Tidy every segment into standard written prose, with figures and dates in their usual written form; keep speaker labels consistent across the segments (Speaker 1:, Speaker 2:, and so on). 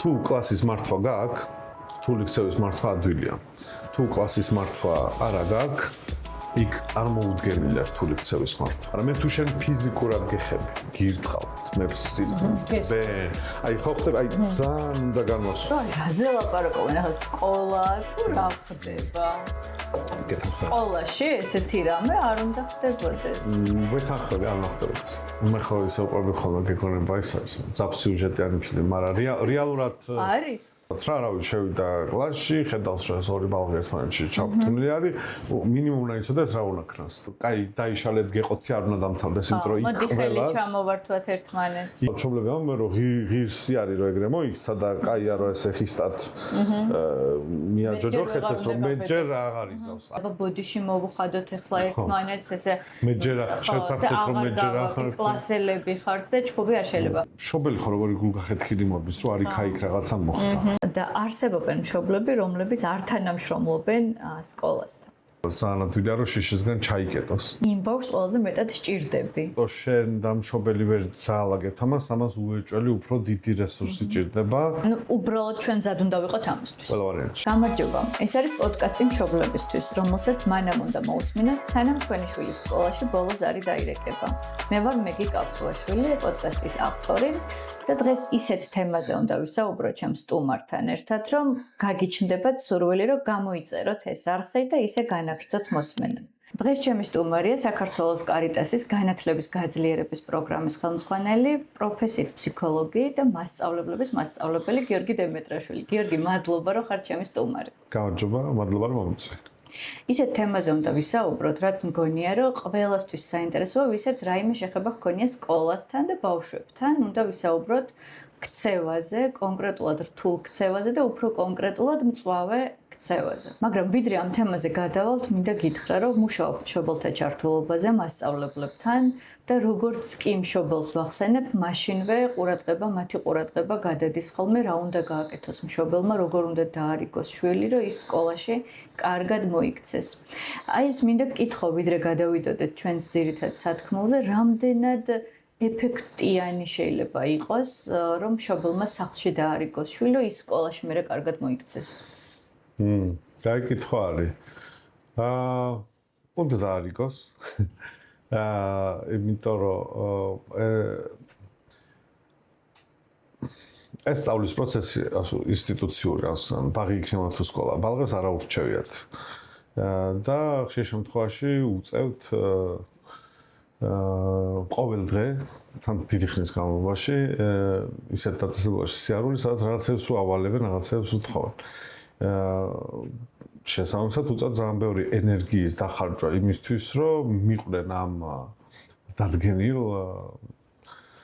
Speaker 1: თუ კლასის მართვა გაქვს, თუ ლექსების მართვა ადვილია. თუ კლასის მართვა არა გაქვს, იქ წარმოუდგენელია რთული ქცევის მართვა. მაგრამ მე თუ შენ ფიზიკურად გეხები, გირტყავ, მე სიძმე. აი ხო ხდება, აი ძალიან უნდა განვასხვაო.
Speaker 2: რაზე ლაპარაკობენ ახლა სკოლა თუ რა ხდება? სკოლაში ესეთი რამე არ უნდა ხდებოდეს.
Speaker 1: ვეთანხმები არ მოხდებოდეს. მე ხო ისე უყვები ხოლმე გეკონება ის არის. ზაფსიუჟეტიანი ფილმი, მაგრამ რეალურად
Speaker 2: არის
Speaker 1: რა ვიცი შევიდა კლასში, ხედავს რომ ეს ორი ბალღი ერთმანეთში ჩაფრთული არის, მინიმუმ უნდა იცოდეს რა უნდა ქნას. კაი, დაიშალეთ გეყოთი არ უნდა დამთავრდეს, იმიტომ რომ იქ
Speaker 2: ყველას მოდი ხელი ჩამოვართვათ ერთმანეთს.
Speaker 1: მშობლები ამბობენ რომ ღირსი არის რომ ეგრე მოიქცა და კაია რომ ესე ხისტად მიაჯოჯო ხეთეს რომ მე ჯერ აღარ იზავს.
Speaker 2: აბა ბოდიში მოვუხადოთ ახლა ერთმანეთს ესე
Speaker 1: მე ჯერ შევთანხმდეთ რომ მე ჯერ აღარ
Speaker 2: კლასელები ხართ და ჩხუბი არ შეიძლება.
Speaker 1: მშობელი ხო როგორი გულგახეთქილი მოდის რომ არ იქ რაღაცა მოხდა.
Speaker 2: და არსებობენ მშობლები, რომლებიც არ თანამშრომლობენ სკოლასთან.
Speaker 1: ძალიან ადვილია რომ შიშისგან ჩაიკეტოს.
Speaker 2: იმ ბავშვს ყველაზე მეტად სჭირდები.
Speaker 1: შენ და მშობელი ვერ დაალაგებთ ამას უეჭველი უფრო დიდი რესურსი ჭირდება.
Speaker 2: ანუ უბრალოდ ჩვენ მზად უნდა ვიყოთ ამისთვის.
Speaker 1: ყველა ვარიანტში.
Speaker 2: გამარჯობა. ეს არის პოდკასტი მშობლებისთვის, რომელსაც მანამ უნდა მოусმინოთ, სანამ თქვენი შვილის სკოლაში ბოლოს არის დაირეკება. მე ვარ მეგი კავთუაშვილი, პოდკასტის ავტორი. და დღეს ისეთ თემაზე უნდა ვისაუბროთ ჩემს სტუმართან ერთად, რომ გაგიჩნდებათ სურვილი, რომ გამოიწეროთ ეს არხი და ისე განაგრძოთ მოსმენა. დღეს ჩემი სტუმარია საქართველოს კარიტასის განათლების გაძლიერების პროგრამის ხელმძღვანელი, პროფესიით ფსიქოლოგი და მასწავლებლების მასწავლებელი გიორგი დემეტრაშვილი. გიორგი, მადლობა, რომ ხარ ჩემი სტუმარი.
Speaker 1: გამარჯობა, მადლობა რომ მომწვევ.
Speaker 2: ისეთ თემაზე უნდა ვისაუბროთ, რაც მგონია, რომ ყველასთვის საინტერესოა, ვისაც რაიმე შეხება ჰქონია სკოლასთან და ბავშვებთან. უნდა ვისაუბროთ ქცევაზე, კონკრეტულად რთულ ქცევაზე და უფრო კონკრეტულად მწვავე ქცევაზე. მაგრამ ვიდრე ამ თემაზე გადავალთ, მინდა გითხრა, რომ მუშაობ მშობელთა ჩართულობაზე მასწავლებლებთან და როგორც კი მშობელს ვახსენებ, მაშინვე მათი ყურადღება გადადის ხოლმე, რა უნდა გააკეთოს მშობელმა, როგორ უნდა დაარიგოს შვილი, რომ ის სკოლაში კარგად მოიქცეს. აი ეს მინდა გკითხო, ვიდრე გადავიდოდეთ ჩვენს ძირითად სათქმულზე, რამდენად ეფექტიანი შეიძლება იყოს, რომ მშობელმა სახლში დაარიგოს შვილი, რომ ის სკოლაში მერე კარგად მოიქცეს.
Speaker 1: გაიკითხვა არის. უნდა დაარიგოს. იმიტომ რომ ეს სწავლის პროცესი ინსტიტუციური ან ბაღი იქნება თუ სკოლა, ბალღებს არ აურჩევიათ. და ხშირ შემთხვევაში უწევთ ყოველ დღე, თან დიდი ხნის განმავლობაში ისეთ დაწესებულებაში სიარული, სადაც რაღაცებს უავალებენ, რაღაცებს უთხოვენ. შესაბამისად უწევთ ძალიან ბევრი ენერგიის დახარჯვა იმისთვის, რომ მიყვნენ ამ დადგენილ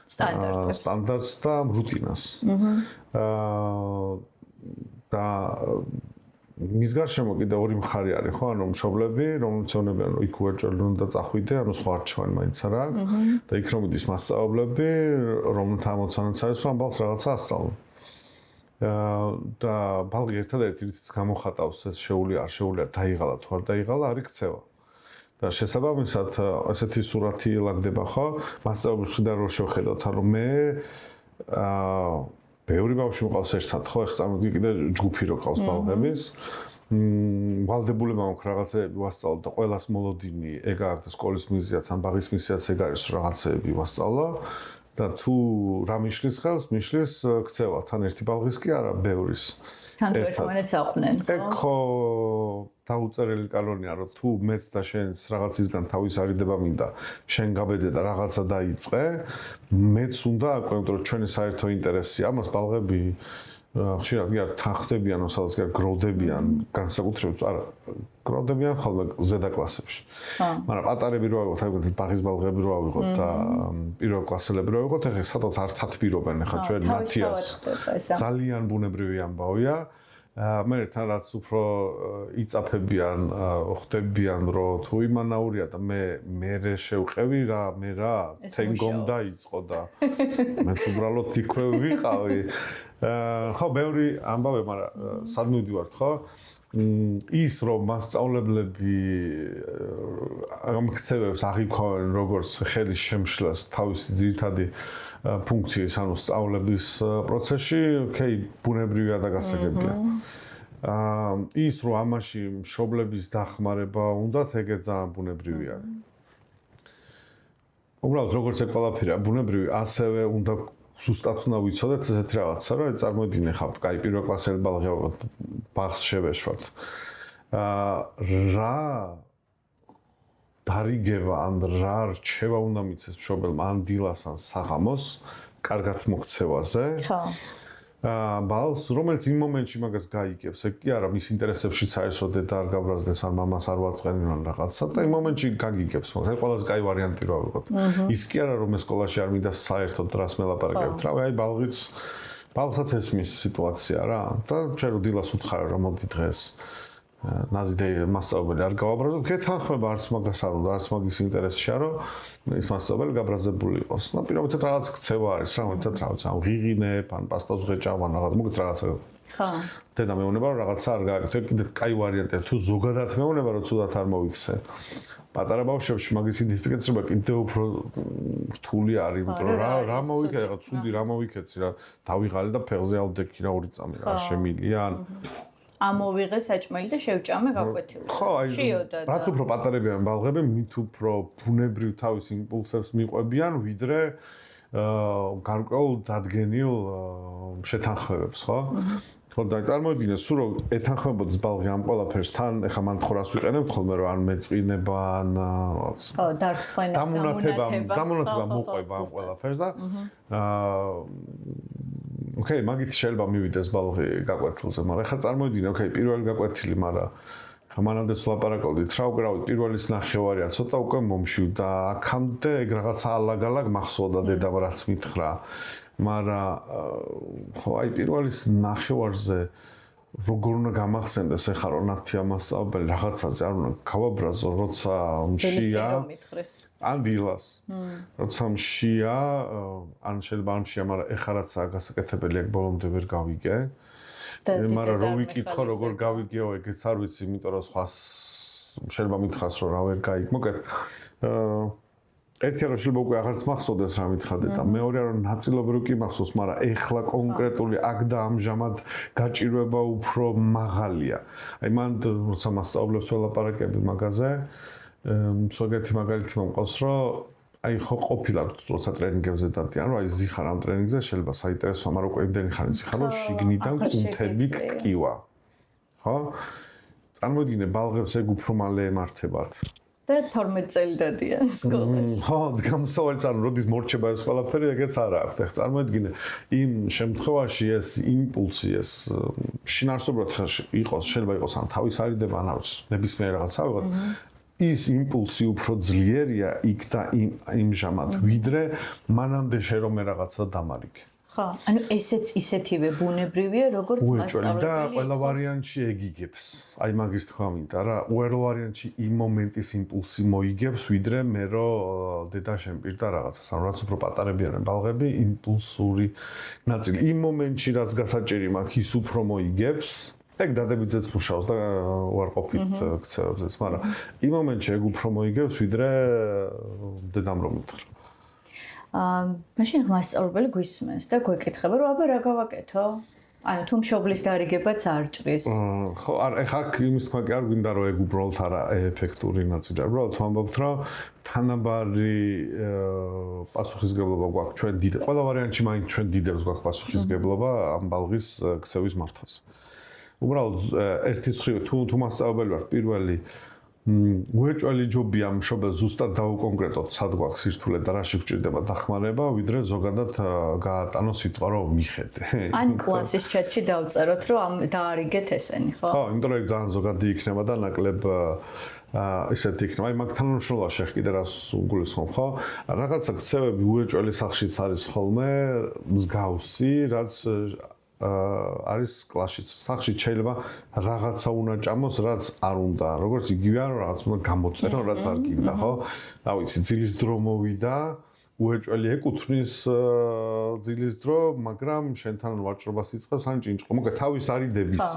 Speaker 1: სტანდარტს და რუტინას. და მის გარშემო კიდე ორი მხარე არის, ხო? ანუ მშობლები, რომლებიც ეუბნებიან, რომ იქ უეჭველი უნდა წახვიდე, ანუ სხვა არჩევანი მაინც არ აქვს და იქ რომ მიდის მასწავლებლები, რომელთა ამოცანაც არის, რომ ამ ბავშვს რაღაცა ასწავლონ. და ბალგი ერთადერთი რითიც გამოხატავს ეს შეეული არ შეუძლია დაიღალა თუ არ დაიღალა არის ქცევა. და შესაბამისად ესეთი სურათი ლაგდება ხო? მასწავლებლის მხრიდან რო შევხედოთ, რომ მე ბევრი ბავშვი მყავს ერთად, ხო? ეხლა წარმოიდგინე კიდე ჯგუფი რო ყავს ბავშვების. ვალდებულება მაქვს რაღაცეები ვასწავლო და ყველას მოლოდინი ეგ აქვს და სკოლის მიზიაც ან ბაღის მიზიაც ეგ არის რაღაცეები ვასწავლა. და თუ რა მიშლის ხელს, მიშლის ქცევა, თან ერთი ბალღის კი არა, ბევრის.
Speaker 2: თან ერთმანეთს აყვნენ, ხო?
Speaker 1: ეგ ხო დაუწერელი კანონია, რომ თუ მეც და შენს რაღაცისგან თავის არიდება მინდა, შენ გაბედე და რაღაცა დაიწყე, მეც უნდა აკვე, იმიტომ რომ ჩვენი საერთო ინტერესია, ამას ბალღები ხშირად კი არ თანხდებიან, სადაც კი არ გროვდებიან, განსაკუთრებით არა, გროვდებიან ხოლმე ზედა კლასებში. მაგრამ პატარები რო ავიღოთ, აი ბაღის ბალღები რო ავიღოთ და პირველ კლასელები რო ავიღოთ, ეხლა სადაც არ თათბირობენ, ეხლა ჩვენ მათიას ძალიან ბუნებრივი ამბავია. მე თან რაც უფრო იწაფებიან, ხდებიან, რომ თუ იმანაურია და მე შევყევი რა, მე რა, თენგომ დაიწყო და მე უბრალოდ იქვე ვიყავი. ხო, ბევრი ამბავი, მაგრამ სად მივდივართ, ხო? ის რომ მასწავლებლები ამ ქცევებს აღიქვენ როგორც ხელის შემშლას თავისი ძირითადი ფუნქციის, ანუ სწავლების პროცესში, ოკეი, ბუნებრივია და გასაგებია. ის რომ ამაში მშობლების დახმარება უნდათ, ეგეც ძალიან ბუნებრივია. უბრალოდ როგორც ეს ყველაფერია ბუნებრივი, ასევე უნდა ზუსტად უნდა ვიცოდეთ ესეთი რაღაცა, რომ წარმოიდგინე ხა, კაი, პირველ კლასელი ბალღი ბაღს შევეშვათ. რა დარიგება ან რა რჩევა უნდა მიცეს მშობელმა ან დილას ან საღამოს კარგად მოქცევაზე.
Speaker 2: ხო.
Speaker 1: ბალს, რომელიც იმ მომენტში მაგას გაიგებს, ეგ კი არა, მის ინტერესებშიც აესო დედა არ გაბრაზდეს ან მამას არ ვაწყენინონ რაღაცა და იმ მომენტში გაგიგებს, მაგრამ ეს ყველაზე კაი ვარიანტი რა ვიყოთ. ის კი არა, რომ ეს სკოლაში არ მინდა საერთოდ დრას მელაპარაკებთ, რა, აი ბალსაც ესმის სიტუაცია რა და შენ რო დილას უთხარ რა მოდი დღეს ნაზიდე მასწავლებელი არ გავაბრაზოთ, გეთანხმება არც მაგას არ უნდა, არც მაგის ინტერესშია, რომ ის მასწავლებელი გაბრაზებული იყოს. და პირობითად რაღაც ქცევა არის რა, მოიცათ რა ვიცი, ან ღიღინებ, ან პასტავს ღეჭავ, ან რაღაც მოგეთ რაღაცა.
Speaker 2: ხო.
Speaker 1: დედა მეუბნება რომ რაღაცა არ გააკეთე, კიდე კაი ვარიანტია, თუ ზოგადად მეუბნება რომ ცუდად არ მოვიქცე. პატარა ბავშვებში მაგის იდენტიფიკაცია კიდე უფრო რთული არის, იმიტომ რომ რა მოვიქცე, რაღაც ცუდი რა მოვიქცე რა, დავიღალე და ფეხზე ავდექი რა 2 წამი რა შემილია ან
Speaker 2: ამოვიღე საჭმელი და შევჭამე გაკვეთილი.
Speaker 1: ხო, აი, რაც უფრო პატარებიან ბალღები, მით უფრო ბუნებრივ თავის იმპულსებს მიყვებიან, ვიდრე გარკვეულ დადგენილ შეთანხმებებს, ხო? ხო, და წარმოიდგინე, სულ რომ ეთანხმებოდეს ბალღი ამ ყველაფერს, თან ეხა მან თხორას ვიყენებთ ხოლმე, რომ ან მეწყინება, ან
Speaker 2: ხო,
Speaker 1: დამონათება მოყვება ამ ყველაფერს და ოკეი, მაგით შეიძლება მივიდეს ბალღი გაკვეთილზე, მაგრამ ეხლა წარმოიდგინე, ოკეი, პირველი გაკვეთილი, მაგრამ ხა მანამდე ვსლაპარაკობდით, რა უკრავით, პირველის ნახევარია, ცოტა უკვე მომშივდა, აქამდე ეგ რაღაცა ალაგ-ალაგ მახსოვდა დედამ რაც მითხრა. მაგრამ ხო, აი პირველის ნახევარზე როგორ უნდა გამახსენდეს ეხლა რომ ნათია მასწავლებელი რაღაცაზე არ უნდა გავაბრაზო, როცა მშია ან დილას. როცა მშია, ან შეიძლება არ მშია, მაგრამ ეხლა რაც გასაკეთებელი აქ ბოლომდე ვერ გავიგე. მაგრამ რო ვიკითხო როგორ გავიგეო, ეგეც არ ვიცი, იმიტომ რომ სხვა შეიძლება მითხრას რომ რა ვერ გაიგ. მოკეთ ერთია რომ შეიძლება უკვე აღარც მახსოვდეს რა მითხრა დედა, მეორეა რომ ნაწილობრივ კი მახსოვს, მაგრამ ეხლა კონკრეტული აქ და ამჟამად გაჭირვება უფრო მაღალია. აი მან როცა მასწავლებს ველაპარაკები მაგაზე, ზოგიერთი მაგალითი მომყავს, რომ აი ხო ყოფილა როცა ტრენინგებზე დადიან, რომ აი ზიხარ ამ ტრენინგზე შეიძლება საინტერესოა, მაგრამ უკვე იმდენი ხანი ზიხარ, რომ შიგნიდან კუნთები გტკივა. ხო? წარმოიდგინე ბალღებს ეგ უფრო მალე ემართებათ.
Speaker 2: და 12 წელი დადიან სკოლაში.
Speaker 1: ხო, გამოსავალიც არ როდის მორჩება ეს ყველაფერი, ეგეც არა აქვს. ეხლა წარმოიდგინე იმ შემთხვევაში ეს იმპულსი, ეს შინაარსობრივად იყოს, შეიძლება იყოს ან თავის არიდება, ან არის ნებისმიერ რაღაცა ვიღოთ. ის იმპულსი უფრო ძლიერია იქ და იმჟამად, ვიდრე მანამდე შე რომ რაღაცა დამარიგე.
Speaker 2: ხო, ანუ ესეც ისეთივე ბუნებრივია, როგორც მასწავლებელი.
Speaker 1: და ყველა ვარიანტში ეგიგებს. აი მაგის თქვა მინდა რა, უერო ვარიანტში იმ მომენტის იმპულსი მოიგებს, ვიდრე მე რომ დედა შემპირდა რაღაცას. ანუ რაც უფრო პატარებიან ბალღები, იმპულსური ნაწილი. იმ მომენტში რაც გასაჭირი მაქვს, ის უფრო მოიგებს. ეგ დადებითზეც მუშაობს და უარყოფით ქცევებზეც, მაგრამ იმ მომენტში ეგ უფრო მოიგებს, ვიდრე დედამ რომ მითხრა.
Speaker 2: მაშინ მასწავლებელი გვისმენს და გვეკითხება, რომ აბა რა გავაკეთო? ანუ თუ მშობლის დარიგებაც არ ჭრის.
Speaker 1: ხო, ეხა იმის თქვა კი არ გვინდა რომ ეგ უბრალოდ არა ეფექტური ნაწილია. უბრალოდ ვამბობთ, რომ თანაბარი პასუხისგებლობა გვაქვს ჩვენ დიდ. ყველა ვარიანტში მაინც ჩვენ დიდებს გვაქვს პასუხისგებლობა ამ ბალღის ქცევის მართვას. უბრალოდ ერთის მხრივ თუ მასწავლებელი ვარ პირველი უეჭველი ჯობია მშობელს ზუსტად დაუკონკრეტოთ სად გვაქვს სირთულე და რაში გვჭირდება დახმარება, ვიდრე ზოგადად გაატანო სიტყვა რომ მიხედე.
Speaker 2: ან კლასის ჩატში დავწეროთ რომ დაარიგეთ ესენი, ხო?
Speaker 1: ხო, იმიტომ რომ ეგ ძალიან ზოგადი იქნება და ნაკლებ ისეთი იქნება. აი მაგ თანამშრომლობაში კიდე რას უგულისხმობ, ხო? რაღაცა ქცევები უეჭველი სახშიც არის ხოლმე მსგავსი, რაც არის კლასშიც. სახში შეიძლება რაღაცა უნდა ჭამოს, რაც არ უნდა. როგორც იგივეა, რომ რაღაც უნდა გამოწერო, რაც არ გინდა, ხო? რა ვიცი, ძილის დრო მოვიდა, უეჭველი ეკუთვნის ძილის დრო, მაგრამ შენთან ვაჭრობას იწყებს ან ჭინჭყო. მოგეთ თავის არიდების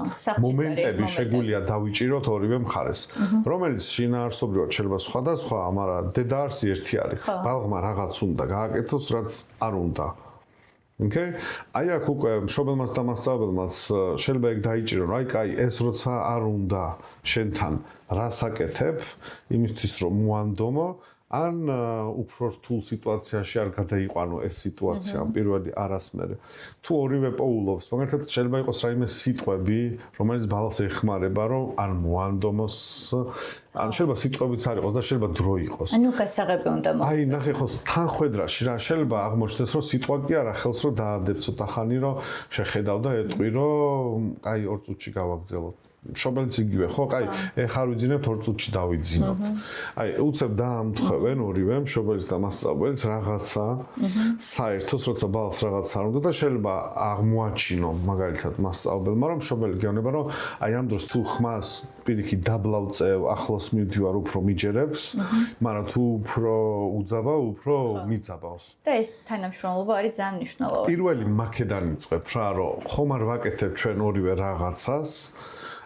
Speaker 1: მომენტები შეგვიძლია დავიჭიროთ ორივე მხარეს, რომელიც შინაარსობრივად შეიძლება სხვადასხვა, მაგრამ დედა არსი ერთი არის. ბალღმა რაღაც უნდა გააკეთოს, რაც არ უნდა. Okay? აი აქ უკვე მშობელმაც და მასწავლებელმაც შეიძლება ეგ დაიჭირონ, აი კაი, ეს როცა არ უნდა შენთან რას აკეთებ, იმისთვის რომ მოანდომო, ან უფრო რთულ სიტუაციაში არ გადაიყვანო ეს სიტუაცია პირველი არასმერე. თუ ორივე პოულობს, მაგალითად შეიძლება იყოს რაიმე სიტყვები, რომელიც ბალანს ეხმარება, რომ არ მოანდომოს, ან შეიძლება სიტყვებიც არ იყოს და შეიძლება დრო იყოს.
Speaker 2: ანუ გასაღები უნდა მოხდეს.
Speaker 1: აი, ნახე ხო, თანხვედრაში რა შეიძლება აღმოჩნდეს, რომ სიტყვა კი არა ხელს რომ დაადებ ცოტა ხანი, რომ შეხედავ და ეტყვი, რომ აი 2 წუთში გავაგზავნოთ. მშობელიც იგივე, ხო? აი, ეხლა არ ვიძინებთ 2 წუთში დავიძინოთ. აი, უცებ დაამთხოვენ ორივე მშობელიც და მასწავლებელიც რაღაცა საერთოს, როცა ბალანს რაღაცა არ უნდა და შეიძლება აღმოაჩინო მაგალითად მასწავლებელმა, რომ მშობელი გეუბნება, რომ აი ამ დროს თუ ხმას პირიქით დაბლავწევ, ახლოს მივდივარ, უფრო მიჯერებს, მაგრამ თუ უფრო უძაბა, უფრო მიძაბავს.
Speaker 2: და ეს თანამშრომლობა არის ძალიან მნიშვნელოვანი.
Speaker 1: პირველი მაქედან იწყებ რა, რომ ხომ არ ვაკეთებ ჩვენ ორივე რაღაცას.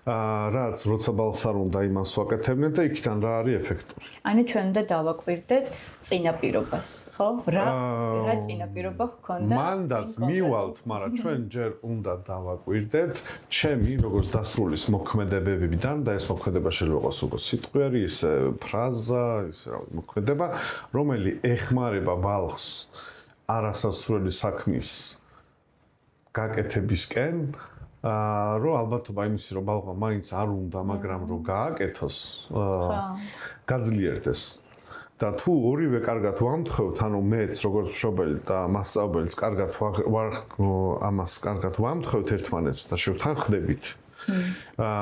Speaker 1: რაც როცა ბალანს არ უნდა იმას ვაკეთებდნენ და იქიდან რა არის ეფექტური.
Speaker 2: ანუ ჩვენ უნდა დავაკვირდეთ წინაპირობას, ხო? რა წინაპირობა ჰქონდა?
Speaker 1: მანდაც მივალთ, მაგრამ ჩვენ ჯერ უნდა დავაკვირდეთ ჩემი როგორც დასრულის მოქმედებებიდან და ეს მოქმედება შეიძლება იყოს როგორც სიტყვიერი, ისე ფრაზა, ისე რა მოქმედება, რომელი ეხმარება ბალანს არასასურველი საქმის გაკეთებისკენ. Რო ალბათობა იმისი რომ ბალღა მაინც არ უნდა, მაგრამ რომ გააკეთოს, გაძლიერდეს. და თუ ორივე კარგად ვამთხოვთ, ანუ მეც როგორც მშობელი და მასწავლებელიც კარგად ამას კარგად ვამთხოვთ ერთმანეთს და შევთანხმდებით.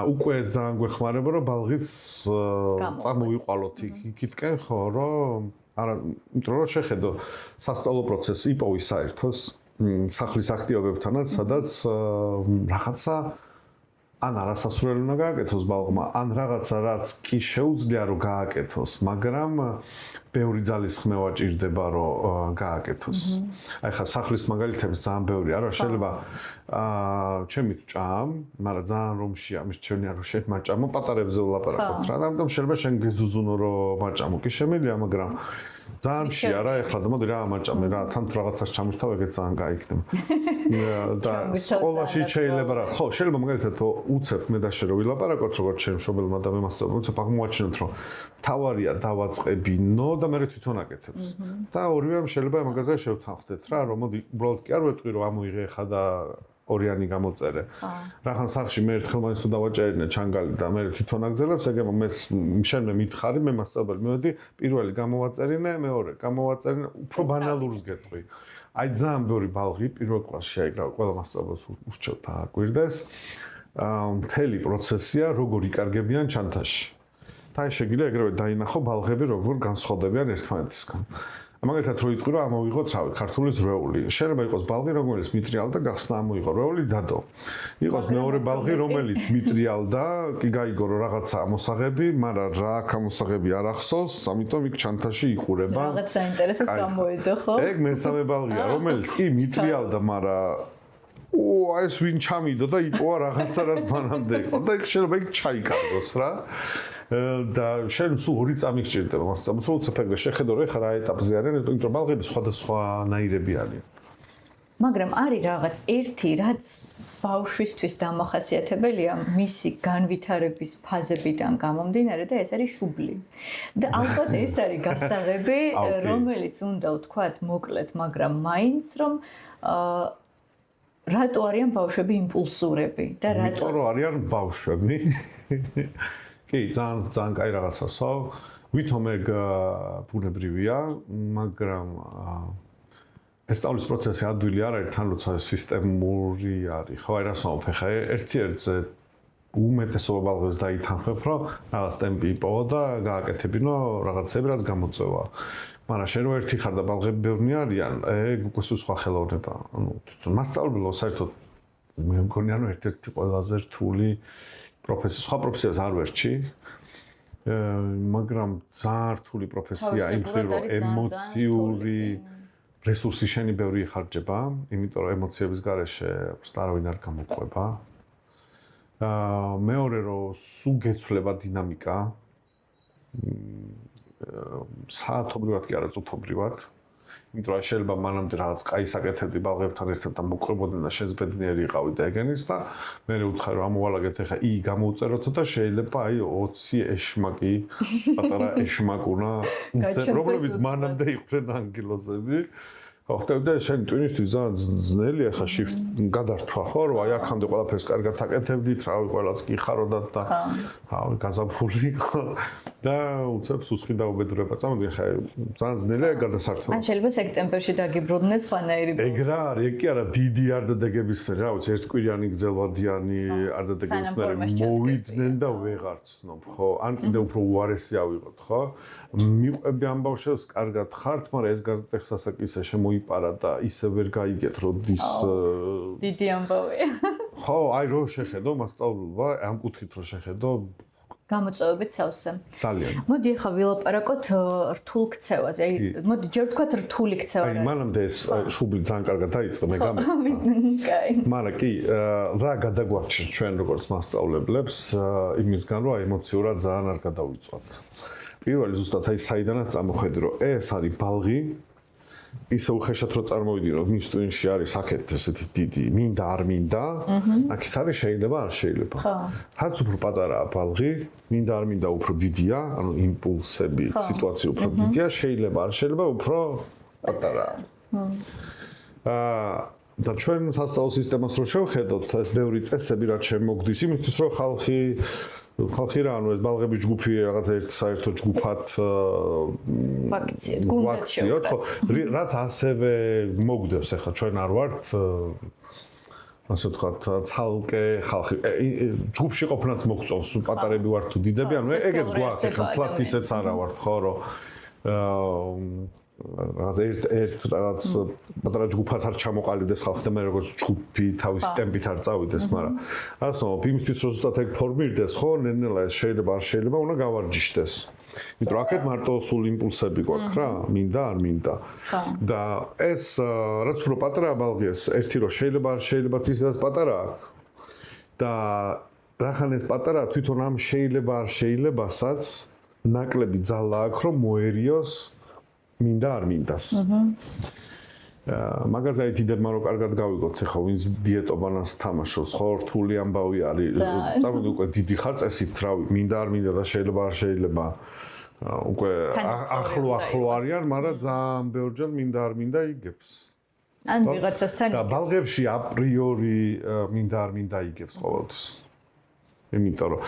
Speaker 1: უკვე ძალიან გვეხმარება რომ ბალღიც წარმოვიყალოთ იქითკენ, ხო, რომ არა, იმიტომ რომ შეხედო სასწავლო პროცესი იპოვი საერთოს სახლის აქტივობებთანაც, სადაც რაღაცა ან არასასურველი უნდა გააკეთოს ბალღმა, ან რაღაცა რაც კი შეუძლია რომ გააკეთოს, მაგრამ ბევრი ძალის ხმევა ჭირდება რომ გააკეთოს. აი ხა სახლის მაგალითებს ძალიან ბევრი არა, შეიძლება ჩემი ჭამ, მაგრამ ძალიან რომშია მირჩენია რომ შენ მაჭამო პატარებზე ვლაპარაკობთ რა, ამიტომ შეიძლება შენ გეზუზუნო რომ მაჭამო კი შემიძლია, მაგრამ ძალიან მშია რა ეხლა და მოდი რა ამაჭამე რა თან თუ რაღაცას ჩამირთავ ეგეც ძალიან გაიქნება. და სკოლაში შეიძლება რა ხო შეიძლება მაგალითად უცებ მე და შენ რო ვილაპარაკოთ როგორც შენ მშობელმა და მე მასწავლებლად უცებ აღმოაჩინოთ რომ თავარია დავაწყებინო და მე თვითონ აკეთებს. და ორივე შეიძლება მაგაზე შევთანხმდეთ რა რომ მოდი უბრალოდ კი არ ვეტყვი რომ ამოიღე ხა და ორიანი გამოწერე. რახან სახში მე ერთხელ მაინც თუ დავაჭერინე ჩანგალი და მე თვითონ აგზელებს, ეგემა მე შენმე მითხარი, მე მასწავლებელი მივედი, პირველი გამოვაწერინე, მეორე გამოვაწერინე, უფრო ბანალურს გეტყვი. აი ძალიან ბევრი ბალღი პირველ კლასში აიგრავა, ყველა მასწავლებელს ურჩევ დააკვირდეს. მთელი პროცესია როგორ იკარგებიან ჩანთაში. და აი შეგიძლია ეგრევე დაინახო ბალღები როგორ განსხვავდებიან ერთმანეთისგან. მაგალითად რო იტყვი რომ ამოვიღოთ რავი ქართული ზრეული. შეიძლება იყოს ბალღი რომელიც მიტრიალდა გახსნა ამოიღო რეული დადო. იყოს მეორე ბალღი რომელიც მიტრიალდა, კი გაიგო რომ რაღაცა ამოსაღები, მაგრამ რა აქ ამოსაღები არ ახსოვს, ამიტომ იქ ჩანთაში იყურება.
Speaker 2: რაღაც საინტერესოს გამოედო, ხო?
Speaker 1: ეგ მესამე ბალღია, რომელიც კი მიტრიალდა, მაგრამ აი ეს ვინ ჩამიდო და იპოვა რაღაცა რაც მანამდე იყო და იქ შეიძლება იქ ჩაიკარგოს რა. და შენ სულ ორი წამი გჭირდება მასწავლებლად. სულ ცოტა შეხედო რომ ეხლა რა ეტაპზე არიან, იმიტომ რომ ბალღები სხვადასხვანაირები არიან.
Speaker 2: მაგრამ არის რაღაც ერთი, რაც ბავშვისთვის დამახასიათებელია მისი განვითარების ფაზებიდან გამომდინარე და ეს არის შუბლი. და ალბათ ეს არის გასაღები, რომელიც უნდა ვთქვათ მოკლედ, მაგრამ მაინც რომ რატო არიან ბავშვები იმპულსურები და რატო
Speaker 1: იმიტომ რომ არიან ბავშვები. კი, ძალიან კაი რაღაცასო. ვითომ ეგ ბუნებრივია, მაგრამ ეს სწავლის პროცესი ადვილი არ არის, თან როცა სისტემური არის. ხო, აი რას ვამბობ, ხა ერთ-ერთზე უმეტესობა ბალღებს დაითანხმებ, რომ რაღაც ტემპი იპოვო და გააკეთებინო რაღაცები, რაც გამოწვევა. მაგრამ შენ რო ერთი ხარ და ბალღები ბევრი არიან, ეგ უკვე სხვა ხელოვნება. ანუ მასწავლებლო საერთოდ მე მგონია რომ ერთ-ერთი ყველაზე რთული პროფესია, სხვა პროფესიას არ ვერჩი, მაგრამ ძალიან რთული პროფესია იმ მხრივ რომ ემოციური რესურსი შენი ბევრი იხარჯება, იმიტომ რომ ემოციების გარეშე არავინ არ გამოყვება. მეორე რომ სულ გეცვლება დინამიკა, საათობრივად კი არა წუთობრივად. იმიტომ რომ შეიძლება მანამდე რაღაც კაი საკეთებდი ბალღებთან ერთად და მოყვებოდნენ და შენს ბედნიერი იყავი და ეგენის და მე ვუთხარ რომ ამოვალაგეთ ახლა ი გამოუწეროთო და შეიძლება აი 20 ეშმაკი პატარა ეშმაკუნა პრობლემით მანამდე იყვნენ ანგილოზები ხო ხდებოდა შენ ტვინისთვის ძალიან ძნელია ხა shift გადართვა ხო რომ აი აქამდე ყველაფერს კარგად აკეთებდით რავი ყველას გიხაროდათ და რავი გაზაფხული და უცებ სუსხი დაუბედურება წამოდი ხა ძალიან ძნელია გადასართვა
Speaker 2: ან შეიძლება სექტემბერში დაგიბრუნდეს სხვანაირი
Speaker 1: ეგ რა არის ეგ კი არა დიდი არდადეგებისფერი რა ვიცი ერთკვირიანი გრძელვადიანი არდადეგებისფერი მოვიდნენ და ვეღარ ცნობ ხო ან კიდე უფრო უარესი ავიღოთ ხო მიყვები ამ ბავშვებს კარგად ხართ მაგრამ ეს გადატეხსასაკისე შემოიპარა და ისე ვერ გაიგეთ როდის
Speaker 2: დიდი ამბავია
Speaker 1: ხო აი რო შეხედო მასწავლებლობა ამ კუთხით რო შეხედო
Speaker 2: გამოწვევებით სავსე.
Speaker 1: ძალიან.
Speaker 2: მოდი ახლა ვილაპარაკოთ რთულ ქცევაზე. აი, მოდი ჯერ ვთქვათ რთული ქცევა.
Speaker 1: აი, მანამდე ეს შუბლი ძალიან კარგად დაიწყო, მე გამეცდა.
Speaker 2: კაი.
Speaker 1: მაგრამ კი, რა გადაგვარჩენთ ჩვენ როგორც მასწავლებლებს, იმისგან რომ ემოციურად ძალიან არ გადავიწვათ. პირველი ზუსტად აი საიდანაც წამოხედი, რომ ეს არის ბალღი ისე უხეშად რო წარმოვიდი რომ მის ტვინში არის აქეთ ესეთი დიდი მინდა არ მინდა აქეთ არის შეიძლება არ შეიძლება
Speaker 2: ხო
Speaker 1: რაც უფრო პატარაა ბალღი მინდა არ მინდა უფრო დიდია ანუ იმპულსები სიტუაცია უფრო დიდია შეიძლება არ შეიძლება უფრო პატარაა და ჩვენ სასწავლო სისტემას რო შევხედოთ ეს ბევრი წესები რაც შემოგდის იმისთვის რომ ხალხი რა ანუ ეს ბალღების ჯგუფი რაღაცა ერთ საერთო ჯგუფად ვაქციოთ ხო რაც ასევე მოგდებს ახლა ჩვენ არ ვართ ასე ვთქვათ ცალკე ხალხი ჯგუფში ყოფნაც მოგწონს პატარები ვართ თუ დიდები ანუ ეგეც გვაქვს ახლა ფლათ ისეც არა ვართ ხო რომ რაღაც რაღაც პატარა ჯგუფად არ ჩამოყალიბდეს ხალხი და მე როგორც ჯგუფი თავისი ტემპით არ წავიდეს, მაგრამ ასე რომ იმისთვის რომ ზუსტად ეგ ფორმირდეს, ხო, ნელ-ნელა ეს შეიძლება არ შეიძლება უნდა გავარჯიშდეს. იმიტომ რომ აქეთ მარტო სულ იმპულსები გვაქვს რა, მინდა არ მინდა. და ეს რაც უფრო პატარა ბალღი ეს ერთი რომ შეიძლება არ შეიძლება ისედაც პატარა აქვს. და რახან ეს პატარა თვითონ ამ შეიძლება არ შეიძლებასაც ნაკლები ძალა აქვს რომ მოერიოს მინდა არ მინდას. მაგაზე აი დიდებმა რო კარგად გავიგოთ ახლა ვინც დიეტობანას თამაშობს, ხო, რთული ამბავი არის. წამოდი უკვე დიდი ხარ წესით, რავი, მინდა არ მინდა და შეიძლება არ შეიძლება. უკვე ახლო არიან, მაგრამ ძალიან ბევრჯერ მინდა არ მინდა იგებს.
Speaker 2: ან ვიღაცასთან
Speaker 1: და ბალღებში აპრიორი მინდა არ მინდა იგებს ყოველთვის. იმიტომ რომ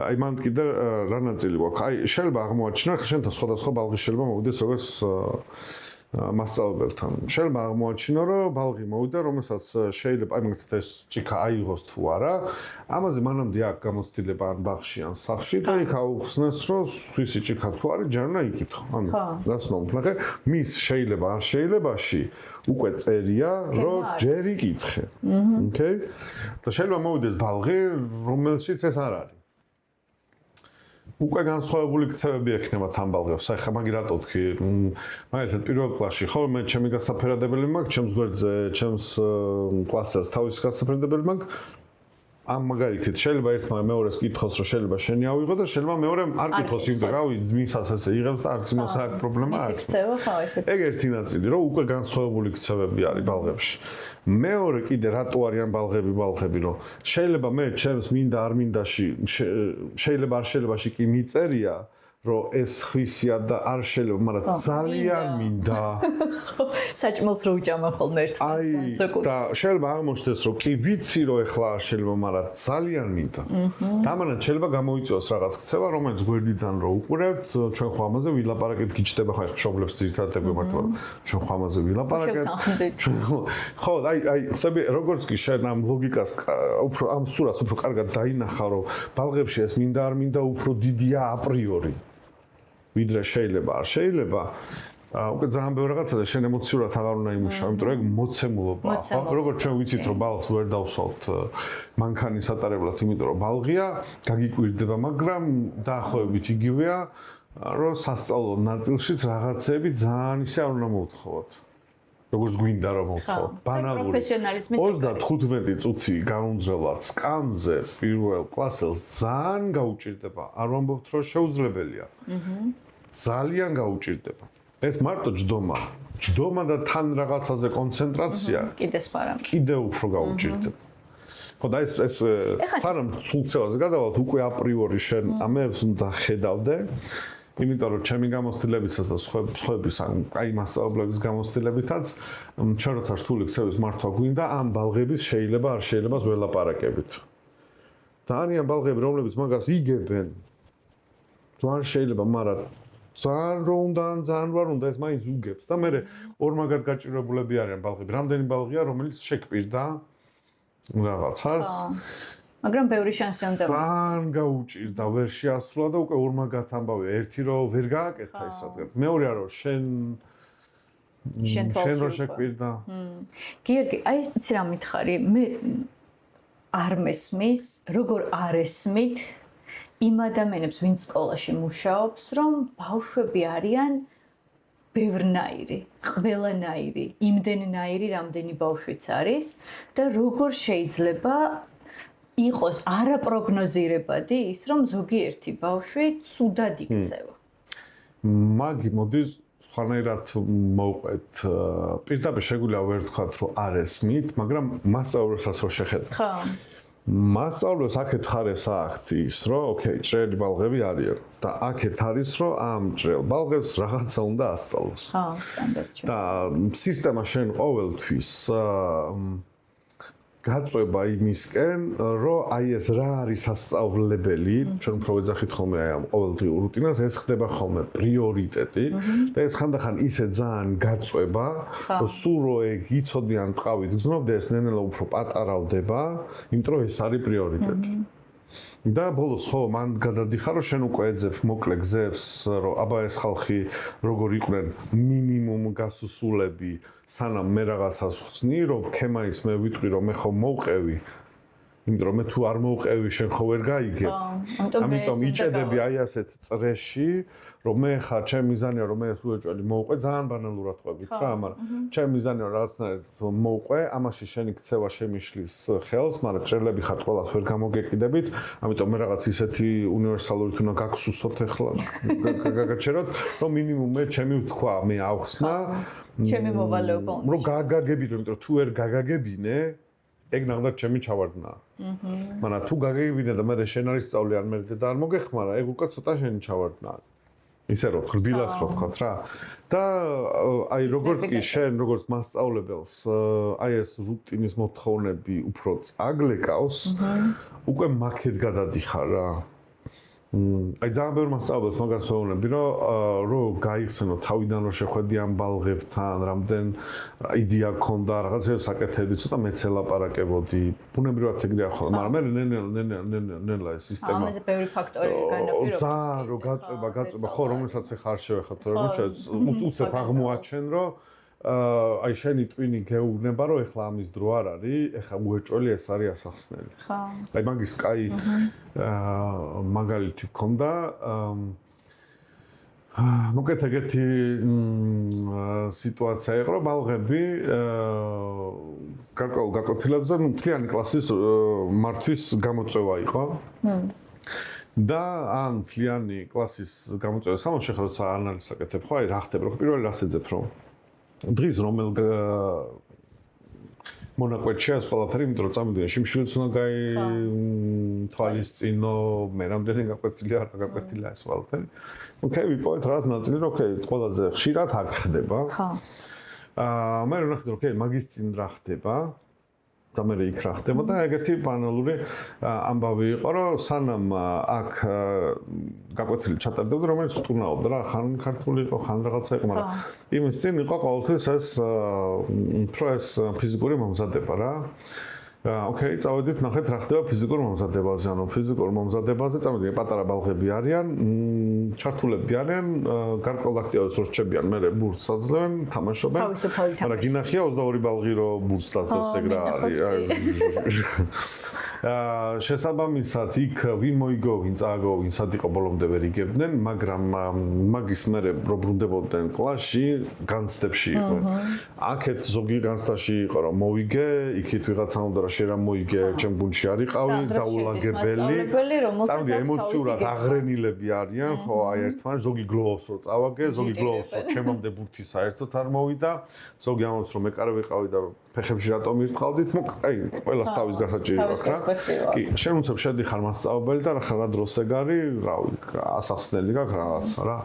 Speaker 1: აი მან კიდე რა ნაწილი გვაქვს აი შეიძლება აღმოაჩინო შენთან სხვადასხვა ბალღი შეიძლება მოვიდეს როგორც მასწავლებელთან შეიძლება აღმოაჩინო რომ ბალღი მოვიდა რომელსაც შეიძლება აი მაგათ ეს ჭიქა აიღოს თუ არა ამაზე მანამდე აქვს გამოცდილება ან ბაღში ან სახლში და იქ აუხსნეს რომ სვისი ჭიქა თუ არის ჯერ უნდა იკითხო ანუ გასმოვთ მაგრამ მის შეიძლება არ შეიძლებაში უკვე წერია რომ ჯერ იკითხე ოკეი და შეიძლება მოვიდეს ბალღი რომელშიც ეს არ არის უკვე განსხვავებული ქცევები ექნება თან ბალღებს. აი ხა მაგი რატო თქვი? მაგალითად პირველ კლასში ხო მე ჩემი გასაფერადებელი მაქვს, ჩემს გვერდზე, ჩემს კლასსაც თავის გასაფერადებელი მაქვს. ამ მაგალითით შეიძლება ერთმა მეორეს კითხოს რომ შეიძლება შენი ავიღო და შეიძლება მეორემ არ კითხოს იმიტომ რავი ძმისას ესე იღებს და არც იმას აქვს პრობლემა არის.
Speaker 2: ქცევა ხო ესე.
Speaker 1: ეგ ერთი ნაწილი რომ უკვე განსხვავებული ქცევები არის ბალღებში. მეორე კიდე რატო არიან ბალღები რომ შეიძლება მე ჩემს მინდა არ მინდაში შეიძლება არ შელებაში კი მიწერია რომ ეს ხვისია და არ შეიძლება მაგრამ ძალიან მინდა
Speaker 2: საჭმელს რო უჭამა ხოლმე ერთმანეთს
Speaker 1: და შეიძლება აღმოჩნდეს რომ კი ვიცი რომ ეხლა არ შეიძლება მაგრამ ძალიან მინდა და ამანაც შეიძლება გამოიწვიოს რაღაც ქცევა რომელიც გვერდიდან რო უყურებთ ჩვენ ხო ამაზე ვილაპარაკეთ გიჩდება ხო მშობლებს ძირითადად ეგვემართება ჩვენ ხო ამაზე ვილაპარაკეთ ხო აი ხტები როგორც კი შენ ამ ლოგიკას უფრო ამ სურათს უფრო კარგად დაინახა რომ ბალღებში ეს მინდა არ მინდა უფრო დიდია აპრიორი ვიდრე შეიძლება არ შეიძლება უკვე ძალიან ბევრი რაღაცა და შენ ემოციურად აღარ უნდა იმუშაო, იმიტომ რომ ეგ მოცემულობაა, ხო? როგორც ჩვენ ვიცით რომ ბალღს ვერ დავსვავთ მანქანის ატარებლად, იმიტომ რომ ბალღია, გაგიკვირდება, მაგრამ დაახლოებით იგივეა, რომ სასწავლო ნაწილშიც რაღაცები ძალიან ისე არ უნდა მოვთხოვოთ. როგორც გვინდა რომ მოვთხოვოთ. ბანალური 35 წუთი გაუნძრელად სკანზე პირველ კლასელს ძალიან გაუჭირდება. არ ვამბობთ რომ შეუძლებელია. ძალიან გაუჭირდება. ეს მარტო ჯდომა და თან რაღაცაზე კონცენტრაცია
Speaker 2: კიდე სხვა რამე.
Speaker 1: კიდე უფრო გაუჭირდება. ხო და ეს სანამ ცულცევაზე გადავალთ უკვე აპრიორი შენ ამებს უნდა ხედავდე. იმიტომ რომ ჩემი გამოცდილებისაც და სხვების აი მასწავლებლების გამოცდილებითაც ჩვენ როცა რთული ქცევის მართვა გვინდა ამ ბალღების შეიძლება არ შეიძლება ველაპარაკებით. და არიან ბალღები რომლებიც მაგას იგებენ თუ არ შეიძლება მაგრამ ძალიან რო უნდა ძალიან ვარ უნდა ეს მაინც უგებს და მე ორ მაგად გაჭირვებულები არიან ბალღები. რამდენი ბალღია რომელიც შეკპირდა რაღაცას
Speaker 2: მაგრამ ბევრი შანსი უნდა მისცეს.
Speaker 1: ძალიან გაუჭირდა ვერ შეასრულა და უკვე ორმაგად ამბავია. ერთი რომ ვერ გააკეთა ეს ადგილ. მეორე რომ შენ რო შეკპირდა.
Speaker 2: გიორგი, აი იცი რა მითხარი, მე არ მესმის, როგორ არ ესმით იმ ადამიანებს, ვინც სკოლაში მუშაობს, რომ ბავშვები არიან ბევრნაირი, ყველანაირი, იმდენნაირი, რამდენი ბავშვიც არის და როგორ შეიძლება იყოს არაპროგნოზირებადი ის, რომ ზოგიერთი ბავშვი ცუდად იქცევა.
Speaker 1: მაგი მოდის სხვანაირად მოვყვეთ. პირდაპირ შეგვიძლია ვერ ვთქვათ, რომ არ ესმით, მაგრამ მასწავლებელსაც რო შეხედავთ.
Speaker 2: ხო.
Speaker 1: მასწავლებს აქეთ ხარეს აქვთ ის, რომ ოკეი, ჭრელი ბალღები არიან და აქეთ არის, რომ ამ ჭრელ ბალღებს რაღაცა უნდა ასწავლოს.
Speaker 2: ხო, სტანდარტში.
Speaker 1: და სისტემა შენ ყოველთვის გაწובה იმისკენ, რომ აი ეს რა არის სასწავლებელი, ჩვენ უფრო ვეძახით ხოლმე აი ამ ყოველდღიურ რუტინას, ეს ხდება ხოლმე პრიორიტეტი და ეს ხანდახან ისე ძალიან გაწובה, რომ სულ რო ეგ იცოდიან ტყავით, გზნობდე ეს ნენელა უფრო პატარავდება, იმიტომ რომ ეს არის პრიორიტეტი. და ბოლოს ხო მან გადადიხარ რომ შენ უკვე ეძებ მოკლე გზებს რომ აბა ეს ხალხი როგორ იყვნენ მინიმუმ გასუსულები სანამ მე რაღაცას ვხსნი რომ ქემაის მე ვიტყვი რომ მე ხო მოვყევი იმიტომ რომ მე თუ არ მოვყევი შენ ხო ვერ გაიგებ ამიტომ იჭედები აი ასეთ წრეში რომ მე ხა ჩემ მიზანია რომ მე ეს უეჭველი მოვყვე ძალიან ბანალურად ყვებით რა მაგრამ ჩემ მიზანია რომ რაღაცნაირად მოვყვე ამაში შენი ქცევა შემიშლის ხელს მაგრამ ჭრელები ხარ ყველას ვერ გამოგეკიდებით ამიტომ მე რაღაც ისეთი უნივერსალური თუნა გაგსუსოთ ახლა გაგაჩეროთ რომ მინიმუმ მე ჩემი ვთქვა მე ავხსნა
Speaker 2: ჩემი მოვალეობა უნდა
Speaker 1: რომ გაგაგები რომ იმიტომ თუ ვერ გაგაგებინე ეგ ნახდათ ჩემი ჩავარდნა. მაგრამ თუ გაგიგებინე და მე შენ არის სწავლი არ მერიდე და არ მოგეხმარა, ეგ უკვე ცოტა შენი ჩავარდნა. ისე რომ ღრბილად რო თქვათ რა. და აი როგორც კი შენ როგორც მასწავლებელს აი ეს რუტინის მოთხოვნები უფრო წაგლეკავს, უკვე მაქეთ გადადიხარ რა. აი ძალიან ბევრ მასწავლებელს მაგას ვეუბნები რომ გაიხსენო თავიდან რომ შეხვედი ამ ბალღებთან, რამდენ იდეა გქონდა, რაღაცებს აკეთებდი, ცოტა მეც ელაპარაკებოდი. ბუნებრივად ეგრეა ხოლმე, მაგრამ მე ნელა ეს სისტემა.
Speaker 2: ამაზე ბევრი ფაქტორი განაპირობებს.
Speaker 1: ძალიან რომ გაწובה, ხო, რომელსაც ახლა არ შევეხოთ, რომ უცებ აღმოაჩენ, რომ აი შენი ტვინი გეუბნება რომ ეხლა ამის დრო არ არის, ეხლა უეჭველი ეს არის ასახსნელი.
Speaker 2: ხო.
Speaker 1: აი მაგის კაი მაგალითი გქონდა მოკეთ ეგეთი სიტუაცია იყო რომ ბალღები გარკვეულ გაკვეთილებზე მთლიანი კლასის მართვის გამოწვევა იყო. და ამ მთლიანი კლასის გამოწვევის სამოს შეხება როცა ანალიზს აკეთებ ხო აი რა ხდება რომ პირველი რას ეძებ რომ დღის რომელ მონაკვეთშია ეს ყველაფერი, იმიტომ რომ წამოვიდნენ შიმშილიც უნდა თვალისწინო, მე რამდენი გაკვეთილია, რა გაკვეთილია ეს ყველაფერი. ოკეი, ვიპოვეთ რაღაც ნაწილი, რომ ოკეი, ყველაზე ხშირად აქ ხდება. ხო. მე ვნახე, რომ ოკეი, მაგის წინ რა ხდება. და მე იქ რა ხდება და ეგეთი ბანალური ამბავი იყო, რომ სანამ აქ გაკვეთილი ჩატარდებოდა, რომელიც ხტუნაობდა რა, ხან ქართული იყო, ხან რაღაცა იყო, მაგრამ იმის წინ იყო ყოველთვის ეს უფრო ეს ფიზიკური მომზადება რა. ოკეი, წავედით, ნახეთ რა ხდება ფიზიკურ მომზადებაზე, ანუ ფიზიკურ მომზადებაზე წავედით, პატარა ბალღები არიან, ჩართულები არიან, გარკვეულ აქტივობას რო რჩებიან, მე ბურთს აძლევენ, თამაშობენ. მაგრამ გინახია 22 ბალღი რო ბურთს დაძდოს ეგ რა არის. შესაბამისად იქ ვინ მოიგო, ვინ წააგო, ვინცად იყო ბოლომდე ვერ იგებდნენ, მაგრამ მაგის მერე რო ბრუნდებოდნენ კლასში, განცდებში იყვნენ. აქეთ ზოგი განცდაში იყო რომ მოვიგე, იქით ვიღაცა უნდა რა შენ რა მოიგე, ჩემ გუნდში არიყავი, დაულაგებელი.
Speaker 2: რომელსაც
Speaker 1: ემოციურად აღრენილები არიან, ხო, აი ერთმანეთს ზოგი გლოვობს რომ წავაგე, ზოგი გლოვობს რომ ჩემამდე ბურთი საერთოდ არ მოვიდა, ზოგი ამბობს რომ მე კარ ვიყავი და ფეხებში რატომ ირტყავდით, აი ყველას თავის გასაჭირი აქვს რა. კი, შენ უცებ შედიხარ მასწავლებელი და რა დროს ეგარი, რავი, ასახსნელი გაქვს რაღაცა რა.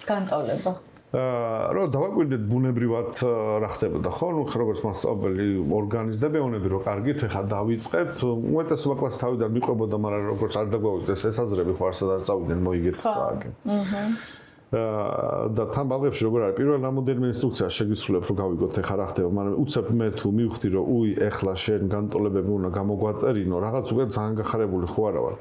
Speaker 2: განტოლება.
Speaker 1: რომ დავაკვირდეთ ბუნებრივად რა ხდებოდა, ხო? ნუ როგორც მასწავლებელი ორგანიზდები, ეუბნები რომ კარგით, ეხლა დავიწყებთ. უმეტესობა კლასი თავიდან მიყვებოდა, მაგრამ როგორც არ დაგვაუწყდეს ესაზრები ხო არსად არ წავიდნენ მოიგეთ წააგე. და თან ბალღებში როგორ არის პირველ რამოდენიმე ინსტრუქცია შეგისრულებ რომ გავიგოთ ეხლა რა ხდება, მაგრამ უცებ მე თუ მივხვდი რომ უი ეხლა შენ განტოლებები უნდა გამოგვაწერინო, რაღაც უკვე ძალიან გახარებული ხო არა ვარ.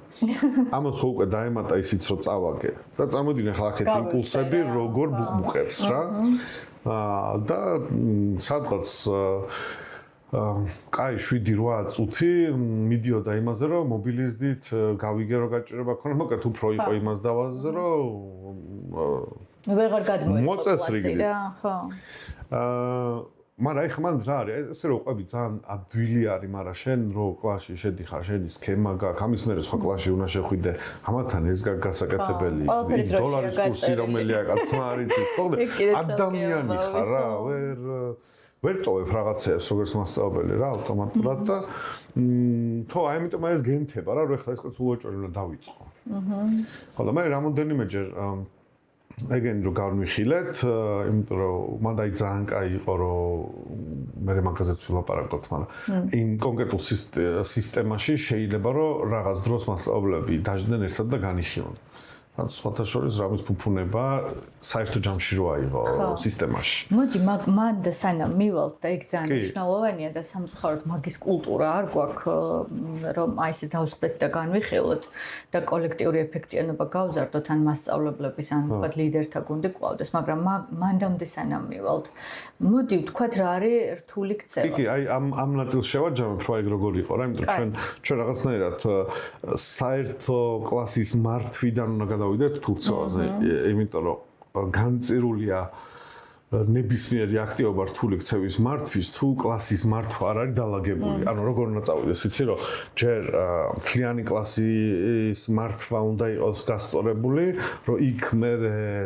Speaker 1: ამას ხო უკვე დაემატა ისიც რომ წავაგე და წამოდინე ახლა აქეთ იმპულსები როგორ ბუხბუყებს რა. და სადღაც კაი 7-8 წუთი მიდიოდა იმაზე რომ მობილიზდით, გავიგე რომ გაჭირება ქონა, მაგრამ უფრო იყო იმას დავაზე რომ
Speaker 2: ვეღარ გადმოეწყო
Speaker 1: კლასი
Speaker 2: რა, ხო.
Speaker 1: მაგრამ ეხლა მან რა არის? ესე რომ ყვები ძალიან ადვილი არის, მაგრამ შენ რო კლასში შედიხარ, შენი სქემა გაქვს, ამის მერე სხვა კლასში უნდა შეხვიდე, ამათან ეს გასაკეთებელი. დოლარის კურსი რომელი აქვს, თქმა არ იცის, ხო? ადამიანი ხარ რა, ვერ ტოვებ რაღაცებს როგორც მასწავლებელი რა ავტომატურად და ხო აი ამიტომ ეს გენთება რა რომ ეხლა ეს კაცი უაჭველი უნდა დავიწყო. ხო და მე რამოდენიმეჯერ ეგენი რომ გავმიხილეთ, იმიტომ რომ მანდ აი ძალიან კაი იყო რომ მე მაგაზეც ვილაპარაკოთ, მაგრამ იმ კონკრეტულ სისტემაში შეიძლება რომ რაღაც დროს მასწავლებლები დაждდნენ ერთად და განიხილონ. სხვათა შორის რამის ფუფუნება საერთო ჯამში რო აიღო სისტემაში.
Speaker 2: მოდი მან და სანამ მივალთ და ეგ ძალიან მნიშვნელოვანია და სამწუხაროდ მაგის კულტურა არ გვაქვს რომ აი ესე დავსხდეთ და განვიხილოთ და კოლექტიური ეფექტიანობა გავზარდოთ ან მასწავლებლების ან ვთქვათ ლიდერთა გუნდი ყავდეს, მაგრამ მანდამდე სანამ მივალთ მოდი ვთქვათ რა არის რთული ქცევა.
Speaker 1: კი, აი ამ ნაწილს შევაჯამებ რა ეგ როგორ იყო რა, იმიტომ რომ ჩვენ რაღაცნაირად საერთო კლასის მართვიდან უნდა გადავიდეთ თურქცევაზე, იმიტომ რომ განწირულია ნებისმიერი აქტივობა რთული ქცევის მართვის თუ კლასის მართვა არ არის დალაგებული. ანუ როგორ უნდა წავიდეს, იცი რომ ჯერ მთლიანი კლასის მართვა უნდა იყოს გასწორებული, რომ იქ მე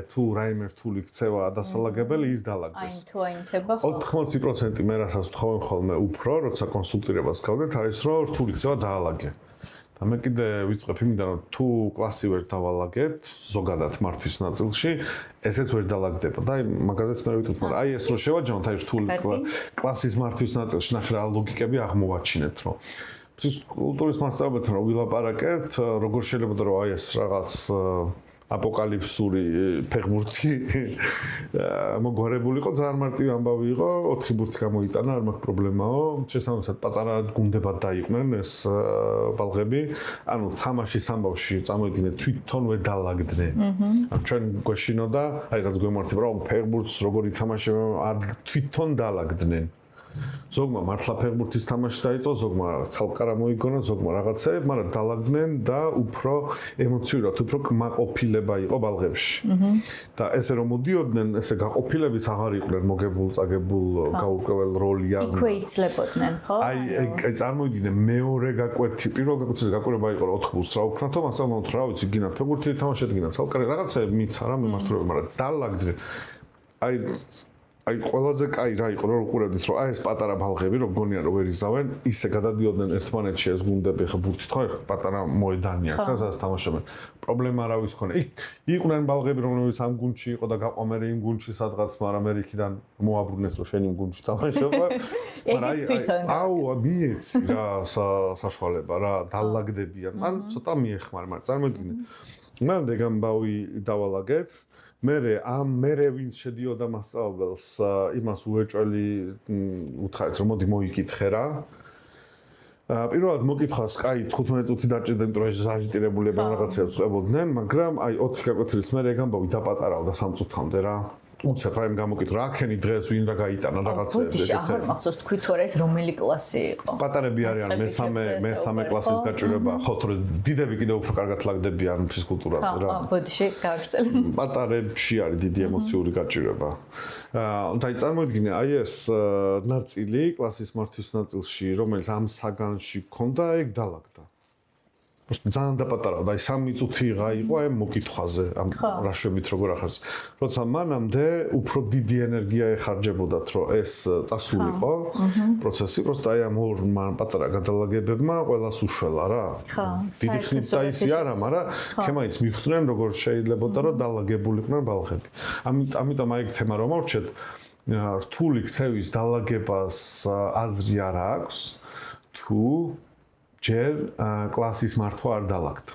Speaker 1: თუ რაიმე რთული ქცევა დასალაგებელი ის დალაგდეს.
Speaker 2: აი თუ აინთება ხო
Speaker 1: 80% მე რასაც ვთხოვენ ხოლმე უფრო, როცა კონსულტირებას გავდეთ, არის რომ რთული ქცევა დაალაგე. და მე კიდე ვიწყებ იმიდან რომ თუ კლასი ვერ დავალაგეთ ზოგადად მართვის ნაწილში ესეც ვერ დაალაგდება და აი მაგაზეც მე ვიტყვით, მაგრამ აი ეს რო შევაჯამოთ აი რთული კლასის მართვის ნაწილში ნახე რა ლოგიკები აღმოვაჩინეთ რომ ფსიქოლოგიის მასწავლებელთან რო ვილაპარაკეთ როგორ შეიძლება რომ აი ეს რაღაც აპოკალიფსური ფეხბურთი მოგვარებულიყო, ძალიან მარტივი ამბავი იყო, 4 ბურთი გამოიტანა, არ მაქვს პრობლემაო. შესაბამისად პატარა გუნდებად დაიყვნენ ეს ბალღები. ანუ თამაშის ამბავში წამოიდგინეთ თვითონ ვერ დაალაგდნენ. ანუ ჩვენ გვეშინოდა, აი რაც გვემართება, რომ ფეხბურთს როგორ ითამაშებენ, თვითონ დაალაგდნენ. ზოგმა მართლა ფეხბურთის თამაში დაიწყო, ზოგმა ცალკარა მოიგონა, ზოგმა რაღაცეები, მაგრამ დაალაგდნენ და უფრო ემოციურად, უფრო კმაყოფილება იყო ბალღებში. და ესე რომ მოდიოდნენ, ესე გაყოფილებიც აღარ იყვნენ მოგებულ, წაგებულ, გაურკვეველ როლიან.
Speaker 2: იქვე იცლებოდნენ, ხო?
Speaker 1: აი წარმოიდგინე მეორე გაკვეთი, პირველ გაკვეთაზე გაკვირება იყო 4 ბურთს რა უქნათო, მასწავლებლად რა ვიცი, გინათ ფეხბურთი თამაშეთ, გინათ ცალკარი რაღაცეები მიცა რა მიმართულება, მაგრამ დაალაგდნენ. აი ყველაზე კაი რა იყო რომ უყურებდით რომ აი ეს პატარა ბალღები რომ გონიან რომ ვერ იზავენ ისე გადადიოდნენ ერთმანეთში ეს გუნდები ხა ბურთით ხო პატარა მოედანი აქვს რა სადაც თამაშობენ პრობლემა რა ვის ქონა იყვნენ ბალღები რომლებიც ამ გუნდში იყო და გაყვამერე იმ გუნდში სადღაც მაგრამ ამერიკიდან მოაბრუნეს რომ შენ იმ გუნდში თამაშობა მაგრამ აუ მიეცი რა საშუალება რა დაალაგდებიან ან ცოტა მიეხმარ მაგრამ წარმოიდგინე მან დეგამბავი დავალაგეთ მერე ვინც შედიოდა მასწავლებელს იმას უეჭველი უთხრეთ რომ მოდი მოიკითხე რა პირველად მოკითხავს კაი 15 წუთი დაჭირდა იმიტომ რომ ეს აჟიტირებულები რაღაცებს წვებოდნენ მაგრამ აი 4 გაკვეთილს მერე ეგ ამბავი დაპატარავდა 3 წუთამდე რა უცებ აი გამოკითხა აქენი დღეს ვინ რა გაიტანა რაღაცეებს
Speaker 2: ეგეთი. აღარ მახსოვს თქვი თუ არა ეს რომელი კლასი იყო.
Speaker 1: პატარები არიან მესამე კლასის გაჭირება, ხო თუ დიდები კიდევ უფრო კარგად ლაგდებიან ფიზკულტურაზე რა.
Speaker 2: ბოდიში გააგრძელე.
Speaker 1: პატარებში არის დიდი ემოციური გაჭირება. და წარმოიდგინე აი ეს ნაწილი კლასის მართვის ნაწილში, რომელიც ამ საგანში გქონდა, ეგ დალაგდა. ძალიან დაპატარავდა, აი 3 წუთი იყო აი მოკითხვაზე, ამ რაშვებით როგორ ახარს. როცა მანამდე უფრო დიდი ენერგია ეხარჯებოდათ, რომ ეს წასულიყო პროცესი, просто აი ამ ორ პატარა გადალაგებებმა ყველას უშველა რა. დიდი ხნით დაისი არა, მაგრამ ქემაიც მიხვდნენ როგორ შეიძლებოდა რომ დალაგებულიყვნენ ბალხები. ამიტომ აი თემა რომ მორჩეთ, რთული ქცევის დალაგებას აზრი არ აქვს, თუ ჯერ კლასის მართვა არ დალაგდა.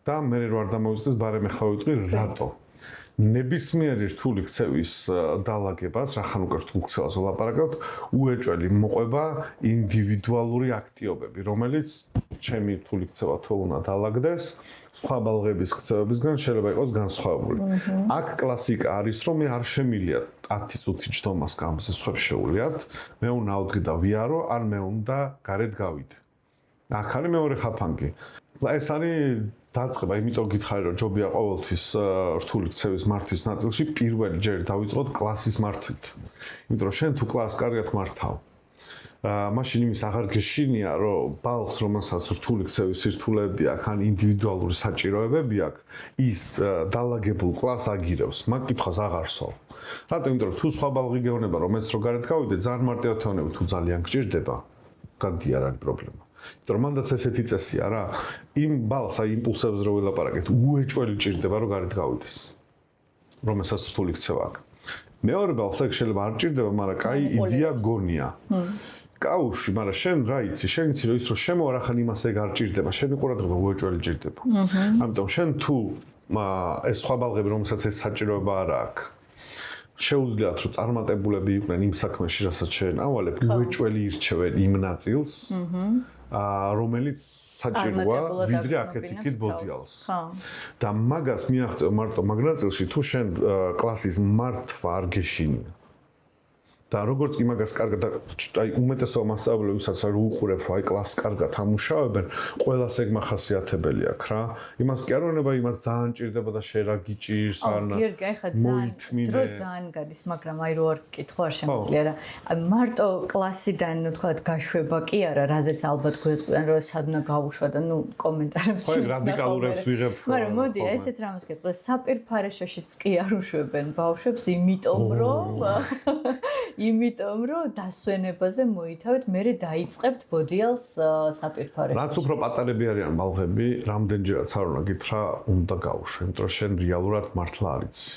Speaker 1: და მე რო არ დამოვიწყდეს, ბარემ ახლა ვიტყვი რატო. ნებისმიერი რთული ქცევის დალაგებას, რახან უკვე რთულ ქცევას ვლაპარაკობთ, უეჭველი მოყვება ინდივიდუალური აქტიობები, რომელიც ჩემი რთული ქცევა თუ უნდა დალაგდეს, სხვა ბალღების ქცევებისგან შეიძლება იყოს განსხვავებული. აქ კლასიკა არის, რომ მე არ შემილია 10 წუთი ჯდომას გამზე სხვებს შეუვლიათ, მე უნდა ავდგე და ვიარო, ან მე უნდა გარეთ გავიდე. აქ არის მეორე ხაფანგი. ეს არის დაწყება, იმიტომ გითხარი, რომ ჯობია ყოველთვის რთული ქცევის მართვის ნაწილში პირველი ჯერ დავიწყოთ კლასის მართვით. იმიტომ რომ შენ თუ კლასს კარგად მართავ, მაშინ იმის აღარ გეშინია, რომ ბალხს, რომელსაც რთული ქცევის სირთულეები აქვს, ან ინდივიდუალური საჭიროებები აქვს, ის დალაგებულ კლასს აგირებს, მაგ კითხვას აღარ სვავ. რატომ? იმიტომ რომ თუ სხვა ბალღი გეუბნება, რომ მეც რო გარეთ გავიდე, ძალიან მარტივად თეონები, თუ ძალიან გჭირდება, გადი არ არის პრობლემა. იმიტომ რომ მანდაც ესეთი წესია რა, იმ ბალს აი იმპულსებს რო ვილაპარაკეთ, უეჭველი ჭირდება რომ გარეთ გავიდეს. რომელსაც რთული ქცევა აქვს. მეორე ბალს ეგ შეიძლება არ ჭირდება, მაგრამ კაი იდეა გონია. კაუში, მაგრამ შენ რა იცი, შენ იცი რომ ის რო შემოარახან იმას ეგ არ ჭირდება, შენი ყურადღება უეჭველი ჭირდება. ამიტომ შენ თუ ეს სხვა ბალღები, რომელსაც ეს საჭიროება არ აქვს, შეუძლიათ რომ წარმატებულები იყვნენ იმ საქმეში, რასაც შენ ავალებ, უეჭველი ირჩევენ იმ ნაწილს, რომელიც საჭიროა ვიდრე აქეთ-იქით ბოდიალს. და მაგას მიაღწევ მარტო მაგ ნაწილში, თუ შენ კლასის მართვა არ გეშინია. და როგორც კი მაგას კარგად აი უმეტესობა მასწავლებლები, ვისაც არ უყურებ, რომ აი კლასს კარგად ამუშავებენ, ყველას ეგ მახასიათებელი აქვს რა. იმას კი არ ვეუბნება, იმას ძალიან ჭირდება და შენ რა გიჭირს, ან
Speaker 2: გიორგი, აი ხა ძალიან დრო ძალიან გადის, მაგრამ აი რო არ კითხვა არ შემიძლია რა. მარტო კლასიდან, ну, თქვა გაშვება კი არა, რაზეც ალბათ გვეტყვიან, რომ სადნა გავუშვა და ну, კომენტარებში.
Speaker 1: ხო, რადიკალურებს ვიღებ.
Speaker 2: მაგრამ მოდი, ესეთ რამეს გეტყვი, საპირფარეშოშიც კი არ უშვებენ ბავშვებს, იმიტომ რომ დასვენებაზე მოითავეთ, მერე დაიწყებთ ბოდიალს საპირფარეში.
Speaker 1: რაც უფრო პატარები არიან ბალღები, რამდენჯერაც არ უნდა გითხრა, უნდა გაუშვე, იმიტომ რომ შენ რეალურად მართლა არ იცი.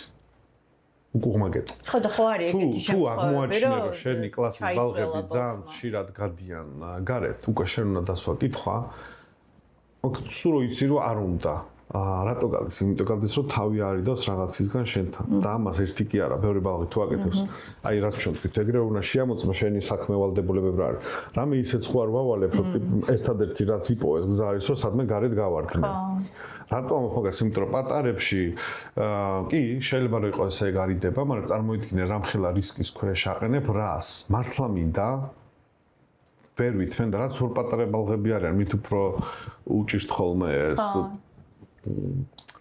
Speaker 1: უკუღმაგეთ.
Speaker 2: ხო და ხო არის ეგეთი
Speaker 1: თუ აღმოაჩინე, რომ შენი კლასის ბალღები ძალიან ხშირად გადიან გარეთ, უკვე შენ უნდა დასვა კითხვა, სულ რო იცი რომ არ უნდა. რატო გადის? იმიტომ გადის რომ თავი არიდოს რაღაცისგან შენთან. და ამას ერთი კი არა, ბევრი ბალღი თუ აკეთებს, აი რაც ჩვენ თქვით, ეგრე უნდა შეამოწმო შენი საქმე ვალდებულებები რა არის. რამე ისეც ხო არ ვავალებ, ერთადერთი რაც იპოვეს გზა არის, რომ სადმე გარეთ გავარდნე. რატო ამას მაგას? იმიტომ რომ პატარებში კი შეიძლება რომ იყოს ეგ არიდება, მაგრამ წარმოიდგინე რამხელა რისკის ქვეშ აყენებ რას? მართლა მინდა ვერ ვითმენ და რაც ორ პატარა ბალღები არიან, მით უფრო უჭირთ ხოლმე ეს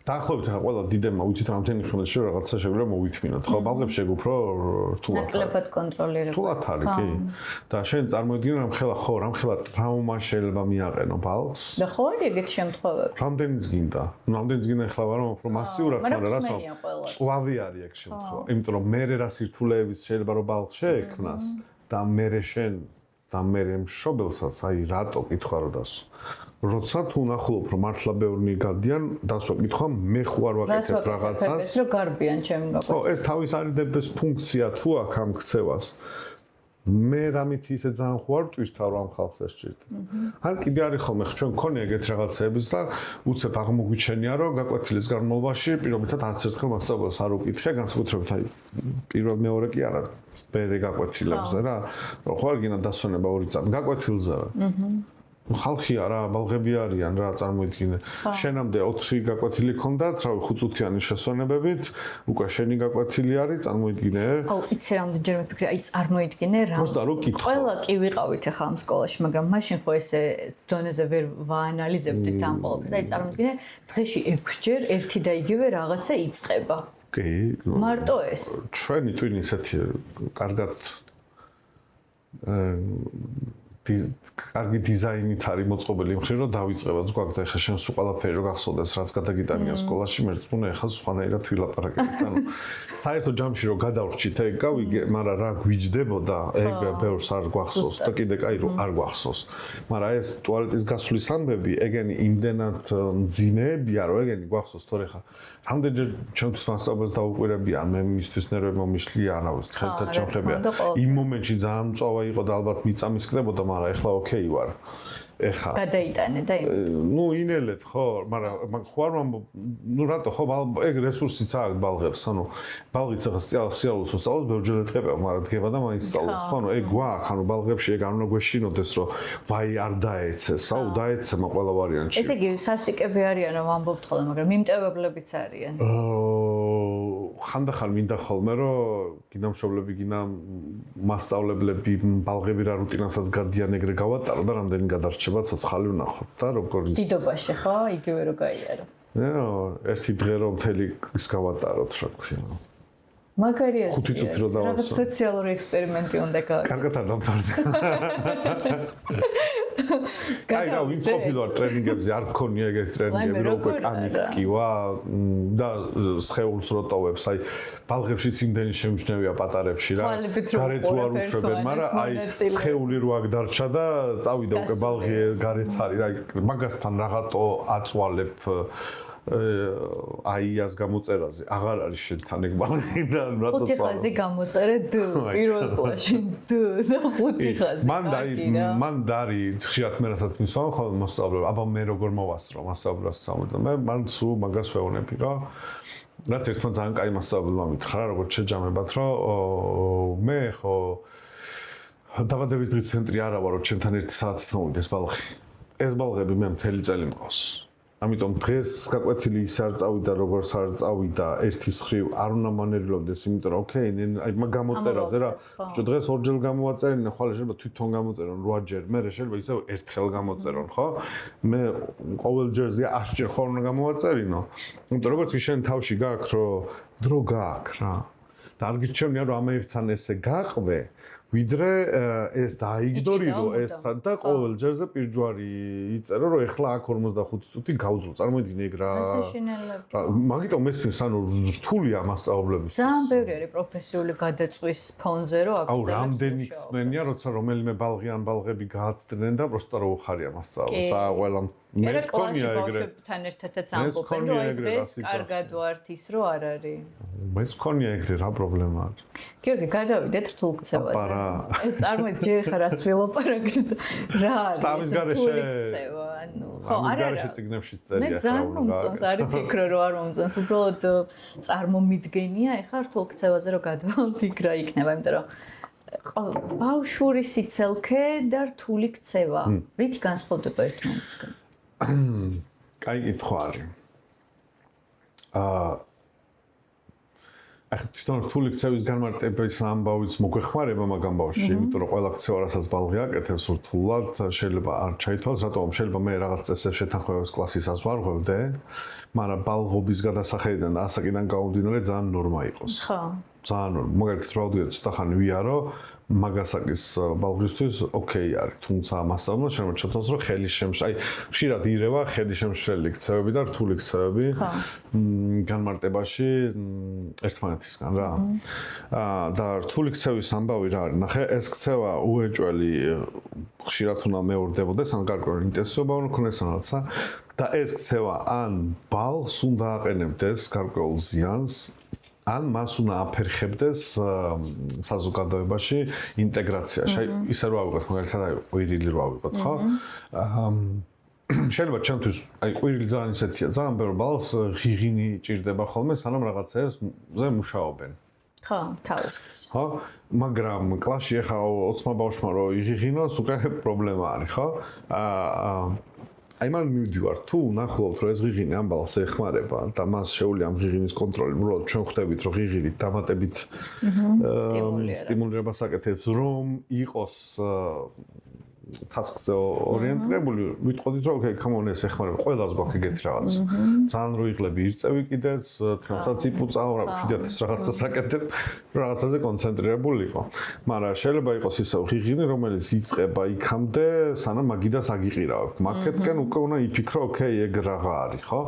Speaker 1: დაახლოებით ახლა ყველა დიდებმა ვიცით რამდენი ხმელში რაღაცა შეგვიძლია მოვითმინოთ. ხო, ბალღებში ეგ უფრო რთულად არის.
Speaker 2: ნაკლებად კონტროლირებული.
Speaker 1: რთულად არის, კი. და შენ წარმოიდგინე რამხელა ტრავმა შეიძლება მიაყენო ბალღს.
Speaker 2: და ხო არის ეგეთი შემთხვევები.
Speaker 1: რამდენიც გინდა? რამდენიც გინდა ახლა ვარო უფრო მასიურად, მაგრამ რასო? წვავი არის ეგ შემთხვევა. იმიტომ რომ მე რა სირთულეების შეიძლება რომ ბალღს შეექმნას და მე შენ და მე მშობელსაც აი რატო კითხვა რო დასო. როცა თუ ნახულობ რომ მართლა ბევრი გადიან, დასვა კითხვა, მე ხო არ ვაკეთებ რაღაცას.
Speaker 2: ეს რო გარბიან ჩემი გაკვეთილი.
Speaker 1: ხო, ეს თავის არიდების ფუნქცია თუ აქვს ამ ქცევას. მე რამით ისე ძალიან ხო არ ვტვირთავ რომ ამ ხალხს ეს ჭირდება. ან კიდე არის ხოლმე ჩვენ მქონია ეგეთ რაღაცეების და უცებ აღმოგვიჩენია რომ გაკვეთილის განმავლობაში პირობითად არც ერთხელ მასწავლებელს არ უკითხე, განსაკუთრებით აი პირველ მეორე კი არა, მერე გაკვეთილებზე რა. რომ ხო არ გინდა დასვენება 2 წამი გაკვეთილზე. ხალხი არა, ბალღები არიან რა, წარმოიდგინე. შენამდე 4 გაკვეთილი ქონდათ, რავი, 5 წუთიანი შესვენებებით, უკვე შენი გაკვეთილი არის, წარმოიდგინე.
Speaker 2: აუ, იცი რამდენი ჯერ მიფიქრე, აი წარმოიდგინე რა.
Speaker 1: просто რო კითხო.
Speaker 2: ყველა კი ვიყავით ახლა ამ სკოლაში, მაგრამ მაშინ ხო ესე დონეზე ვერ ვაანალიზებდით ამ ყველაფერს. აი წარმოიდგინე, დღეში 6 ჯერ ერთი და იგივე რაღაცა იწყება.
Speaker 1: კი.
Speaker 2: მარტო ეს.
Speaker 1: ჩვენი twin ისეთი კარგად კარგი დიზაინით არის მოწყობილი მხრივ რომ დავიწყებაც გვაქვს და ეხლა შენ სულ ყველაფერი რო გახსოვდეს რაც გადაგიტანია სკოლაში მე თვითონ ეხლა სხვანაირად ვილაპარაკეთ ანუ საერთო ჯამში რო გადავრჩით ეგ გავიგე მაგრამ რა გვიჯდებოდა ეგ ბევრს არ გვახსოვს და კიდე კაი რო არ გვახსოვს მაგრამ ეს ტუალეტის გასვლის ამბები ეგენი იმდენად მძიმეებია რომ ეგენი გვახსოვს თორე ხა რამდენჯერ ჩემთვის მასწავლებელს დაუკვირებიან მე მისთვის ნერვები მომიშლია არავის ხელთა ჩამხებია იმ მომენტში ძალიან მწვავე იყო და ალბათ მიწამის კდებოდა მაგრამ ეხლა ოკეი ვარ ეხლა
Speaker 2: გადაიტანე და
Speaker 1: ნუ ინელებ ხო მაგრამ ხო არ ნუ რატო ხო ეგ რესურსიც აქვს ბალღებს ანუ ბალღიც ახლა სიალოს უსწავლოს ბევრჯერ ეთყება მაგრამ დგება და მაინც სწავლობს ხო ანუ ეგ გვაქვს ანუ ბალღებში ეგ არ უნდა გვეშინოდეს რომ ვაი არ დაეცეს აუ დაეცემა ყველა ვარიანტში
Speaker 2: ესე იგი სასტიკები არიან რომ ამბობთ ხოლმე მაგრამ მიმტევებლებიც არიან
Speaker 1: ხანდახან მინდა ხოლმე რომ გინდა მშობლები გინდა მასწავლებლები ბალღები რა რუტინასაც გადიან ეგრე გავაწარო და რამდენი გადარჩება ცოცხალი ვნახოთ და როგორ
Speaker 2: დიდობაში ხო იგივე რო გაიარო
Speaker 1: ერთი დღე რომ მთელი ის გავატაროთ რა ქვია
Speaker 2: მაგარია
Speaker 1: 5 წუთი რო დავასრულო
Speaker 2: რაღაც სოციალური ექსპერიმენტი უნდა გააკეთო
Speaker 1: კარგად არ დავთვალე აი რა ვინც ყოფილა ტრენინგებზე არ გქონია ეგეთი ტრენინგები რომ უკვე კანი გკივა და სხეულს როტოვებს აი ბალღებშიც იმდენი შემჩნევია პატარებში რა გარეთ რო არ უშვებენ მაგრამ აი სხეული რო აქ დარჩა და წავიდა უკვე ბალღი გარეთ არის რა მაგასთან რაღაცო აწვალებ აიას გამოწერაზე აღარ არის შენთან ეგ ბალღი და რატო
Speaker 2: ხუთი ხაზი გამოწერე დ პირველ კლასში დ და ხუთი ხაზი
Speaker 1: მან არის ხშირად მე რასაც მისვამ ხოლმე მოსწავლე აბა მე როგორ მოვასწრო მასწავლებლად და მე მან სულ მაგას ვეუბნები რა რაც ერთმა ძალიან კაი მასწავლებელმა მითხრა რა როგორც შეჯამებათ რომ მე ხო დაბადების დღის ცენტრი არა ვარო ჩემთან 1 საათით მოვიდეს ბალღი ეს ბალღები მე მთელი წელი მყავს ამიტომ დღეს გაკვეთილი ის არ წავიდა როგორც არ წავიდა ერთის ხრივ არ უნდა მანერილობდეს იმიტომ რომ ოკეი აი მაგ გამოწერაზე რა ბიჭო დღეს ორჯერ გამოვაწერინა ხვალე შეიძლება თვითონ გამოწერონ 8 ჯერ მე შეიძლება ისევ ერთხელ გამოწერონ ხო მე ყოველ ჯერზე 100 ჯერ ხო უნდა გამოვაწერინო იმიტომ როგორც კი შენ თავში გაქვს რომ დრო გაქვს რა და არ გიჩვენია რომ ამერთან ესე გაყვე ვიდრე ეს დაიგდორიო ეს და ყოველ ჯერზე პირჯვარი იწერო რომ ეხლა აქ 45 წუთი გავძრო წარმოიდგინე ეგ რა მაგიტომ მესმის ანუ რთულია მასწავლებლების
Speaker 2: ძალიან ბევრი არის პროფესიული გადაწვის ფონზე რომ აქ
Speaker 1: აუ რამდენი ხსნენია როცა რომელიმე ბალღი ან ბალღები გააცდნენ და პროსტა რო ხარია მასწავლოს ყველა მე მქონია ეგრე
Speaker 2: ბავშვებთან ერთადაც ამბობენ რომ აი დღეს კარგად ვართ ის რო არ არის
Speaker 1: მე მქონია ეგრე რა პრობლემა არის
Speaker 2: გიორგი გადავიდეთ რთულქცევაზე წარმოიდგინე ჯერ ხარ რაც ვილაპარაკეთ რა არის რთულქცევა ანუ ხო არა
Speaker 1: გარეშე ციგნებში წერია
Speaker 2: მე ძალიან მომწონს არის ფიქრო რომ არ მომწონს უბრალოდ წარმომიდგენია ეხლა რთულქცევაზე რომ გადავალთ იქ რა იქნება იმიტომ რომ ბავშვური სიცელქე და რთული ქცევა რითი განსხვავდება ერთმანეთისგან
Speaker 1: კაი კითხვა არის თვითონ რთული ქცევის განმარტების ამბავიც მოგვეხმარება მაგ ამბავში, იმიტომ რომ ყველა ქცევა რასაც ბალღი აკეთებს რთულად, შეიძლება არ ჩაითვალოს, რატომ შეიძლება მე რაღაც წესებს შეთანხმებას კლასისას ვარღვევდე, მაგრამ ბალღობის გადასახედიდან და ასაკიდან გამომდინარე ძალიან ნორმა იყოს.
Speaker 2: ხო.
Speaker 1: ძალიან ნორმა. მაგალითად, რა ვდივარ ცოტა ხანი ვიარო, მაგასაკის ბალღისთვის ოკეი არის, თუმცა მასწავლებლმა შემოჩნდეს რომ ხელი აი ხშირად ირევა ხელი შემშლელი ქცევები და რთული ქცევები განმარტებაში ერთმანეთისგან რა. და რთული ქცევის ამბავი რა არის? ნახე, ეს ქცევა უეჭველი ხშირად უნდა მეორდებოდეს, ან გარკვეული ინტენსივობა უნდა ქონდეს რაღაცა და ეს ქცევა ან ბალღს უნდა აყენებდეს გარკვეულ ზიანს ან მას უნდა აფერხებდეს საზოგადოებაში ინტეგრაციაში. აი ისე რა ვიყოთ, მაგალითად აი ყვირილი რა ვიყოთ, ხო? შეიძლება ჩემთვის აი ყვირილი ძალიან ისეთია, ძალიან ბევრ ბალს ღიღინი ჭირდება ხოლმე, სანამ რაღაცეზე მუშაობენ.
Speaker 2: ხო, თავისთვის.
Speaker 1: ხო? მაგრამ კლასში ახლა 20 ბავშვმა რო იღიღინოს, უკვე პრობლემა არის, ხო? აი მან მივდივარ, თუ ნახულობთ, რომ ეს ღიღინი ამ ბალანს ეხმარება და მას შეუძლია ამ ღიღინის კონტროლი, უბრალოდ ჩვენ ხვდებით, რომ ღიღინით დამატებით სტიმულირებას აკეთებს, რომ იყოს task-ზე ორიენტირებული, ვიტყოდით, რომ okay, come on, ეს ეხმარება, ყველას გვაქვს ეგეთი რაღაც. ძალიან რო იღლები ირწევი კიდეც, თქოსაც იპუწაო, რა ვშიდათ ეს რაღაცას აკეთებ, რაღაცაზე კონცენტრირებული იყო. მაგრამ შეიძლება იყოს ისე ღიღინი, რომელიც იწყება იქამდე, სანამ მაგიდას აგიყირავებ. მაგეთკენ უკვე უნდა იფიქრო, okay, ეგ რაღა არის, ხო?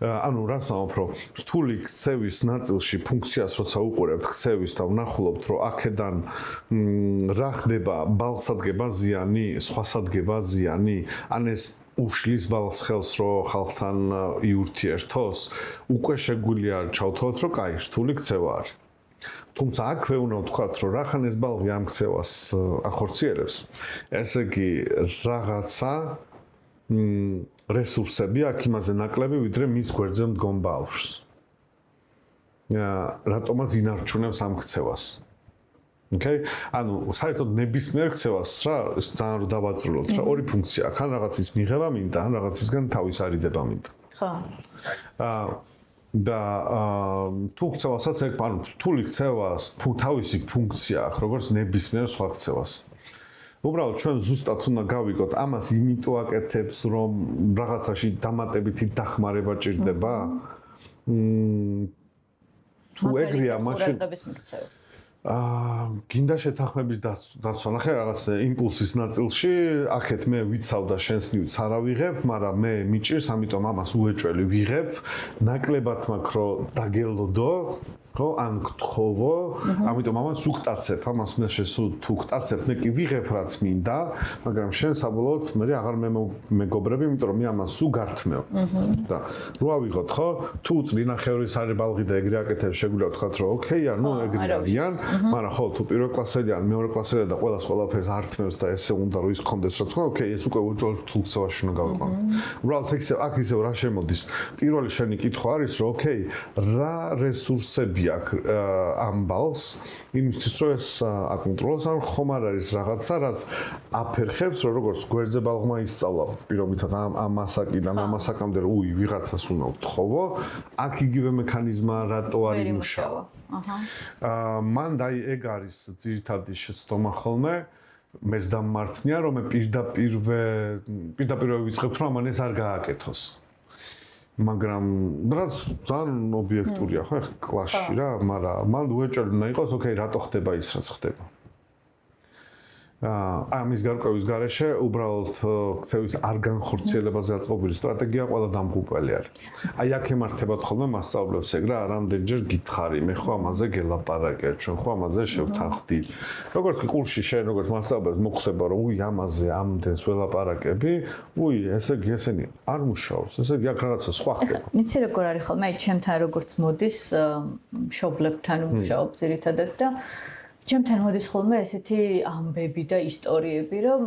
Speaker 1: ანუ რას ვამბობ, რომ რთული ქცევის ნაწილში ფუნქციას როცა უყურებთ ქცევის და ვნახულობთ, რომ აქედან რა ხდება, ბალხს ადგება ზიანი, სხვას ადგება ზიანი, ან ეს უშლის ბალხს ხელს, რომ ხალხთან იურთიერთოს, უკვე შეგვიძლია ჩავთვალოთ, რომ კაი, რთული ქცევა არის. თუმცა აქვე უნდა ვთქვათ, რომ რახან ეს ბალღი ამ ქცევას ახორციელებს, ესე იგი რაღაცა რესურსები აქ იმაზე ნაკლები, ვიდრე მის გვერდზე მდგომ ბავშვს. რატომაც ინარჩუნებს ამ ქცევას. Okay? ანუ საერთოდ ნებისმიერ ქცევას რა ძალიან რო დავაწრულოთ რა ორი ფუნქცია აქვს, ან რაღაცის მიღება მინდა, ან რაღაცისგან თავის არიდება მინდა.
Speaker 2: ხო.
Speaker 1: და თუ ქცევასაც ეგ, ანუ რთული ქცევას თავისი ფუნქცია აქვს, როგორც ნებისმიერ სხვა ქცევას. უბრალოდ ჩვენ ზუსტად უნდა გავიგოთ, ამას იმიტომ აკეთებს, რომ რაღაცაში დამატებითი დახმარება ჭირდება. თუ ეგრეა, მაშინ გინდა შეთანხმების დაცვა. ნახე რაღაც იმპულსის ნაწილში, აქეთ მე ვიცავ და შენს ნივთს არ ავიღებ, მაგრამ მე მიჭირს, ამიტომ ამას უეჭველი ვიღებ. ნაკლებად მაქვს რომ დაგელოდო, ხო, ან გთხოვო, ამიტომ ამას უგტაცებ, ამას მე თუ გტაცებ, მე კი ვიღებ რაც მინდა, მაგრამ შენ საბოლოოდ მე აღარ მეგობრები, იმიტომ რომ მე ამას უგართმევ. და რო ავიღოთ, ხო, თუ წინახევრის არის ბალღი და ეგრე აკეთებს, შეგვიძლია ვთქვათ, რომ ოკეი, ანუ ეგრე არიან, მაგრამ ხო, თუ პირველ კლასელიან, მეორე კლასელიან და ყველაფერს ართმევს და ესე უნდა რომ ის კონდეს რაც ხო, ოკეი, ეს უკვე უჭველ თულქცევაში უნდა გავიყვანო. უბრალოდ აქ ისევ რა შემოდის? პირველი შენი კითხვა არის, რომ ოკეი, რა რესურსები ამ ბალს იმისთვის რომ ეს აკონტროლოს, ან ხომ არ არის რაღაცა, რაც აფერხებს, რომ როგორც გვერდზე ბალღმა ისწავლა პირობითად ამ მასაკიდან ამ მასაკამდე, რომ უი, ვიღაცას უნდა ვთხოვო, აქ იგივე მექანიზმა რატო არ იმუშავა. მან დაი ეგ არის ძირითადი შეცდომა ხოლმე, მეც დამმართნია, რომ მე პირდაპირ ვიწყებთ, რომ ამან ეს არ გააკეთოს. მაგრამ რაც ძალიან ობიექტურია ხო ახლა კლასში რა, მაგრამ მან უეჭველი უნდა იყოს, ოკეი, რატო ხდება ის, რაც ხდება. ამის გარკვევის გარეშე უბრალოდ ქცევის არ განხორციელებაზე აწყობილი სტრატეგია ყველა დამღუპველი არის. აი აქ ემართებათ ხოლმე მასწავლებლებს ეგ რა, რამდენჯერ გითხარი, მე ხო ამაზე გელაპარაკე, ჩვენ ხო ამაზე შევთანხმდით. როგორც კი კურსში შენ როგორც მასწავლებლებს მოხდება, რომ უი ამაზე ამდენს ველაპარაკები, უი ესე იგი ესენი არ მუშაობს, ესე იგი აქ რაღაცა სხვა ხდება.
Speaker 2: იცი როგორ არის ხოლმე, აი ჩემთან როგორც მოდის მშობლებთან ვმუშაობ ძირითადად და ჩემთან მოდის ხოლმე ესეთი ამბები და ისტორიები, რომ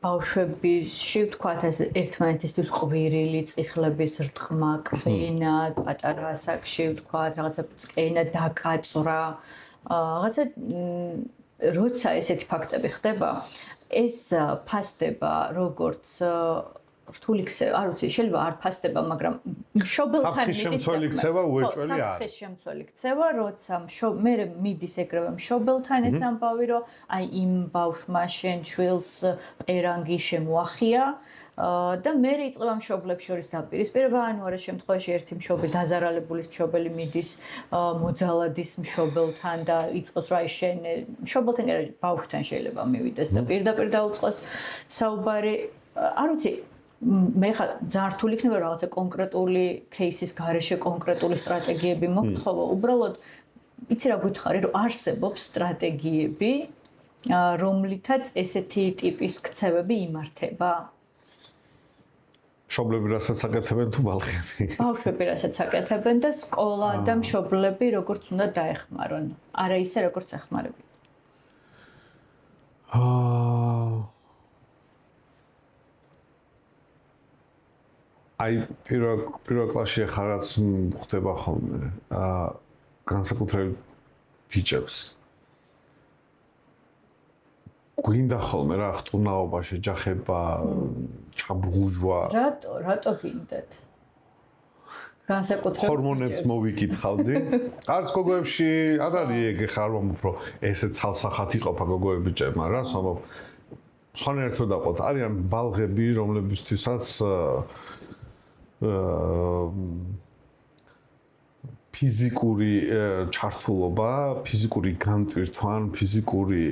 Speaker 2: ბავშვებში ვთქვათ ეს ერთმანეთისთვის ყვირილი წიხლების რტყმა, კვინა, პატარა ასაკში ვთქვათ, რაღაცა წყენა, დაკაწვრა, რაღაცა როცა ესეთი ფაქტები ხდება, ეს ფასდება როგორც რთული ქცევა, არ ვიცი, შეიძლება არ ფასდება, მაგრამ მშობელთან მიდის
Speaker 1: შემცველი ქცევა უეჭველი არის.
Speaker 2: საფრთხის შემცველი ქცევა, როცა მე მიდის ეგრევე მშობელთან ეს ამბავი, რომ აი იმ ბავშვმა შენ შვილს პერანგი შემოახია და მე იწყება მშობლებს შორის დაპირისპირება, ანუ არა შემთხვევაში ერთი მშობელი დაზარალებულის მშობელი მიდის მოძალადის მშობელთან და იწყოს რა შენ მშობელთან არა ბავშვთან შეიძლება მივიდეს და პირდაპირ დაუწყოს საუბარი, არ ვიცი მე ხა ძალიან რთული იქნება რაღაცა კონკრეტული кейსის გარეშე კონკრეტული სტრატეგიები მოგთხოვო, უბრალოდ იცი რა გითხარი, რომ არსებობს სტრატეგიები, რომლითაც ესეთი ტიპის ქცევები იმართება.
Speaker 1: მშობლები რასაც აკეთებენ თუ ბალხები?
Speaker 2: ბავშვები რასაც აკეთებენ და სკოლა და მშობლები როგორც უნდა დაეხმარონ, არა ისე როგორც ეხმარებიან.
Speaker 1: აი პირველ კლასში ხარაც ხდება ხოლმე. განსაკუთრებით ბიჭებს გვინდა ხოლმე რა ხტუნაობა, შეჯახება, ჩაბრუჟვა.
Speaker 2: რატო გინდათ? განსაკუთრებით
Speaker 1: ჰორმონებს მოვიკითხავდი. არც გოგოებში არ არის ეგ ხარ რომ უფრო ესე ცალსახად იყოფა გოგოები ბიჭებმა რა, სომო სხვანაირად დავყოთ. არიან ბალღები, რომლებისთვისაც ფიზიკური ჩართულობა, ფიზიკური განტვირთვა, ფიზიკური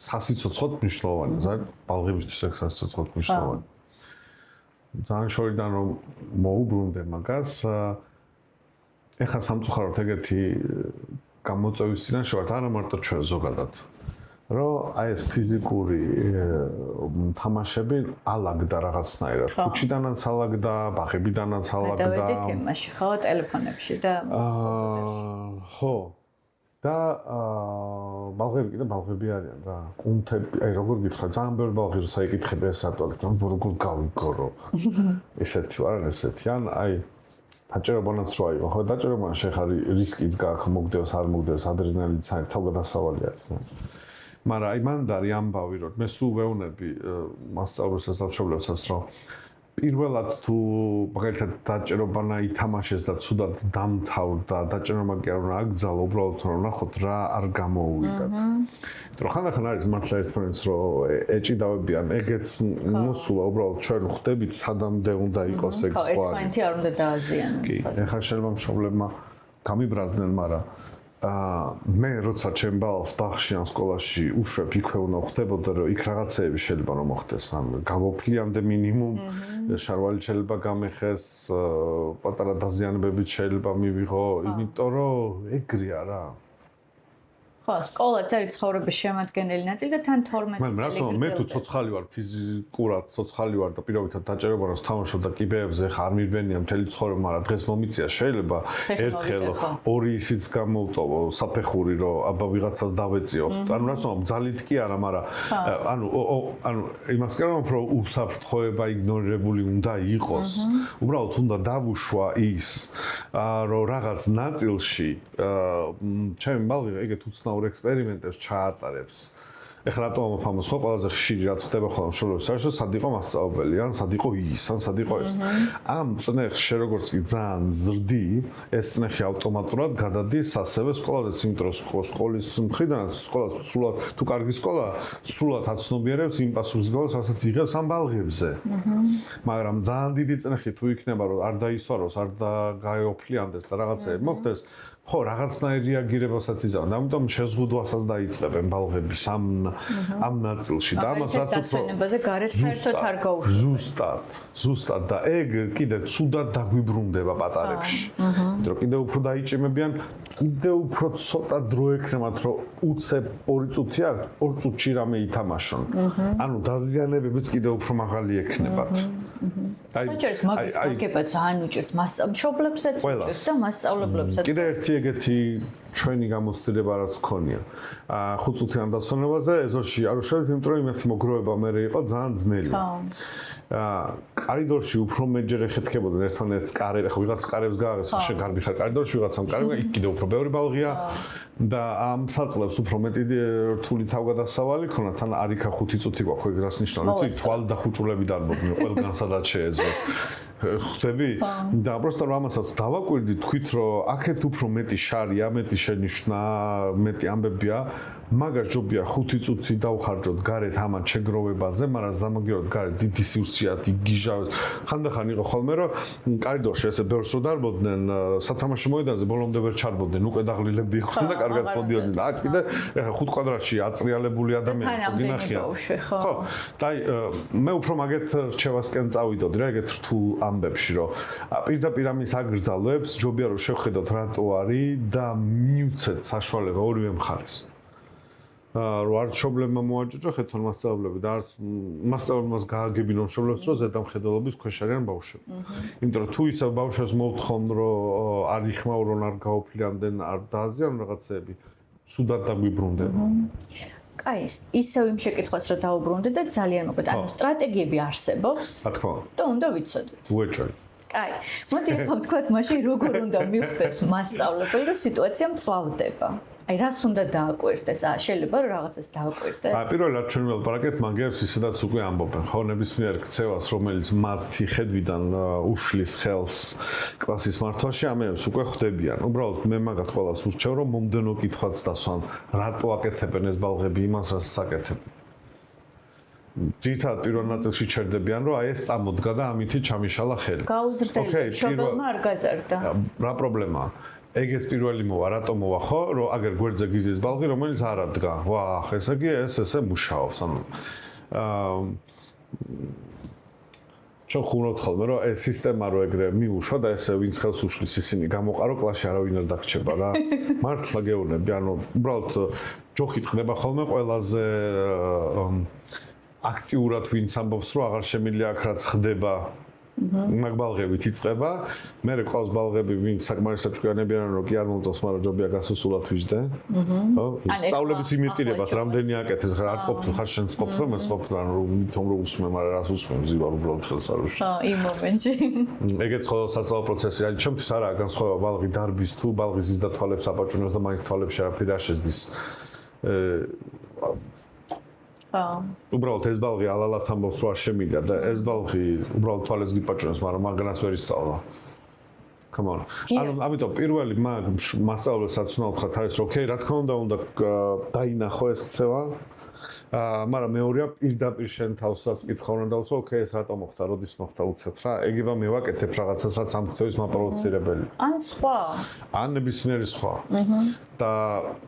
Speaker 1: სასიცოცხლოდ მნიშვნელოვანია, ზარ ბალღებისთვის ეგ სასიცოცხლოდ მნიშვნელოვანია. ძალიან შორიდან რომ მოუბრუნდე მაგას, ეხლა სამწუხაროდ ეგეთი გამოწვევის წინაშე ვართ, არა მარტო ჩვენ ზოგადად. რომ აი ეს ფიზიკური თამაშები ალაგდა რაღაცნაირად. ქუჩიდანაც ალაგდა, ბაღებიდანაც ალაგდა.
Speaker 2: გადავედით იმაში, ხო, ტელეფონებში და
Speaker 1: ხო. და ბალღები კიდე ბალღები არიან რა. კუნთები, აი როგორ გითხრა, ძალიან ბევრი ბალღი როცა იკითხები ეს რატო აქ, როგორ გავიგორო. ესეთი ვარ, ესეთი. ან აი დაჭერობანაც რო აიღო, ხო, დაჭერობან შეხარი რისკიც გააქვს, მოგდევს, არ მოგდევს, ადრენალინიც არის, თავგადასავალი არის. მაგრამ აი მანდ არის ამბავი, რომ მე სულ ვეუბნები მასწავლებელს და რომ პირველად თუ მაგალითად დაჭერობანა ითამაშეს და ცუდად დამთავრდა, დაჭერობა კი არ უნდა აკრძალო, უბრალოდ რომ ნახოთ რა არ გამოუვიდა. იმიტომ რომ ხანდახან არის მართლა ერთმანეთს რომ ეჭიდავებიან, ეგეც მოსულა უბრალოდ ჩვენ ხვდებით სადამდე უნდა იყოს ეგ სხვა.
Speaker 2: ხო, ერთმანეთი არ უნდა დააზიანოს.
Speaker 1: კი, ეხლა შეიძლება მშობლებმა გამიბრაზდნენ, მაგრამ მე როცა ჩემ ბავშვს ბაღში ან სკოლაში უშვებ, იქვე უნდა ხვდებოდა, რომ იქ რაღაცეები შეიძლება რომ მოხდეს, ან გავოფლიამდე მინიმუმ, შარვალი შეიძლება გამეხეს, პატარა დაზიანებები შეიძლება მივიღო, იმიტომ რომ ეგრეა რა.
Speaker 2: ხო, სკოლაც არის ცხოვრების შემადგენელი ნაწილი და თან 12 წელი
Speaker 1: გრძელდება. მე თუ ცოცხალი ვარ, ფიზიკურად ცოცხალი ვარ და პირობითად დაჭერებანას თამაშობ და კიბეებზე ხარ მირბენია მთელი ცხოვრება, მაგრამ დღეს მომიწია შეიძლება ერთხელ ორი ისიც გამოვტოვო საფეხური, რომ აბა ვიღაცას დავეწიო. ანუ რას ვამბობ, ძალით კი არა, მაგრამ ანუ იმას კი არ ვამბობ, რომ უსაფრთხოება იგნორირებული უნდა იყოს. უბრალოდ უნდა დავუშვა ის, რომ რაღაც ნაწილში ჩემი ბალღი ეგეთ უცნაურ ექსპერიმენტებს ჩაატარებს. ეხლა რატომ ამოფამოს ხო ყველაზე ხშირი რაც ხდება ხოლმე მშობლებს საერთოდ სად იყო მასწავლებელი, ან სად იყო ის, ან სად იყო ეს. ამ წნეხს შე როგორც კი ძალიან ზრდი, ეს წნეხი ავტომატურად გადადის ასევე სკოლაზეც, იმიტომ რომ სკოლის მხრიდანაც სკოლა სრულად თუ კარგი სკოლა სრულად აცნობიერებს იმ პასუხისმგებლობას, რასაც იღებს ამ ბალღებზე. მაგრამ ძალიან დიდი წნეხი თუ იქნება, რომ არ დაისვაროს, არ გაეოფლიანდეს და რაღაცეები მოხდეს, ხო, რაღაცნაირ რეაგირებასაც იზამენ. ამიტომ შეზღუდვასაც დაიწყებენ ბალღების ამ ნაწილში და ამას რაც უფრო
Speaker 2: დასვენებაზე გარეთ საერთოდ არ გაუშვებენ.
Speaker 1: ზუსტად და ეგ კიდე ცუდად დაგვიბრუნდება პატარებში. იმიტომ რომ კიდე უფრო დაიჭიმებიან, კიდე უფრო ცოტა დრო ექნებათ, რომ უცებ 2 წუთი აქვს, 2 წუთში რამე ითამაშონ. ანუ დაზიანებებიც კიდე უფრო მაღალი ექნებათ.
Speaker 2: საჭიროა მაგის გაგება ძალიან უჭირთ მასწავლებლებსაც უჭირთ და მასწავლებლებსაც.
Speaker 1: კიდე ერთი ეგეთი ჩვენი გამოცდილება რაც ქონია. 5 წუთიან დასვენებაზე ეზოში არ უშევთ, იმიტომ რომ იმეთი მოგროვება მე იყო ძალიან ძნელი. კარიდორში უფრო მეჯერ ეხეთქებოდნენ ერთმანეთს კარები, ხო ვიღაც კარებს გააღეს, შენ კარგი ხარ კარიდორში, ვიღაცამ კარები, იქ კიდე უფრო ბევრი ბალღია და ამ საწლებს უფრო მეტი რთული თავგადასავალი ქონა, თან არიქა 5 წუთი გვაქვს, ეგ რას ნიშნავს, იცი, თვალ დახუჭულები დარბობდნენ, ყველგან სადაც შეეძლო. ხვდები? და просто რომ ამასაც დავაკვირდი, თქვით რომ აქეთ უფრო მეტი შარია, მეტი შენიშვნა, მეტი ამბებია, მაგას ჯობია 5 წუთი დავხარჯოთ გარეთ ამან შეგროვებაზე, მაგრამ ზამაგეროდ გარეთ დიდი სივრცეა, გიჟავ. ხანდახან იყო ხოლმე რომ კარიდორში ესე ბევრს რო დარბოდნენ, სათამაშო მოედანზე ბოლომდე ვერ ჩარბოდნენ, უკვე დაღლილები იყვნენ და კარგად მოდიოდნენ. და აქ კიდე ეხა 5 კვადრატში აწრიალებული ადამიანები გინახია. ხო. და მე უფრო მაგეთ რჩევასკენ წავიდოდი რა, ეგეთ რთულ ამბებში, რომ პირდაპირ ამის აგრძალებს, ჯობია რომ შევხედოთ რატო არის და მიუცეთ საშუალება ორივე მხარეს. რომ არც მშობლებმა მოაჯოჯო ხეთონ მასწავლებლები და არც მასწავლებელს გააგებინონ მშობლებს, რომ ზედამხედველობის ქვეშ არიან ბავშვები. იმიტომ რომ თუ ისევ ბავშვებს მოვთხოვენ, რომ არ იხმაურონ, არ გაოფლიანდენ, არ დააზიანონ რაღაცეები, ცუდად დაგვიბრუნდება.
Speaker 2: აი, ისევ იმ შეკითხვას რომ დაუბრუნდე და ძალიან მოკლედ, ანუ სტრატეგიები არსებობს.
Speaker 1: რა თქმა უნდა.
Speaker 2: და უნდა ვიცოდეთ.
Speaker 1: უეჭველი.
Speaker 2: კაი. მოდი ახლა ვთქვათ მაშინ როგორ უნდა მივხვდეს მასწავლებელი რომ სიტუაცია მწვავდება. აი რას უნდა დააკვირდეს? შეიძლება რომ რაღაცას დააკვირდეს?
Speaker 1: პირველ რიგში ჩვენ ველაპარაკეთ მაგებს ისედაც უკვე ამბობენ, ხო, ნებისმიერ ქცევას, რომელიც მათი ხედვიდან უშლის ხელს კლასის მართვაში, ამებს უკვე ხვდებიან. უბრალოდ მე მაგათ ყველას ურჩევ, რომ მომდენო კითხვაც დასვან, რატო აკეთებენ ეს ბალღები იმას, რასაც აკეთებენ. ძირითადად პირველ ნაწილში ჩერდებიან, რომ აი ეს წამოდგა და ამითი ჩამიშალა ხელი.
Speaker 2: გაუზრდელი, მშობელმა არ გაზარდა.
Speaker 1: რა პრობლემაა? ეგეც პირველი მოვა, რატო მოვა ხო, რომ აგერ გვერდზე გიზის ბალღი, რომელიც არ ადგა. ვაახ, ესე იგი ესე მუშაობს, ანუ ჩვენ ხურობთ ხოლმე, რომ ეს სისტემა რო ეგრე მიუშვა და ესე ვინც ხელს უშლის ისინი გამოყარო კლასში არავინ არ დაგრჩება რა. მართლა გეუბნები, ანუ უბრალოდ ჯოხი ხდება ხოლმე ყველაზე აქტიურად ვინც ამბობს, რომ აღარ შემიძლია აქ რაც ხდება. მაგ ბალღებით იწყება. მე ყავს ბალღები, ვინც საკმარისად ჭკვიანებიან, რომ კი არ მომწონს, მაგრამ ჯობია გასასულად ვიждდე. ხო? სწავლების იმიტირებას რამდენი აკეთეს, რა არ ყოფილ ხარ შენც ყოფილ, მეც ყოფილ, ანუ თომ რო უსმენ, მაგრამ რას უსმენ, ზივარ უბრალოდ ხელს არ უშლი.
Speaker 2: იმ მომენტში.
Speaker 1: ეგეც ხოლმე სასწავლო პროცესი, აი ჩემთვის არა განსხვავება ბალღი დარბის თუ ბალღი ზის და თვალებს აპაჭუნოს და მაინც თვალებში არაფერი არ შეძდის. უბრალოდ ეს ბალღი ალალას ამბობს რომ არ შემიძლია და ეს ბალღი უბრალოდ თვალებს გიპაჭუნებს, მაგრამ მაგანაც ვერ ისწავლა. Come on. ანუ ამიტომ პირველი მასწავლებელსაც უნდა ვთქვათ არის რომ ოკეი, რა თქმა უნდა დაინახო ეს ქცევა. მაგრამ მეორეა პირდაპირ შენ თავსაც კითხვა უნდა დავსვა, ოკეი, ეს რატომ მოხდა, როდის მოხდა უცებ რა. ეგება მე ვაკეთებ რაღაცას, რაც ამ ქცევის მაპროვოცირებელი.
Speaker 2: ან სხვა.
Speaker 1: ან ნებისმიერი სხვა. და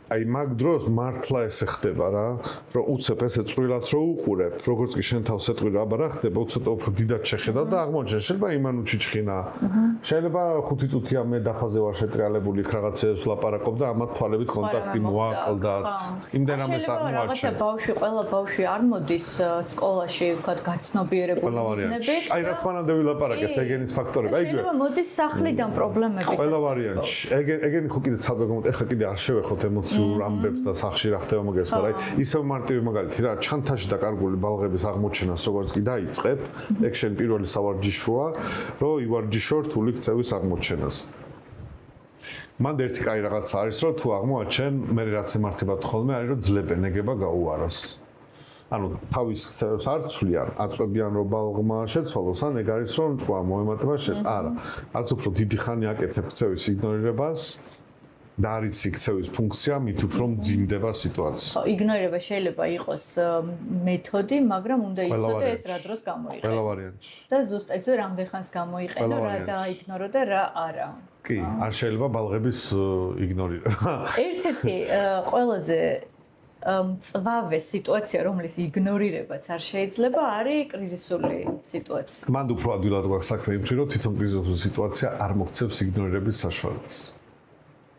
Speaker 1: აი მაგ დროს მართლა ესე ხდება რა, რომ უცებ ესე წვრილად რო უყურებ, როგორც კი შენ თავს ეტყვი რა, აბა რა ხდება, უცოტა უფრო დიდად შეხედა და აღმოჩენ, შეიძლება იმანუჩი ჩხინა. შეიძლება 5 წუთია მე დაფაზე ვარ შეტრიალებული იქ რაღაცებს ლაპარაკობ და ამათ თვალებით კონტაქტი მოაკლდათ. იმდენ ამას აღმოაჩენ.
Speaker 2: რაღაცა ბავშვი, ყველა ბავშვი არ მოდის სკოლაში, ვთქვათ, გაცნობიერებული მიზნებით.
Speaker 1: აი რაც მანამდე ვილაპარაკეთ, ეგენის ფაქტორები. აი
Speaker 2: შეიძლება მოდის სახლიდან პრობლემები.
Speaker 1: ყველა ვარიანტში. ეგენი ხო კიდე ცალკე გამოთ, ეხლა კიდე არ შევეხოთ ემოციურ ამბებს და სახში რა ხდება მაგას, მაგრამ აი ისევ მარტივი მაგალითი რა, ჩანთაში დაკარგული ბალღების აღმოჩენას როგორც კი დაიწყებ, ეგ შენ პირველი სავარჯიშოა, რომ ივარჯიშო რთული ქცევის აღმოჩენას. მან ერთი კაი რაღაც არის, რომ თუ აღმოაჩენ, მე რაც ემართება ხოლმე არის, რომ ძლებენ ეგება გაუაროს. ანუ თავის ქცევებს არ ცვლიან, აწვევიან რომ ბალღმა შეცვალოს, ან ეგ არის რომ ჭკუა მოემატება შენ. არა, რაც უფრო დიდი ხანი აკეთებ ქცევის იგნორირებას და არის ქცევის ფუნქცია, მით უფრო მძიმდება სიტუაცია.
Speaker 2: ხო, იგნორირება შეიძლება იყოს მეთოდი, მაგრამ უნდა იცოდე ეს რა დროს გამოიყენო.
Speaker 1: ყველა ვარიანტში.
Speaker 2: და ზუსტად ეს რამდენ ხანს გამოიყენო, რა დაიგნორო და რა არა.
Speaker 1: კი, არ შეიძლება ბალღების იგნორირება.
Speaker 2: ერთ-ერთი ყველაზე მწვავე სიტუაცია, რომლის იგნორირებაც არ შეიძლება, არის კრიზისული სიტუაცია.
Speaker 1: მანდ უფრო ადვილად გვაქვს საქმე იმით, რომ თვითონ კრიზისული სიტუაცია არ მოქცევს იგნორირების საშუალებას.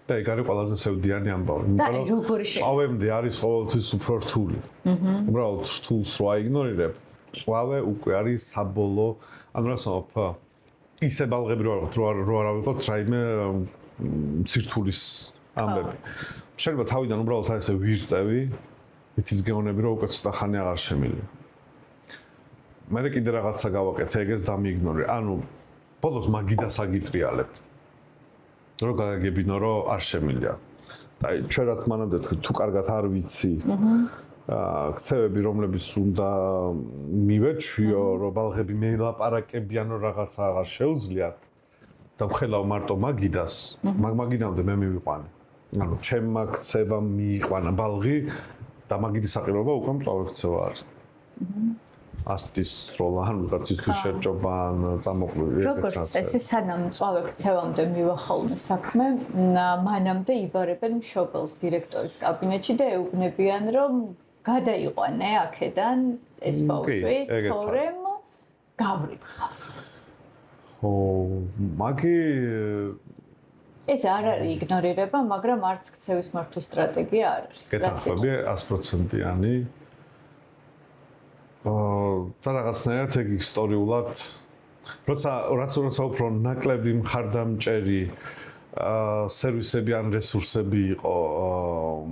Speaker 1: და ეგ არის ყველაზე სევდიანი ამბავი.
Speaker 2: და როგორი შეიძლება?
Speaker 1: წავემდე არის ყოველთვის უფრო რთული. უბრალოდ რთულს რო აიგნორირებ, წავე უკვე არის საბოლო, ანუ რასაობ, ისე ბალღები რო არ ავიღოთ რაიმე ცირთულის ამბები. შეიძლება თავიდან უბრალოდ ესე ვირწევი, ითის გეონები რომ უკვე ცოტა ხანი აღარ შემიძლია. მე კიდე რაღაცა გავაკეთე, ეგეს დამიიგნორე. ანუ ბოლოს მაგიდას აგიტრიალებ. რო გაგებინო რომ არ შემიძლია. აი ჩვენ რაც მანამდე თუ კარგად არ ვიცი, ქცევები რომლებიც უნდა მივეჩვიო, რომ ბალღები მელაპარაკებიან რომ რაღაცა აღარ შეუძლიათ და მხელავ მარტო მაგიდას, მაგიდამდე მე მივიყვანე. ანუ ჩემმა ქცევამ მიიყვანა ბალღი და მაგიდის საყრელობა უკვე მწვავე ქცევა არის. ასტის როლა, ანუ გაცისთვის შეჭობა, წამოყვი.
Speaker 2: როგორც წესი, სანამ მწვავე ქცევამდე მივახალმე საქმე, მანამდე იბარებენ მშობელს დირექტორის კაბინეტში და ეუბნებიან, რომ გადაიყვანე აქედან ეს ბავშვი, თორემ გავრიცხავთ.
Speaker 1: ხო, მაგი
Speaker 2: ეს არ არის იგნორირება, მაგრამ არც ქცევის მართვის სტრატეგია არ არის.
Speaker 1: გეთანხმები 100%-იანი. და რაღაცნაირად ეგ ისტორიულად როცა უფრო ნაკლები მხარდამჭერი სერვისები ან რესურსები იყო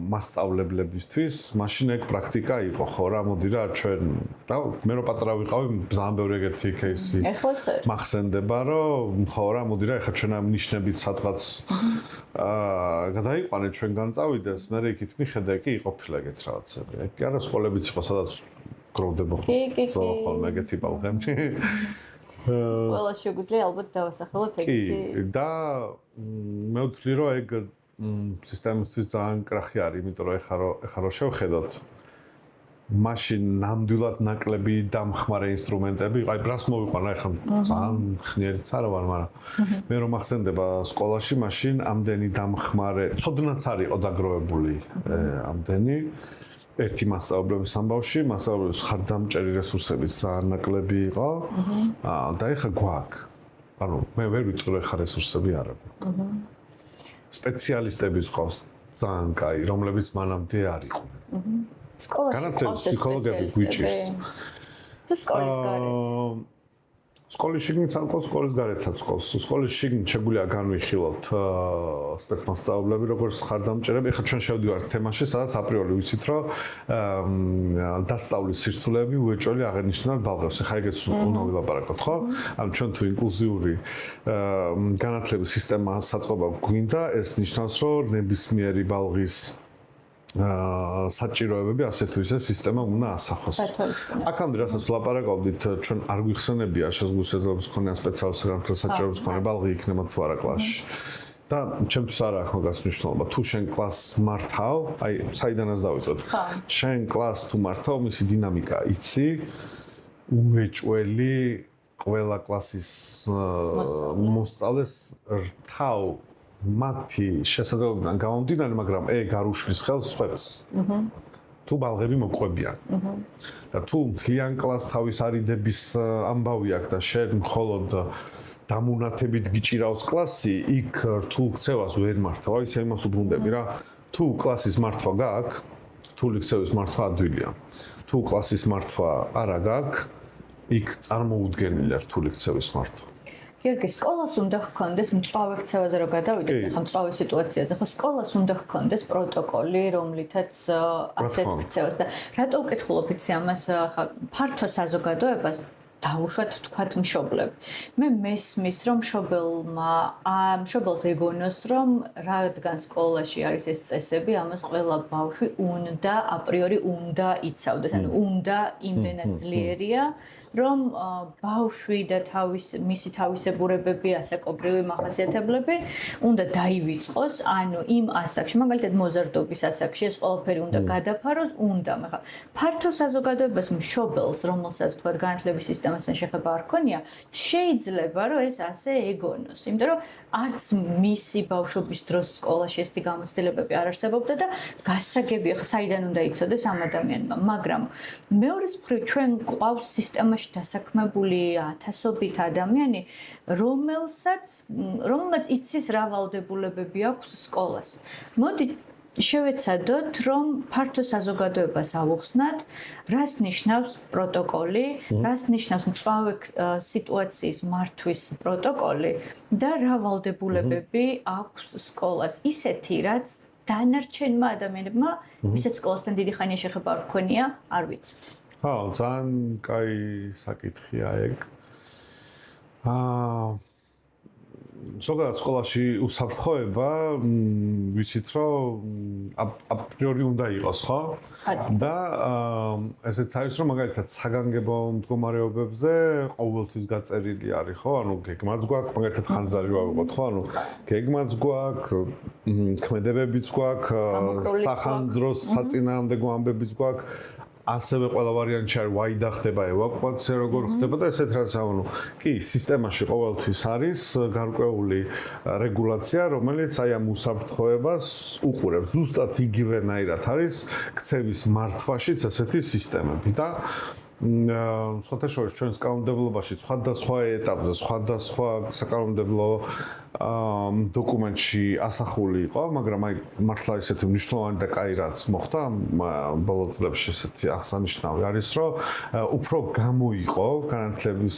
Speaker 1: მასწავლებლებისთვის, მაშინ ეგ პრაქტიკა იყო, ხო რა, მოდი რა, ჩვენ რა, მე რო პატარა ვიყავი, ძალიან ბევრი ეგეთი кейსი მახსენდება, რომ ხო რა, მოდი რა, ეხლა ჩვენ ამ ნიშნებით სადღაც გადაიყვანეთ, ჩვენ განწავიდეს, მე იქით მიხედა, კი იყოფილა ეგეთ რაღაცები. ეგ კი არა სკოლებიც იყო, სადაც გროვდება ხო, ეგეთი ბალღები.
Speaker 2: ყველა შეგვიძლია ალბათ დავასახელოთ ეგეთი.
Speaker 1: კი, და მე ვთვლი, რომ ეგ სისტემისთვის ძალიან კრახი არის, იმიტომ რომ ეხლა რო შევხედოთ, მაშინ ნამდვილად ნაკლები დამხმარე ინსტრუმენტები, აი ბრას მოვიყვანა, ეხლა ძალიან ხნიერიც არა ვარ, მაგრამ მე რომ მახსენდება სკოლაში, მაშინ ამდენი დამხმარე, ცოდნაც არ იყო დაგროვებული ამდენი ერთი მასწავლებლების ამბავში, მასწავლებლების ხარდამჭერი რესურსების ძალიან ნაკლები იყო. და ეხლა გვაქვს. ანუ მე ვერ ვიტყვი რომ ეხლა რესურსები არ აქვს. სპეციალისტები ყავს ძალიან კაი, რომლებიც მანამდე არ იყვნენ.
Speaker 2: სკოლაში ყავს სპეციალისტები. თუ სკოლის გარეთ.
Speaker 1: სკოლის შიგნით არ ყავს, სკოლის გარეთაც ყავს. სკოლის შიგნით შეგვიძლია განვიხილოთ სპეცმასწავლებლები, როგორც ხარდამჭერები. ეხლა ჩვენ შევდივართ თემაში, სადაც აპრიორი ვიცით, რომ დასწავლის სირთულეები უეჭველი აღენიშნათ ბალღებს. ეხლა ეგეც უნდა ვილაპარაკოთ, ხო? ანუ ჩვენ თუ ინკლუზიური განათლების სისტემა საწყობა გვინდა, ეს ნიშნავს, რომ ნებისმიერი ბალღის საჭიროებები ასე თუ ისე სისტემა უნდა ასახოს. აქამდე რასაც ვლაპარაკობდით, ჩვენ არ გვიხსენებია შესაძლებლობის მქონე სპეციალისტ განათლების საჭიროების მქონე ბალღი იქნება თუ არა კლასში. და ჩემთვის არა ახლა გასმიშნელობა, თუ შენ კლასს მართავ, აი საიდანაც დავიწყოთ. შენ კლასს თუ მართავ, მისი დინამიკა იცი, უეჭველი ყველა კლასის მოსწავლეს რთავ მათი შესაძლებლობიდან გამომდინარე, მაგრამ ეგ არ უშლის ხელს სხვებს. თუ ბალღები მოყვებიან. და თუ მთლიან კლასს თავის არიდების ამბავი აქვს და შენ მხოლოდ დამუნათებით გიჭირავს კლასი, იქ რთულ ქცევას ვერ მართავ. აი ესე იმას უბრუნდები რა. თუ კლასის მართვა გაქვს, რთული ქცევის მართვა ადვილია. თუ კლასის მართვა არა გაქვს, იქ წარმოუდგენელია რთული ქცევის მართვა.
Speaker 2: გიორგი, სკოლას უნდა ჰქონდეს მწვავე ქცევაზე რო გადავიდეთ, ახლა მწვავე სიტუაციაზე, ხო სკოლას უნდა ჰქონდეს პროტოკოლი, რომლითაც ასეთ ქცევას და რატო ვკითხულობ იცი ამას, ახლა ფართო საზოგადოებას დაუშვათ თქვათ მშობლები. მე მესმის რომ მშობელს ეგონოს რომ რადგან სკოლაში არის ეს წესები, ამას ყველა ბავშვი უნდა აპრიორი უნდა იცავდეს, ანუ უნდა იმდენად ძლიერია რომ ბავშვი და მისი თავისებურებები, ასაკობრივი მახასიათებლები უნდა დაივიწყოს, ანუ იმ ასაკში, მაგალითად მოზარდობის ასაკში ეს ყველაფერი უნდა გადაფაროს, უნდა, მაგრამ ფართო საზოგადოებას მშობელს, რომელსაც თქვა განათლების სისტემასთან შეხება არ ქონია, შეიძლება რომ ეს ასე ეგონოს, იმიტომ რომ არც მისი ბავშვობის დროს სკოლაში ესეთი გამოცდილებები არ არსებობდა და გასაგებია, საიდან უნდა იცოდეს ამ ადამიანმა, მაგრამ მეორეს მხრივ ჩვენ ყავს სისტემაში დასაქმებული ათასობით ადამიანი, რომელმაც იცის რა ვალდებულებები აქვს სკოლას. მოდი შევეცადოთ, რომ ფართო საზოგადოებას ავუხსნათ, რას ნიშნავს პროტოკოლი, რას ნიშნავს მწვავე სიტუაციის მართვის პროტოკოლი და რა ვალდებულებები აქვს სკოლას. ისეთი, რაც დანარჩენმა ადამიანებმა, ვისაც სკოლასთან დიდი ხანია შეხება არ ქონია, არ ვიცით.
Speaker 1: ხო, ძალიან კაი საკითხია ეგ. ზოგადად სკოლაში უსაფრთხოება, ვიცით რომ აპრიორი უნდა იყოს, ხო? და ესეც არის რომ მაგალითად საგანგებო მდგომარეობებზე ყოველთვის გაწერილი არის, ხო? ანუ გეგმაც გვაქვს, მაგალითად ხანძარი ვავიღოთ, ხო? ანუ გეგმაც გვაქვს, ქმედებებიც გვაქვს, სახანძროს საწინააღმდეგო ამბებიც გვაქვს. ასევე ყველა ვარიანტი არის ვაიდა ხდება ევაკუაცია როგორ ხდება და ესეთ რაც ანუ კი სისტემაში ყოველთვის არის გარკვეული რეგულაცია რომელიც აი ამ უსაფრთხოებას უყურებს ზუსტად იგივენაირად არის ქცევის მართვაშიც ესეთი სისტემები და სხვათა შორის ჩვენს კანონმდებლობაში სხვადასხვა ეტაპზე, სხვადასხვა საკანონმდებლო დოკუმენტში ასახული იყო, მაგრამ აი მართლა ისეთი მნიშვნელოვანი და კაი რაც მოხდა ბოლო წლებში ესეთი აღსანიშნავი არის, რომ უფრო გამოიყო განათლების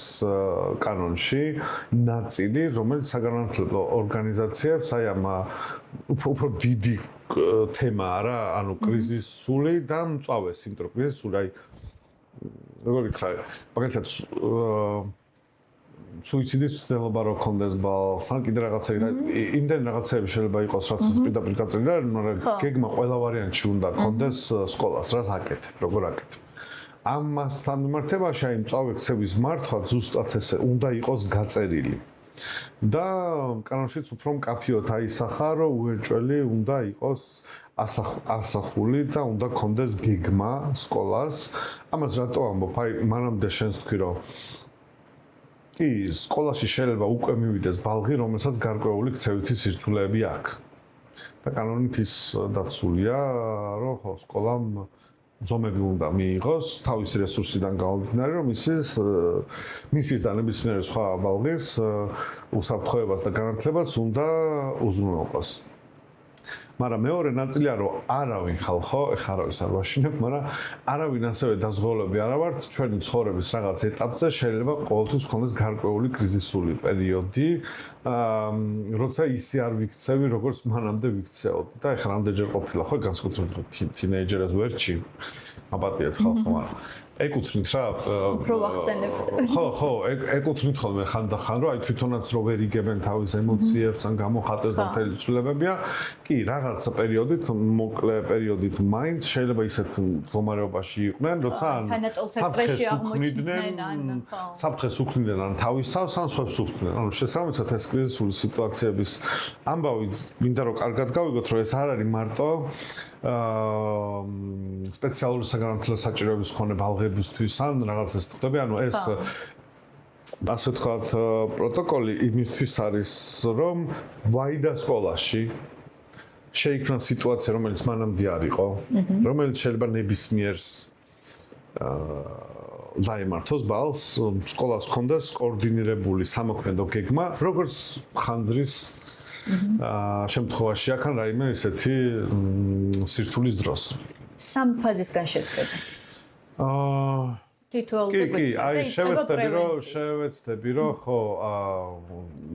Speaker 1: კანონში ნაწილი, რომელიც საგანმანათლებლო ორგანიზაციებს აი ამ უფრო დიდი თემაა რა, ანუ კრიზისული და მწვავეს, იმიტომ რომ კრიზისული აი როგორ გითხრა, მაგალითად სუიციდის მცდელობა რო კონდეს ბალს, ან კიდე რაღაცები, იმდენ რაღაცები შეიძლება იყოს, რაც პირდაპირ გაწერილი, მაგრამ გეგმა ყველა ვარიანტში უნდა კონდეს სკოლას, რას აკეთებ, როგორ აკეთებ. ამასთან მიმართებაში აი მწვავე ქცევის მართვა ზუსტად ესე უნდა იყოს გაწერილი. და კანონშიც უფრო მკაფიოდ აისახა, რომ უეჭველი უნდა იყოს ასახული და უნდა კონდეს გეგმა სკოლას. ამას რატო ამბობ? აი მანამდე შენს თქვი, რომ კი, სკოლაში შეიძლება უკვე მივიდეს ბალღი, რომელსაც გარკვეული ქცევითი სირთულეები აქვს. და კანონით ის დაცულია, რომ ხო, სკოლამ ზომები უნდა მიიღოს თავისი რესურსიდან გამომდინარე, რომ მისის და ნებისმიერი სხვა ბალღის უსაფრთხოებას და განათლებას უნდა უზრუნველყოს. მაგრამ მეორე ნაწილია, რომ არავინ ხალხო, ეხლა არავის არ ვაშინებ, მაგრამ არავინ ასევე დაზღვევლები არა ვართ, ჩვენი ცხოვრების რაღაც ეტაპზე შეიძლება ყოველთვის გქონდეს გარკვეული კრიზისული პერიოდი, როცა ისე არ ვიქცევი, როგორც მანამდე ვიქცეოდი. და ეხლა რამდენჯერ ყოფილა ხო განსაკუთრებით თინეიჯერას ვერჩი აპატიეთ ხალხო, მაგრამ ეკუთვნით რა
Speaker 2: უფრო ვახსენებთ.
Speaker 1: ხო, ეკუთვნით ხოლმე ხანდახან, რომ აი თვითონაც რო ვერ იგებენ თავის ემოციებს, ან გამოხატეს და მთელი ცვლილებებია. კი, რაღაც პერიოდით, მოკლე პერიოდით მაინც შეიძლება ისეთ მდგომარეობაში იყვნენ, როცა საფრთხეს უქმნიდნენ ან თავის თავს, ან სხვებს უქმნიდნენ. ანუ შესაბამისად ეს კრიზისული სიტუაციების ამბავი მინდა რომ კარგად გავიგოთ, რომ ეს არ არის მარტო სპეციალური საგანმანათლებლო საჭიროების მქონე ბალღებისთვის ან რაღაცას ხდება, ანუ ეს ასე ვთქვათ, პროტოკოლი იმისთვის არის, რომ ვაიდა სკოლაში შეიქმნა სიტუაცია, რომელიც მანამდე არ იყო, რომელიც შეიძლება ნებისმიერს დაემართოს ბალს, სკოლას ჰქონდეს კოორდინირებული სამოქმედო გეგმა, როგორც ხანძრის შემთხვევაში აქ ან რაიმე ისეთი სირთულის დროს.
Speaker 2: სამ ფაზისგან შედგება. თითოეულზე
Speaker 1: კი, აი შევეცდები რომ ხო,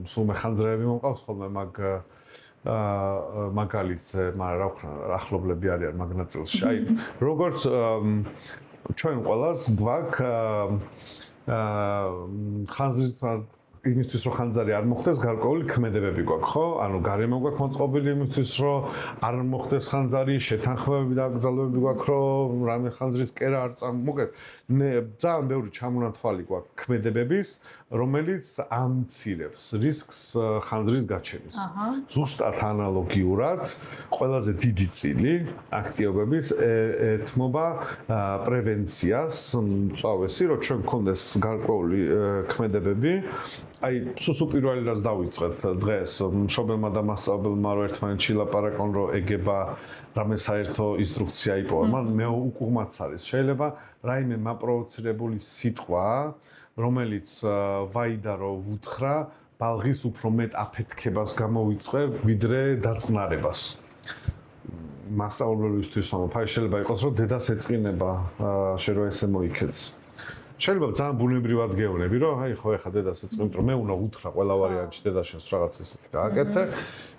Speaker 1: სულ მე ხანძრები მომყავს ხოლმე მაგალითზე, მაგრამ რა ვქნა, ახლობლები არიან მაგ ნაწილში. აი, როგორც ჩვენ ყველას გვაქვს ხანძრის იმისთვის რომ ხანძარი არ მოხდეს, გარკვეული ქმედებები გვაქვს, ხო? ანუ გარემო გვაქვს მოწყობილი იმისთვის რომ არ მოხდეს ხანძარი, შეთანხმებები და აკრძალვები გვაქვს, რომ რამე ხანძრის კერა არ მოგეთ. ძალიან ბევრი ჩამონათვალი გვაქვს ქმედებების, რომელიც ამცირებს რისკს ხანძრის გაჩენის. ზუსტად ანალოგიურად, ყველაზე დიდი წილი აქტივობების ეთმობა პრევენციას, მწვავესი, რომ ჩვენ გქონდეს გარკვეული ქმედებები. აი, სულ პირველი რაც დავიწყეთ დღეს, მშობელმა და მასწავლებელმა რო ერთმანეთში ლაპარაკონ, რომ ეგება რამე საერთო ინსტრუქცია იპოვა, მან მე უკუღმაც არის. შეიძლება რაიმე მაპროვოცირებული სიტყვა, რომელიც ვაიდა რო ვუთხრა, ბალღის უფრო მეტ აფეთქებას გამოვიწყე, ვიდრე დაწყნარებას. მასწავლებელისთვის შეიძლება იყოს, რომ დედას ეწყინება, შენ რო ესე მოიქეც. შეიძლება ძალიან ბუნებრივად გეუბნები, რომ აი ხო ეხა დედას ეწყინებ, რომ მე უნდა უთხრა ყველა ვარიანტში დედაშენს რაღაც ესეთი გააკეთე,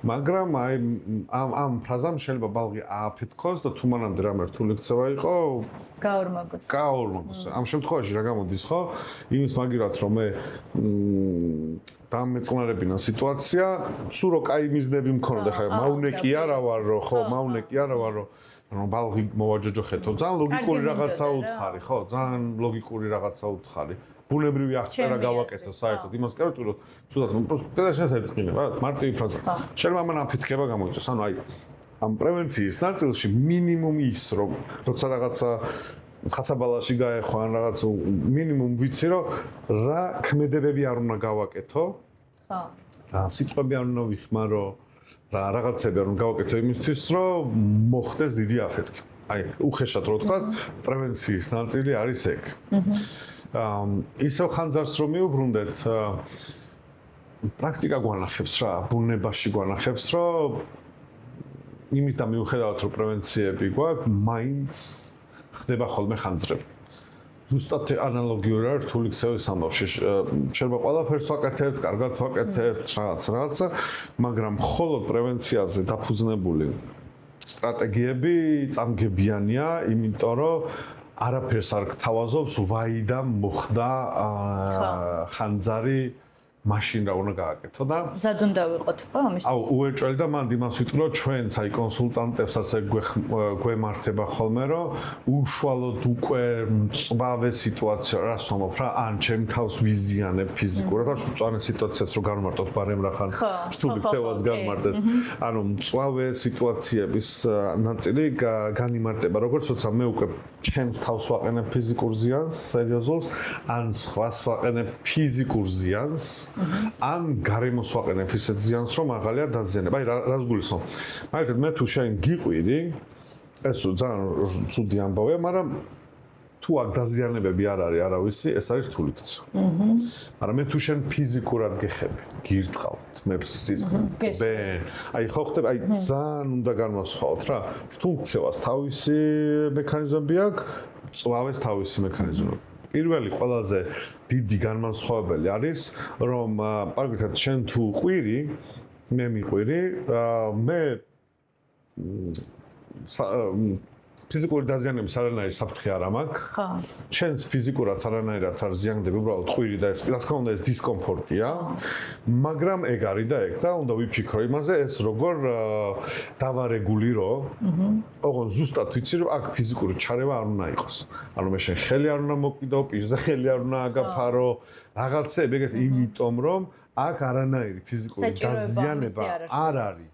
Speaker 1: მაგრამ აი ამ ფრაზამ შეიძლება ბალღი ააფეთქოს და თუ მანამდე რამე რთული ქცევა იყო, გაორმაგოს. ამ შემთხვევაში რა გამოდის, ხო? იმის მაგირად რომ მე დამეწყნარებინა სიტუაცია, სულ რო კაი მიზნები მქონოდა, ხა მავნე კი არა ვარ, რომ ხო, მავნე კი არა ვარ, რომ ანუ ბალღი მოვაჯოჯოხეთო, ძალიან ლოგიკური რაღაცა უთხარი, ხო, ძალიან ლოგიკური რაღაცა უთხარი. ბუნებრივი აღწერა გავაკეთო საერთოდ, იმას კეთებ, რომ ცუდად დედაშენს ეწყინება, მარტივი ფრაზა. შეიძლება მან აფეთქება გამოიწვიოს, ანუ აი ამ პრევენციის ნაწილში მინიმუმ ის, რომ როცა რაღაცა ხათაბალაში გაეხო ან რაღაც მინიმუმ ვიცი, რომ რა ქმედებები არ უნდა გავაკეთო. ხო. სიტყვები არ უნდა ვიხმარო. რა რაღაცები არ უნდა გავაკეთო იმისთვის, რომ მოხდეს დიდი აფეთქება. აი უხეშად რო ვთქვა, პრევენციის ნაწილი არის ეგ. ისევ ხანძარს რომ მიუბრუნდეთ, პრაქტიკა გვანახებს რა, ბუნებაში გვანახებს, რომ იმის და მიუხედავად რომ პრევენციები გვაქვს, მაინც ხდება ხოლმე ხანძრები. ზუსტად ანალოგიური არის რთული ქცევის ამბავში. შეიძლება ყველაფერს ვაკეთებთ, კარგად ვაკეთებთ, რაღაცა, მაგრამ მხოლოდ პრევენციაზე დაფუძნებული სტრატეგიები წამგებიანია, იმიტომ რომ არაფერს არ გთავაზობს ვაიდან მოხდა ხანძარი მაშინ რა უნდა გააკეთო და
Speaker 2: მზად უნდა ვიყოთ ხო ამის?
Speaker 1: აუ უეჭველი და მან იმას ვიტყვი რომ ჩვენც აი კონსულტანტებსაც გვემართება ხოლმე რომ უშუალოდ უკვე მწვავე სიტუაცია რას ვამბობ რა ან ჩემ თავს ვიზიანებ ფიზიკურად ან მწვანე სიტუაციას რო განმარტოთ ბარემ რახან რთული ქცევას განმარტეთ ანუ მწვავე სიტუაციების ნაწილი განიმარტება როგორც როცა მე უკვე ჩემს თავს ვაყენებ ფიზიკურ ზიანს სერიოზულს ან სხვას ვაყენებ ფიზიკურ ზიანს ან გარემოს ვაყენებ ისეთ ზიანს რომ აღალია დაზიანება. აი რას გულისხმობ? მაგალითად მე თუ შენ გიყვირი, ეს ძალიან ცუდი ამბავია, მაგრამ თუ აქ დაზიანებები არ არის არავისი, ეს არის რთული ქცევა. მაგრამ მე თუ შენ ფიზიკურად გეხები, გირტყავთ, მე სიცოცხლე. აი ხო ხდება, აი ძალიან უნდა განვასხვაოთ რა. რთულ ქცევას თავისი მექანიზმები აქვს, მწვავეს თავისი მექანიზმები. პირველი ყველაზე დიდი განმასხვავებელი არის რომ პარკეთად შენ თუ ყვირი მე მიყვირი მე ფიზიკური დაზიანების არანაირი საფრთხე არ მაქვს
Speaker 2: ხო
Speaker 1: შენს ფიზიკურად არანაირად არ ზიანდება უბრალოდ ყვირი და ეს რა თქმა უნდა ეს დისკომფორტია მაგრამ ეგ არის და ეგ და უნდა ვიფიქრო იმაზე ეს როგორ დავარეგულირო ოღონდ ზუსტად ვიცი რომ აქ ფიზიკური ჩარევა არ უნდა იყოს ანუ მე შენ ხელი არ უნდა მოკიდო პირზე ხელი არ უნდა აგაფარო რაღაცები ეგეთ იმიტომ რომ აქ არანაირი ფიზიკური დაზიანება არ არის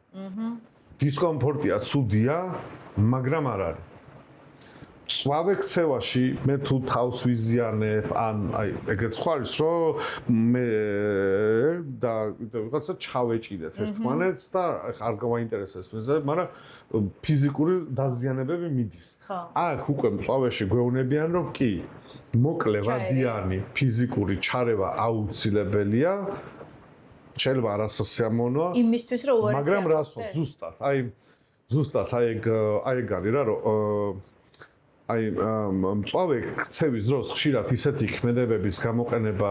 Speaker 1: დისკომფორტია ცუდია მაგრამ არ არის სვავე ქცევაში მე თუ თავს ვიზიანებ ან აი ეგეც ხარის რომ მე და ვიღაცა ჩავეჭიდეთ ერთმანეთს და არ გავაინტერესებს მეზე მაგრამ ფიზიკური დაზიანებები მიდის აქ უკვე სვავეში გვეუბნებიან რომ კი მოკლე ვადიანი ფიზიკური ჩარევა აუცილებელია შეიძლება არასასიამოვნოა
Speaker 2: იმისთვის რომ უარესია
Speaker 1: მაგრამ რას ვთქვი ზუსტად აი ეგ არის რა რომ აი მწვავე ქცევის დროს ხშირად ისეთი ქმედებების გამოყენება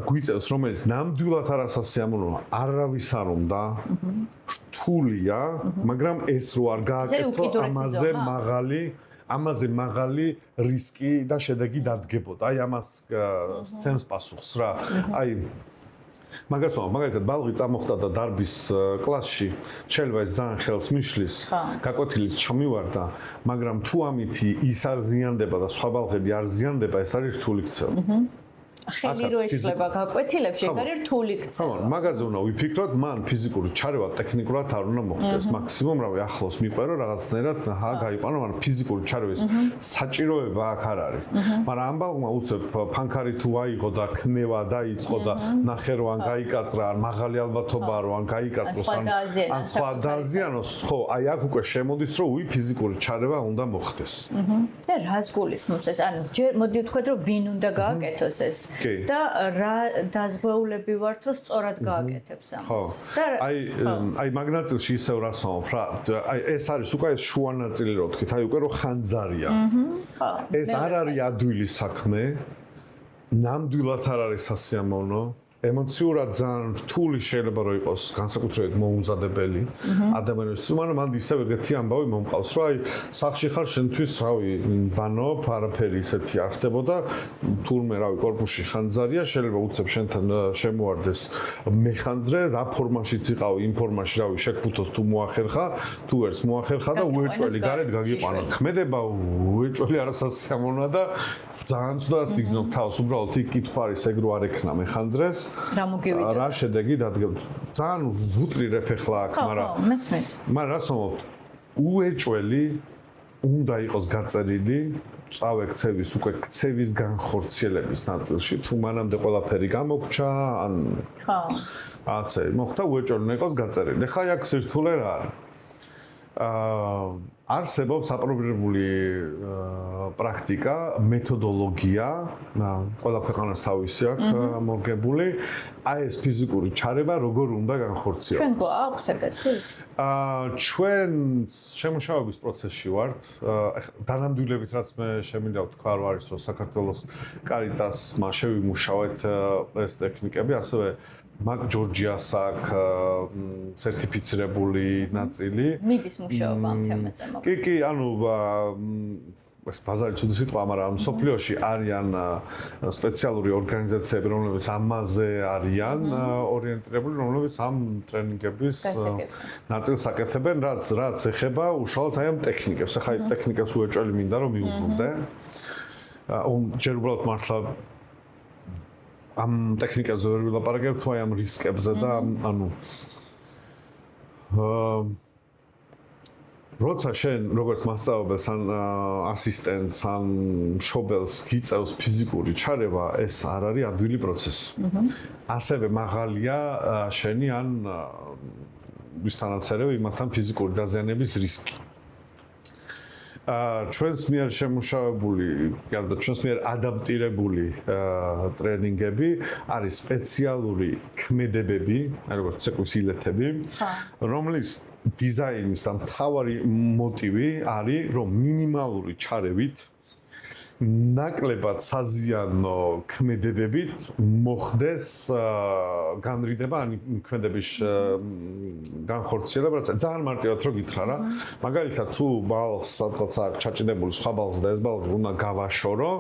Speaker 1: გვიწევს რომელიც ნამდვილად არასასიამოვნოა არავის არ უნდა რთულია მაგრამ ეს რო არ გააკეთო ამაზე მაღალი რისკი და შედეგი დადგებოდა აი ამას სცემს პასუხს რა აი მაგალითად ბალღი წამოხდა და დარბის კლასში შეიძლება ეს ძალიან ხელს მიშლის გაკვეთილით ჩამივარდა მაგრამ თუ ამითი ის არ ზიანდება და სხვა ბალღები არ ზიანდება ეს არის რთული ქცევა
Speaker 2: ხელი რო ეშლება გაკვეთილებში ეგ არის რთული ქცევა
Speaker 1: მაგაზე უნდა ვიფიქროთ მან ფიზიკური ჩარევა ტექნიკურად არ უნდა მოხდეს მაქსიმუმ რავი ახლოს მიყვერო რაღაცნაირად გაიყვანო მაგრამ ფიზიკური ჩარევის საჭიროება აქ არ არის მაგრამ ამ ბალღმა უცებ ფანქარი თუ აიღო და ქნევა დაიწყო და ნახე რომ ან გაიკაწრა ან მაღალი ალბათობა რომ ან გაიკაწროს ან სხვა დაზიანოს ხო აი აქ უკვე შემოდის რომ უი ფიზიკური ჩარევა უნდა მოხდეს
Speaker 2: და რას გულისხმობს ეს ანუ ჯერ მოდი ვთქვათ რომ ვინ უნდა გააკეთოს ეს და რა დაზღვეულები ვართ რომ სწორად გააკეთებს ამას.
Speaker 1: და აი მაგნაწილში ისევ რას ვამბობ რა აი ეს არის უკვე ეს შუა ნაწილი რო ვთქვით აი უკვე რო ხანძარია. ეს არ არის ადვილი საქმე. ნამდვილად არ არის სასიამოვნო. ემოციურად ძალიან რთული შეიძლება რომ იყოს განსაკუთრებით მოუმზადებელი ადამიანისთვის, მაგრამ მანდ ისევ ეგეთი ამბავი მომყავს, რომ აი სახში ხარ შენთვის, რავი, ბანობ, არაფერი ისეთი არ ხდებოდა, თურმე რავი, კორპუსში ხანძარია, შეიძლება უცებ შენთან შემოარდეს მეხანძრე, რა ფორმაშიც იყავი, იმ ფორმაში, რავი, შეგფუთოს თუ მოახერხა, თუ ერთს მოახერხა და უეჭველი გარეთ გაგიყვანა. ქმედება უეჭველი არასასიამოვნოა და ძალიან ცუდად იგრძნობ თავს, უბრალოდ იქ კითხვა არის ეგ რო არ ექნა მეხანძრეს.
Speaker 2: რა მოგივიდა?
Speaker 1: რა შედეგი დადგება? ძალიან ვუტრირებ ახლა აქ, მაგრამ
Speaker 2: მესმის.
Speaker 1: მაგრამ რას ვამბობ? უეჭველი უნდა იყოს გაწერილი წავე ქცევის უკვე ქცევის განხორციელების ნაწილში, თუ მანამდე ყველაფერი გამოგჩა, ან ხო. ასე, მოხდა უეჭველი უნდა იყოს გაწერილი. ხა აქ სირთულე რა არის? არსებობს აპრობირებული პრაქტიკა, მეთოდოლოგია, ყველა ქვეყანას თავისი აქვს მოგებული. აი ეს ფიზიკური ჩარევა როგორ უნდა განხორციელდეს.
Speaker 2: ჩვენ გვაქვს ეგეთი?
Speaker 1: ჩვენ შემუშავების პროცესში ვართ. დანამდვილებით რაც მე შემინდა ვთქვა არის რომ საქართველოს კარიტასმა შევიმუშავეთ ეს ტექნიკები, ასევე მაგ ჯორჯიას აქვს სერტიფიცირებული ნაწილი.
Speaker 2: მიდის მუშაობა ამ თემაზე მოკლედ.
Speaker 1: კი, ანუ ეს ბაზარი ცუდი სიტყვა, მაგრამ სოფლიოში არიან სპეციალური ორგანიზაციები, რომლებიც ამაზე არიან ორიენტირებული, რომლებიც ამ ტრენინგების ნაწილს აკეთებენ, რაც ეხება უშუალოდ აი ამ ტექნიკებს. ახლა აი ტექნიკებს უეჭველი მინდა რომ მიუბრუნდე. ჯერ უბრალოდ მართლა ამ ტექნიკებზე ვერ ვილაპარაკებ, თუ აი ამ რისკებზე და ანუ როცა შენ როგორც მასწავლებელს ან ასისტენტს ან მშობელს გიწევს ფიზიკური ჩარევა, ეს არ არის ადვილი პროცესი. ასევე მაღალია შენი ან ვისთანაც ერევ იმათთან ფიზიკური დაზიანების რისკი. ჩვენს მიერ შემუშავებული, გარდა ჩვენს მიერ ადაპტირებული ტრენინგები არის სპეციალური ქმედებები, როგორც ცეკვის ილეთები, რომლის დიზაინის და მთავარი მოტივი არის, რომ მინიმალური ჩარევით ნაკლებად საზიანო ქმედებებით მოხდეს განრიდება ან ქმედების განხორციელება, რაც ძალიან მარტივად რო გითხრა რა. მაგალითად თუ ბალს სადღაც აქვს ჩაჭიდებული სხვა ბალს და ეს ბალს უნდა გავაშორო,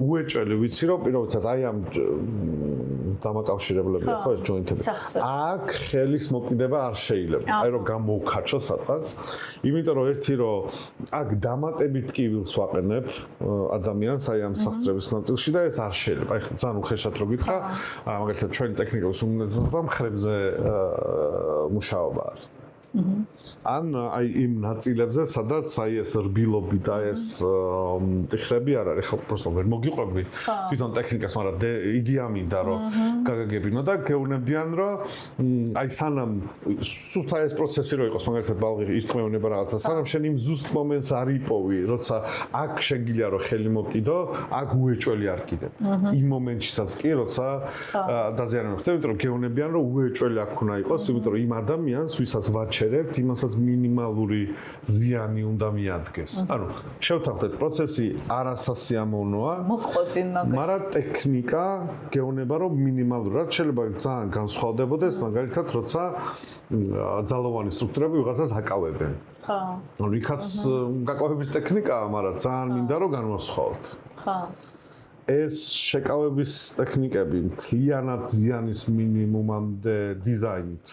Speaker 1: უეჭველი ვიცი რომ პირობითად აი ამ დამაკავშირებლებია ხო ეს ჯოინტები. აქ ხელის მოკიდება არ შეიძლება. აი რომ გამოვქაჩო სადღაც. იმიტომ რომ ერთი რომ აქ დამატებით კივილს ვაყენებ ადამიანს აი ამ სახსრების ნაწილში და ეს არ შეიძლება. აი ძალიან უხეშად რო გითხრა, მაგალითად ჩვენი ტექნიკების უმეტესობა მხრებზე მუშაობა არის. ან აი იმ ნაწილებზე, სადაც აი ეს რბილობი და ეს ტიხრები არ არის, ხო просто ვერ მოგიყვები თვითონ ტექნიკას, მაგრამ იდეა მინდა რომ გაგაგებინო და გეუბნებიან რომ აი სანამ სულთა ეს პროცესი რო იყოს, მაგალითად ბალღი ირთმევნება რაღაცა, სანამ შენ იმ ზუსტ მომენტს არ იპოვი, როცა აქ შეგიძლია რომ ხელი მოკიდო, აქ უეჭველი არ კიდებ. იმ მომენტშიც კი, როცა დაზიანება ხდება, იმიტომ რომ გეუბნებიან რომ უეჭველი აქ უნდა იყოს, იმიტომ რომ იმ ადამიანს, ვისაც ვაჩერებთ, იმასაც მინიმალური ზიანი უნდა მიადგეს. ანუ შევთანხმდეთ, პროცესი არასასიამოვნოა.
Speaker 2: მოყვები
Speaker 1: მაგრამ ტექნიკა გეუბნება რომ მინიმალურად შეიძლება ძალიან განსხვავდებოდეს, მაგალითად, როცა ძალოვანი სტრუქტურები ვიღაცას აკავებენ.
Speaker 2: ხო.
Speaker 1: ანუ იქაც გაკავების ტექნიკაა, მაგრამ ძალიან მინდა რომ განვასხვაოთ.
Speaker 2: ხო.
Speaker 1: ეს შეკავების ტექნიკები მთლიანად ზიანის მინიმუმამდე დიზაინით.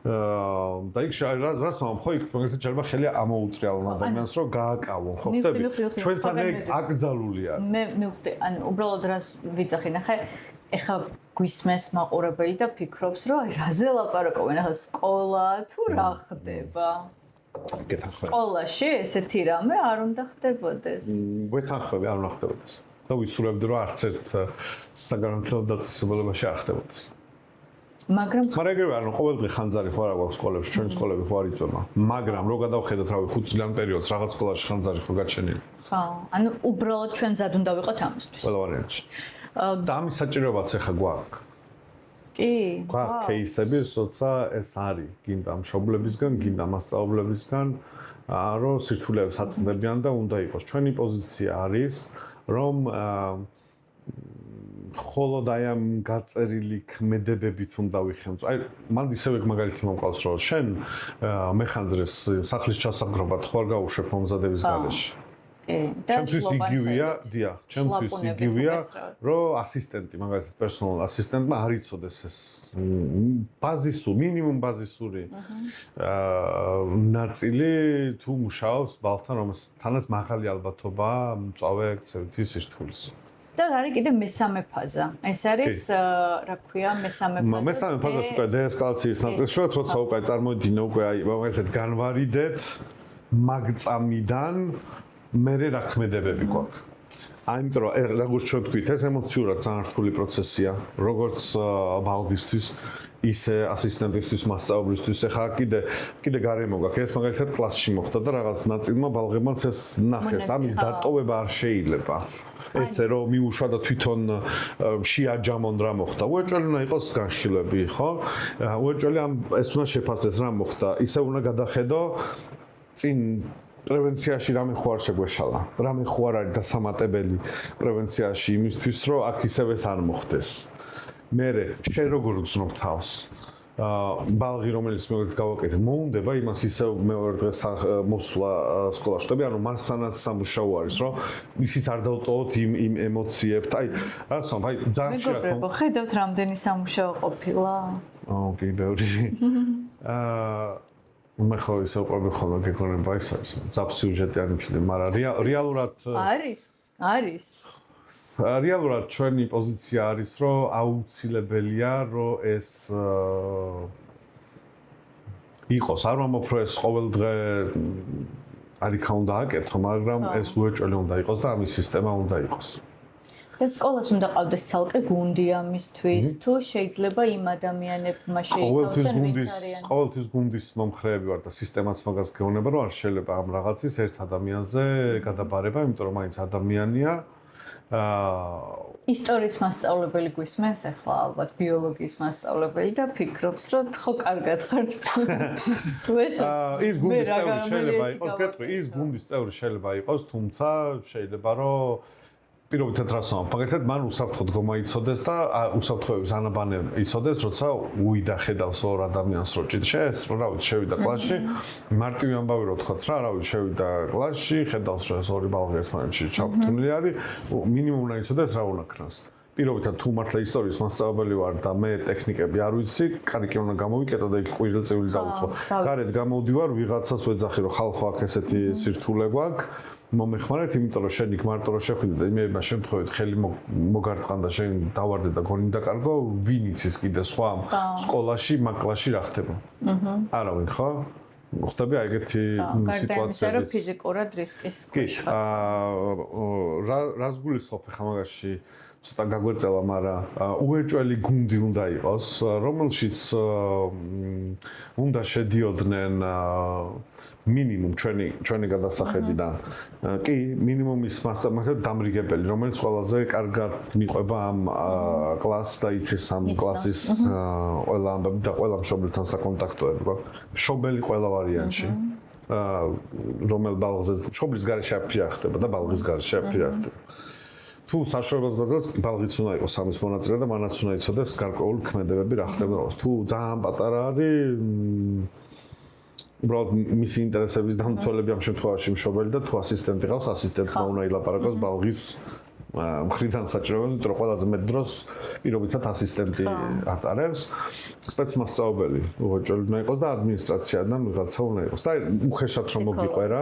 Speaker 1: და იქ რაც ხო იქ მაგალითად შეიძლება ხელი ამოუტრიალონ ადამიანს რომ გააკავონ ხო ხდები ჩვენთან აკრძალული არის
Speaker 2: მე მივხვდი ანუ უბრალოდ რას ვიძახი ნახე ეხა გვისმეს მაყურებელი და ფიქრობს რომ აი რაზე ლაპარაკობენ ახლა სკოლა თუ რა ხდება სკოლაში ესეთი რამე არ უნდა ხდებოდეს
Speaker 1: ვეთანხმები არ უნდა ხდებოდეს და ვისურვებდი რომ არც ერთ საგანმანათლებლო დაწესებულებაში არ ხდებოდეს
Speaker 2: მაგრამ
Speaker 1: ეგრევე არ ყოველდღე ხანძარი ხო არ აქვს სკოლებში, ჩვენი სკოლები ხო არ იწვება. მაგრამ რო გადავხედოთ, რავი, 5 წლიან პერიოდს რაღაც სკოლაში ხანძარი ხო გაჩენილი.
Speaker 2: ხო, ანუ უბრალოდ ჩვენ ზად უნდა ვიყოთ ამისთვის.
Speaker 1: ყველა ვარიანტში. და ამის საჭიროებაც ახლა გვაქვს.
Speaker 2: კი.
Speaker 1: გვაქვს кейსები, როცა ეს არის, გინდა მშობლებისგან, გინდა მასწავლებლებისგან, რომ სირთულეებს აწმდებიან და უნდა იყოს. ჩვენი პოზიცია არის, რომ ხოლოდ აი ამ გაწერილი ქმედებებით უნდა ვიხემწო. აი მან ისევ ეგ მაგალითი მომყავს, რომ შენ მეხანძრეს სახლის ჩასაგრობად ხო არ გაუშვებ მომზადების გარეშე.
Speaker 2: კი, და
Speaker 1: ჩემთვის იგივეა, დიახ, ჩემთვის იგივეა, რომ ასისტენტი, მაგალითად პერსონალ ასისტენტმა არ იცოდეს ეს ბაზისური, მინიმუმ ბაზისური ნაწილი თუ მუშაობს ბალთან, რომელთანაც მაღალი ალბათობაა მწვავე ქცევითი სირთულის.
Speaker 2: და არის კიდე მესამე ფაზა. ეს არის, რა ქვია, მესამე ფაზა.
Speaker 1: მესამე ფაზაში უკვე დეესკალაციის ნაწილში, როცა უკვე წარმოიდგინე უკვე აი მაგალითად განვარიდეთ მაგწამიდან მერე რა ქმედებები გვაქვს. აიმიტომ რომ როგორც ჩვენ თქვით, ეს ემოციურად ძალიან რთული პროცესია, როგორც ბალგისთვის, ისე ასისტენტისთვის, მასწავლებლისთვის. ეხლა კიდე გარემო გაქვს. ეს მაგალითად კლასში მოხდა და რაღაც ნაწილმა ბალღებმაც ეს ნახეს. ამის დატოვება არ შეიძლება. ესე რომ მიუშვა და თვითონ შეაჯამონ რა მოხდა. უეჭველი უნდა იყოს განხილვები, ხო? უეჭველი ეს უნდა შეფასდეს რა მოხდა. ისე უნდა გადახედო წინ პრევენციაში რამე ხო არ შეგვეშალა. რამე ხო არ არის დასამატებელი პრევენციაში იმისთვის, რომ აქ ისევ ეს არ მოხდეს. მერე შენ როგორ უცნობ თავს? ბალღი რომელიც მოგეთ გავაკეთე, მოუნდება იმას ისევ მეორე დღეს მოსვლა სკოლაში. ხტები, ანუ მასთანაც სამუშაო არის, რომ ისიც არ დავტოვოთ იმ ემოციებთ. აი, რატომ? აი, ძალიან შეაქო.
Speaker 2: მეგობრებო, ხედავთ რამდენი სამუშაო ყოფილა?
Speaker 1: კი, ბევრი. მე ხო ისე უყვები ხოლმე გეკონება ის არის. ძაფ სიუჟეტიანი ფილმი, მაგრამ რეალურად
Speaker 2: არის.
Speaker 1: რეალურად ჩვენი პოზიცია არის, რომ აუცილებელია, რომ ეს იყოს. არ მომფრო ეს ყოველ დღე არიქა უნდა აკეთო, მაგრამ ეს უეჭველი უნდა იყოს და ამის სისტემა უნდა იყოს.
Speaker 2: და სკოლას უნდა ყავდეს ცალკე გუნდი ამისთვის, თუ შეიძლება იმ ადამიანებმა შეითავსონ ვინც არიან.
Speaker 1: ყოველთვის გუნდის მომხრეები ვარ და სისტემაც მაგას გეუბნება, რომ არ შეიძლება ამ რაღაცის ერთ ადამიანზე გადაბარება, იმიტომ რომ მაინც ადამიანია.
Speaker 2: ისტორიის მასწავლებელი გვისმენს ახლა ალბათ ბიოლოგიის მასწავლებელი და ფიქრობს რომ ხო კარგად ხარ თუ
Speaker 1: ის გუნდის წევრი შეიძლება იყოს, გეტყვი, ის გუნდის წევრი შეიძლება იყოს, თუმცა შეიძლება რომ პირობითად რასაო, მაგალითად მან უსაფრთხო დგომა იცოდეს და უსაფრთხოების ანაბანე იცოდეს, როცა უიდა ხედავს ორ ადამიანს რო ჭიდშეს, რო რა ვიცი, შევიდა კლასში, მარტივი ამბავი რო თქვათ რა, რა ვიცი, შევიდა კლასში, ხედავს რომ ეს ორი ბალღი ერთმანეთში ჩაფრთხილი არის, მინიმუმ უნდა იცოდეს რა უნდა ქნას. პირობითად თუ მართლა ისტორიის მასწავლებელი ვარ და მე ტექნიკები არ ვიცი, კარგი უნდა გამოვიკეტო და იქ ყვირილწილი დავუწყო. გარეთ გამოვდივარ, ვიღაცას ვეძახი რომ ხალხო აქ ესეთი სირთულე გვაქვს. მომეხმარეთ, იმიტომ რომ შენ იქ მარტო რომ შეხვიდე და იმეება შემთხვევით ხელი მოგარტყან და შენ დავარდე და გონი დაკარგო, ვინ იცის კიდე სხვა სკოლაში, მაგ კლასში რა ხდება. არავინ ხო? ხტები აი ეგეთი სიტუაციები.
Speaker 2: გარდა იმისა, რომ ფიზიკურად რისკის ქვეშ ხარ.
Speaker 1: რას გულისხმობ ხა მაგაში? ცოტა გაგვეწელა, მაგრამ უეჭველი გუნდი უნდა იყოს, რომელშიც უნდა შედიოდნენ მინიმუმ ჩვენი გადასახედიდან. კი, მინიმუმ ის მასწავლებელი დამრიგებელი, რომელიც ყველაზე კარგად მიყვება ამ კლასს და იცის ამ კლასის ყველა ამბები და ყველა მშობელთან საკონტაქტოები გვაქვს. მშობელი ყველა ვარიანტში. რომელ ბალღზე მშობლის გარეშე აფრია ხდება და ბალღის გარეშე აფრია ხდება. თუ საშუალებას გაძლევს, ბალღიც უნდა იყოს ამის მონაწილე და მანაც უნდა იცოდეს გარკვეული ქმედებები რა ხდება. თუ ძალიან პატარა არის, უბრალოდ მისი ინტერესების დამცველები ამ შემთხვევაში მშობელი და თუ ასისტენტი ყავს, ასისტენტმა უნდა ილაპარაკოს ბალღის მხრიდან საჭიროებად, იმიტომ რომ ყველაზე მეტ დროს პირობითად ასისტენტი ატარებს, სპეცმასწავლებელი უეჭველი უნდა იყოს და ადმინისტრაციიდან ვიღაცა უნდა იყოს. და უხეშად რომ მოგიყვერა.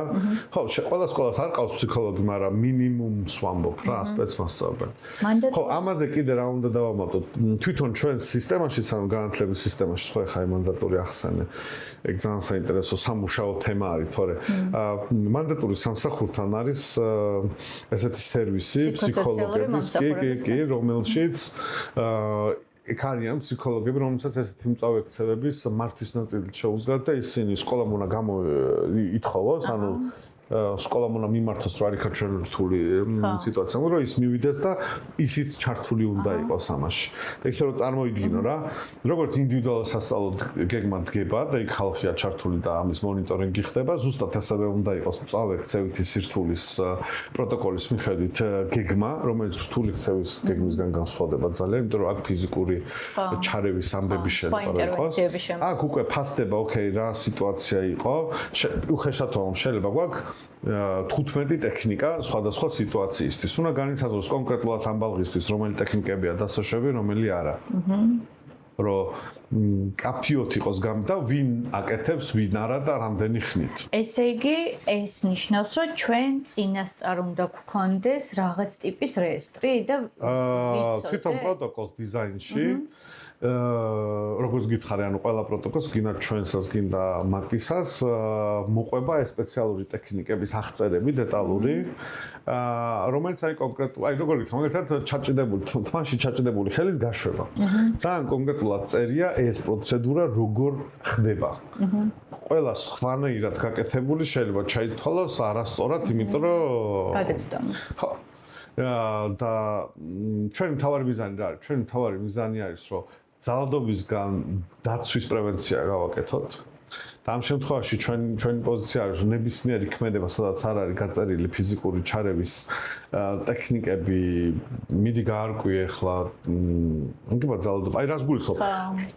Speaker 1: ხო, ყველა სკოლას არ ყავს ფსიქოლოგი, მაგრამ მინიმუმს ვამბობ რა, სპეცმასწავლებელი. ხო, ამაზე კიდე რა უნდა დავამატოთ? თვითონ ჩვენ სისტემაშიც, ანუ განათლების სისტემაში, ხო ხა მანდატური ახსენე. ეგ ძალიან საინტერესო სამუშაო თემა არის, თორე მანდატური სამსახურთან არის ესეთი სერვისი, ფსიქოლოგების, კი, რომელშიც იქ არიან ფსიქოლოგები, რომელსაც ესეთი მწვავე ქცევების მართვის ნაწილი შეუძლიათ და ისინი სკოლამ უნდა ითხოვოს, ანუ სკოლამ უნდა მიმართოს რა არის ქართული რთული სიტუაცია, რომ ის მივიდეს და ისიც ჩართული უნდა იყოს ამაში. და ისე რომ წარმოიდგინო რა, როგორც ინდივიდუალურ სასწავლო გეგმა დგება და იქ ხალხია ჩართული და ამის მონიტორინგი ხდება, ზუსტად ასევე უნდა იყოს მწვავე ქცევითი სირთულის პროტოკოლის მიხედვით გეგმა, რომელიც რთული ქცევის გეგმისგან განსხვავდება ძალიან, იმიტომ რომ აქ ფიზიკური ჩარევის ამბები შეიძლება იყოს. აქ უკვე ფასდება, ოკეი, რა სიტუაცია იყო, უხეშად რომ შეიძლება გვაქვს 15 ტექნიკა სხვადასხვა სიტუაციისთვის. უნდა განიცადოს კონკრეტულად ამ ბალღისთვის, რომელი ტექნიკებია დასაშვები, რომელი არა. რომ კაფიოთ იყოს და ვინ აკეთებს, ვინ არა და რამდენი ხნით.
Speaker 2: ესე იგი, ეს ნიშნავს, რომ ჩვენ წინასწარ უნდა გვქონდეს რაღაც ტიპის რეესტრი და ვიცოდე.
Speaker 1: თვითონ პროტოკოლს დიზაინში როგორც გითხარი, ანუ ყველა პროტოკოლს გინდა ჩვენსაც, გინდა მაკისას, მოყვება ეს სპეციალური ტექნიკების აღწერები დეტალური, რომელიც აი კონკრეტულად, აი როგორ გითხრა, მაგალითად ჩაჭიდებული, თმაში ჩაჭიდებული ხელის გაშვება. ძალიან კონკრეტულად წერია ეს პროცედურა როგორ ხდება. ყველა სხვანაირად გაკეთებული შეიძლება ჩაითვალოს არასწორად, იმიტომ რომ
Speaker 2: გადაცდომა.
Speaker 1: ხო. და ჩვენი მთავარი მიზანი რა არის? ჩვენი მთავარი მიზანი არის, რომ ძალადობისგან დაცვის პრევენცია გავაკეთოთ. და ამ შემთხვევაში ჩვენი პოზიცია არის, რომ ნებისმიერი ქმედება, სადაც არ არის გაწერილი ფიზიკური ჩარევის ტექნიკები, მიდი გაარკვიე ახლა იგივე ძალადობა. აი რას გულისხმობ?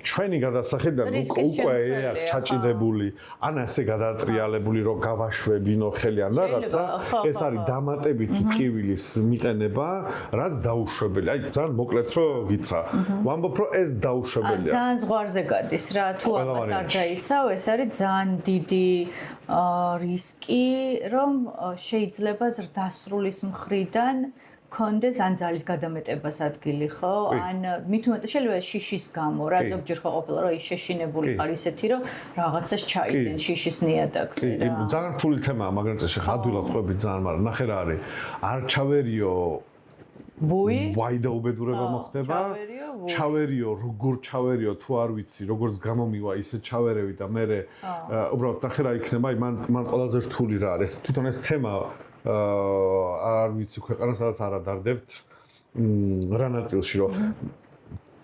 Speaker 1: ჩვენი გადასახედიდან უკვე აქვს ჩაჭიდებული, ან ასე გადატრიალებული, რომ გავაშვებინო ხელი ან რაღაცა, ეს არის დამატებითი ტკივილის მიყენება, რაც დაუშვებელი. აი ძალიან მოკლედ რომ გითხრა. ვამბობ, რომ ეს დაუშვებელია.
Speaker 2: ძალიან ზღვარზე გადის რა, თუ ამას არ დაიცავ, ეს არის ძალიან დიდი რისკი, რომ შეიძლება ზრდასრულის მხრიდან კონდეს ან ძალის გადამეტებას ადგილი, ხო? ან მით უმეტეს შეიძლება შიშის გამო, რა ზოგჯერ ხო ყოფილა, რომ ის შეშინებული ხარ ისეთი, რომ რაღაცას ჩაიდენ შიშის ნიადაგზე რა.
Speaker 1: ძალიან რთული თემაა, მაგრამ ხა ადვილად ყვები ძალიან, მაგრამ ნახე რა არის. არ ჩავერიო ვაი და უბედურება მოხდება. ჩავერიო, როგორ ჩავერიო, თუ არ ვიცი, როგორც გამომივა, ისე ჩავერევი და მე უბრალოდ ნახე რა იქნება, აი მან ყველაზე რთული რა არის. თვითონ ეს თემა არ ვიცი ქვეყანას სადაც არ ადარდებთ რა ნაწილში რომ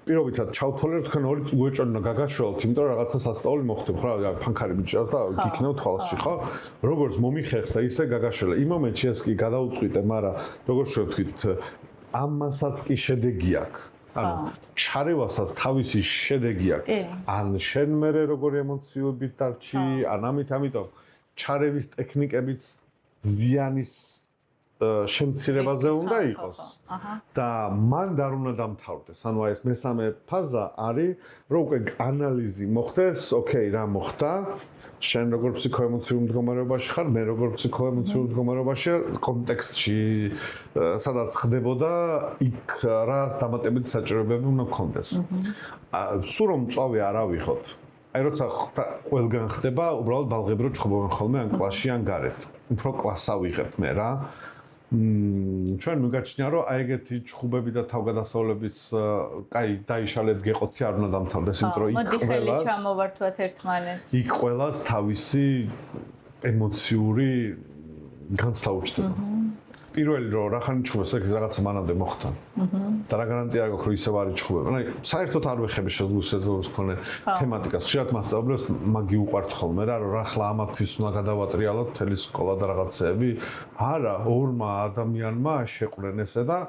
Speaker 1: პირობითად ჩავთვალე თქვენ ორი უეჭონა გაგაშველოთ, იმიტომ რომ რაღაცა სასწაული მოხდება, ხო რა, ფანქარი მიჭრავს და გიქნევ თვალში, ხო? როგორც მომიხერხდა, ისე გაგაშველე. იმ მომენტში ეს კი გადაუწყვიტე, მაგრამ როგორც შევთქვით, ამასაც კი შედეგი აქვს. ანუ ჩარევასაც თავისი შედეგი აქვს. ან შენ მერე როგორი ემოციებით დარჩი, ან ამიტომ ჩარევის ტექნიკებიც ზიანის შემცირებაზე უნდა იყოს. და მან არ უნდა დამთავრდეს. ანუ აი ეს მესამე ფაზა არის, რომ უკვე ანალიზი მოხდეს, ოკეი, რა მოხდა? შენ როგორ ფსიქოემოციურ მდგომარეობაში ხარ, მე როგორ ფსიქოემოციურ მდგომარეობაში, კონტექსტში, სადაც ხდებოდა, იქ რას დამატებითი საჭიროებები უნდა გქონდეს. სულ რომ წავი არ ავიხოთ. აი როცა ყველგან ხდება, უბრალოდ ბალღებრო ჩხუბობენ ხოლმე ან კლასში ან გარეთ. უფრო კლასს ავიღებ მე რა. ჩვენ მიგაჩნია რომ აი ეგეთი ჩხუბები და თავგადასავლებიც კაი დაიშალეთ გეყოთი არ უნდა დამთავრდეს, იმიტომ რომ იქ ყველას
Speaker 2: ჩამოვართვათ ერთმანეთს.
Speaker 1: იქ ყველას თავისი ემოციური განცდა უჩნდება. პირველი რომ რახანი ჩხუბებს, ეგ რაღაცა მანამდე მოხდა. და რა გარანტია გაქვს რომ ისევ არის ჩხუბები. აი საერთოდ არ ვეხები შესაძლებლობის მქონე თემატიკას. ხშირად მასწავლებლებს მაგი უყვართ ხოლმე რა, რომ ახლა ამათთვის უნდა გადავატრიალოთ მთელი სკოლა და რაღაცეები. არა, ორმა ადამიანმა შეყრნენ ესე და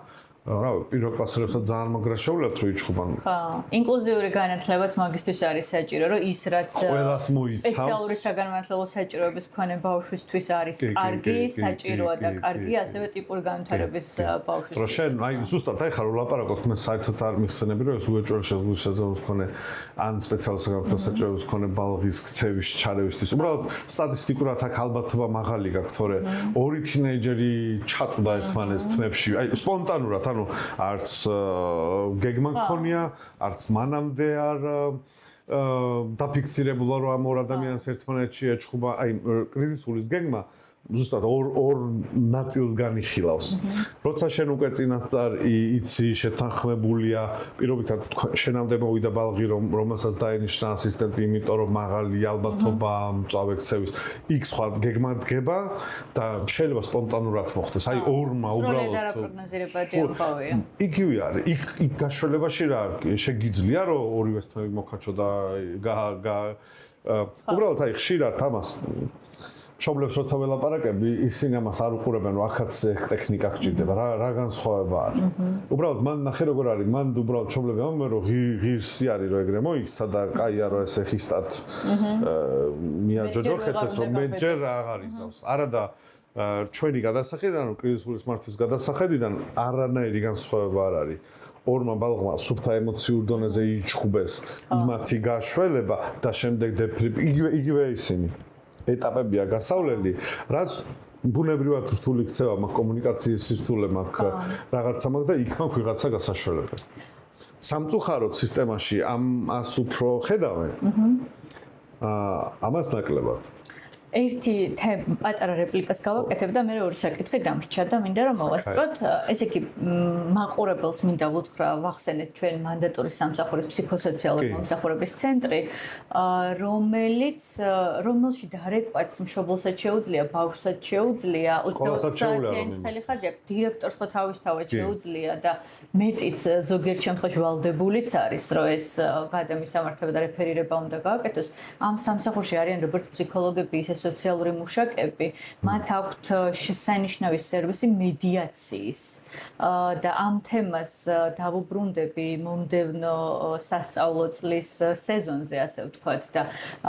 Speaker 1: რა პიროკლასელებსაც ძალიან მაგრა შეუძლიათ რომ იჩხუბან.
Speaker 2: ხო, ინკლუზიური განათლებაც მაგისთვის არის საჭირო, რომ ის რაც სპეციალური საგანმანათლებლო საჭიროების მქონე ბავშვისთვის არის კარგი, საჭიროა და კარგი, ასევე ტიპური განვითარების ბავშვისთვის.
Speaker 1: რომ შენ აი ზუსტად აი ხარ ვლაპარაკობთ, მე საერთოდ არ მიხსენები, რომ ეს უეჭველი შესაძლებლობის მქონე ან სპეციალური საგანმანათლებლო საჭიროების მქონე ბალღის ქცევის ჩარევისთვის. უბრალოდ სტატისტიკურად აქ ალბათობა მაღალი გაქვს, თორე ორი თინეიჯერი ჩაწვდა ერთმანეთს თმებში, აი სპონტანურად ანუ არც გეგმა გქონია, არც მანამდე არ დაფიქსირებულა რომ ამ ორ ადამიანს ერთმანეთში ეჩხუბა, აი კრიზისულის გეგმა ზუსტად ორ ნაწილს განიხილავს. როცა შენ უკვე წინასწარ იცი, შეთანხმებულია, პირობითად შენამდე მოვიდა ბალღი, რომელსაც დაენიშნა ასისტენტი, იმიტომ რომ მაღალი ალბათობა მწავექცევის, იქ სხვა გეგმა დგება და შეიძლება სპონტანურად მოხდეს. აი ორმა უბრალოდ
Speaker 2: არაპროგნოზირებადი ამბავია.
Speaker 1: იგივე არის. იქ გაშველებაში რა შეგიძლია რომ ორივე თემები მოხაჩო და უბრალოდ აი ხშირად ამას მშობლებს როცა ველაპარაკები, ისინი ამას არ უყურებენ, რომ ახაც ტექნიკა გჭირდება, რა განსხვავება არის. უბრალოდ მან ნახე როგორ არის, მან უბრალოდ მშობლები ამბობენ, რომ ღირსი არის რომ ეგრე მოიქცა და კაია რომ ესე ხისტად მიაჯოჯოხეთ ეს რომ მე ჯერ აღარ იზავს. არა და ჩვენი გადასახედიდან, კრიზისული სმარტის გადასახედიდან არანაირი განსხვავება არ არის. ორმა ბალღმა სუფთა ემოციურ დონეზე იჩხუბეს იმათი გაშველება და შემდეგ იგივე ისინი ეტაპებია გასავლელი, რაც ბუნებრივად რთული ქცევა მაქვს, კომუნიკაციის სირთულე მაქვს, რაღაცა მაქვს და იქ მაქვს ვიღაცა გასაშველებელი. სამწუხაროდ სისტემაში ამას უფრო ხედავენ. ამას ნაკლებად.
Speaker 2: ერთი პატარა რეპლიკას გავაკეთებ და მე ორი საკითხი დამრჩა და მინდა რომ მოვასწროთ. ესე იგი, მაყურებელს მინდა ვუთხრა, ვახსენეთ ჩვენ მანდატური სამსახურის ფსიქოსოციალური მომსახურების ცენტრი, რომელში დარეკვაც მშობელსაც შეუძლია, ბავშვსაც შეუძლია, 24 საათიანი ცხელი ხაზი აქვს, დირექტორს ხო თავისთავად შეუძლია და მეტიც ზოგიერთ შემთხვევაში ვალდებულიც არის, რომ ეს გადამისამართება და რეფერირება უნდა გააკეთოს. ამ სამსახურში არიან როგორც ფსიქოლოგები, ისე სოციალური მუშაკები, მათ აქვთ შესანიშნავი სერვისი მედიაციის და ამ თემას დავუბრუნდები მომდევნო სასწავლო წლის სეზონზე, ასე ვთქვათ და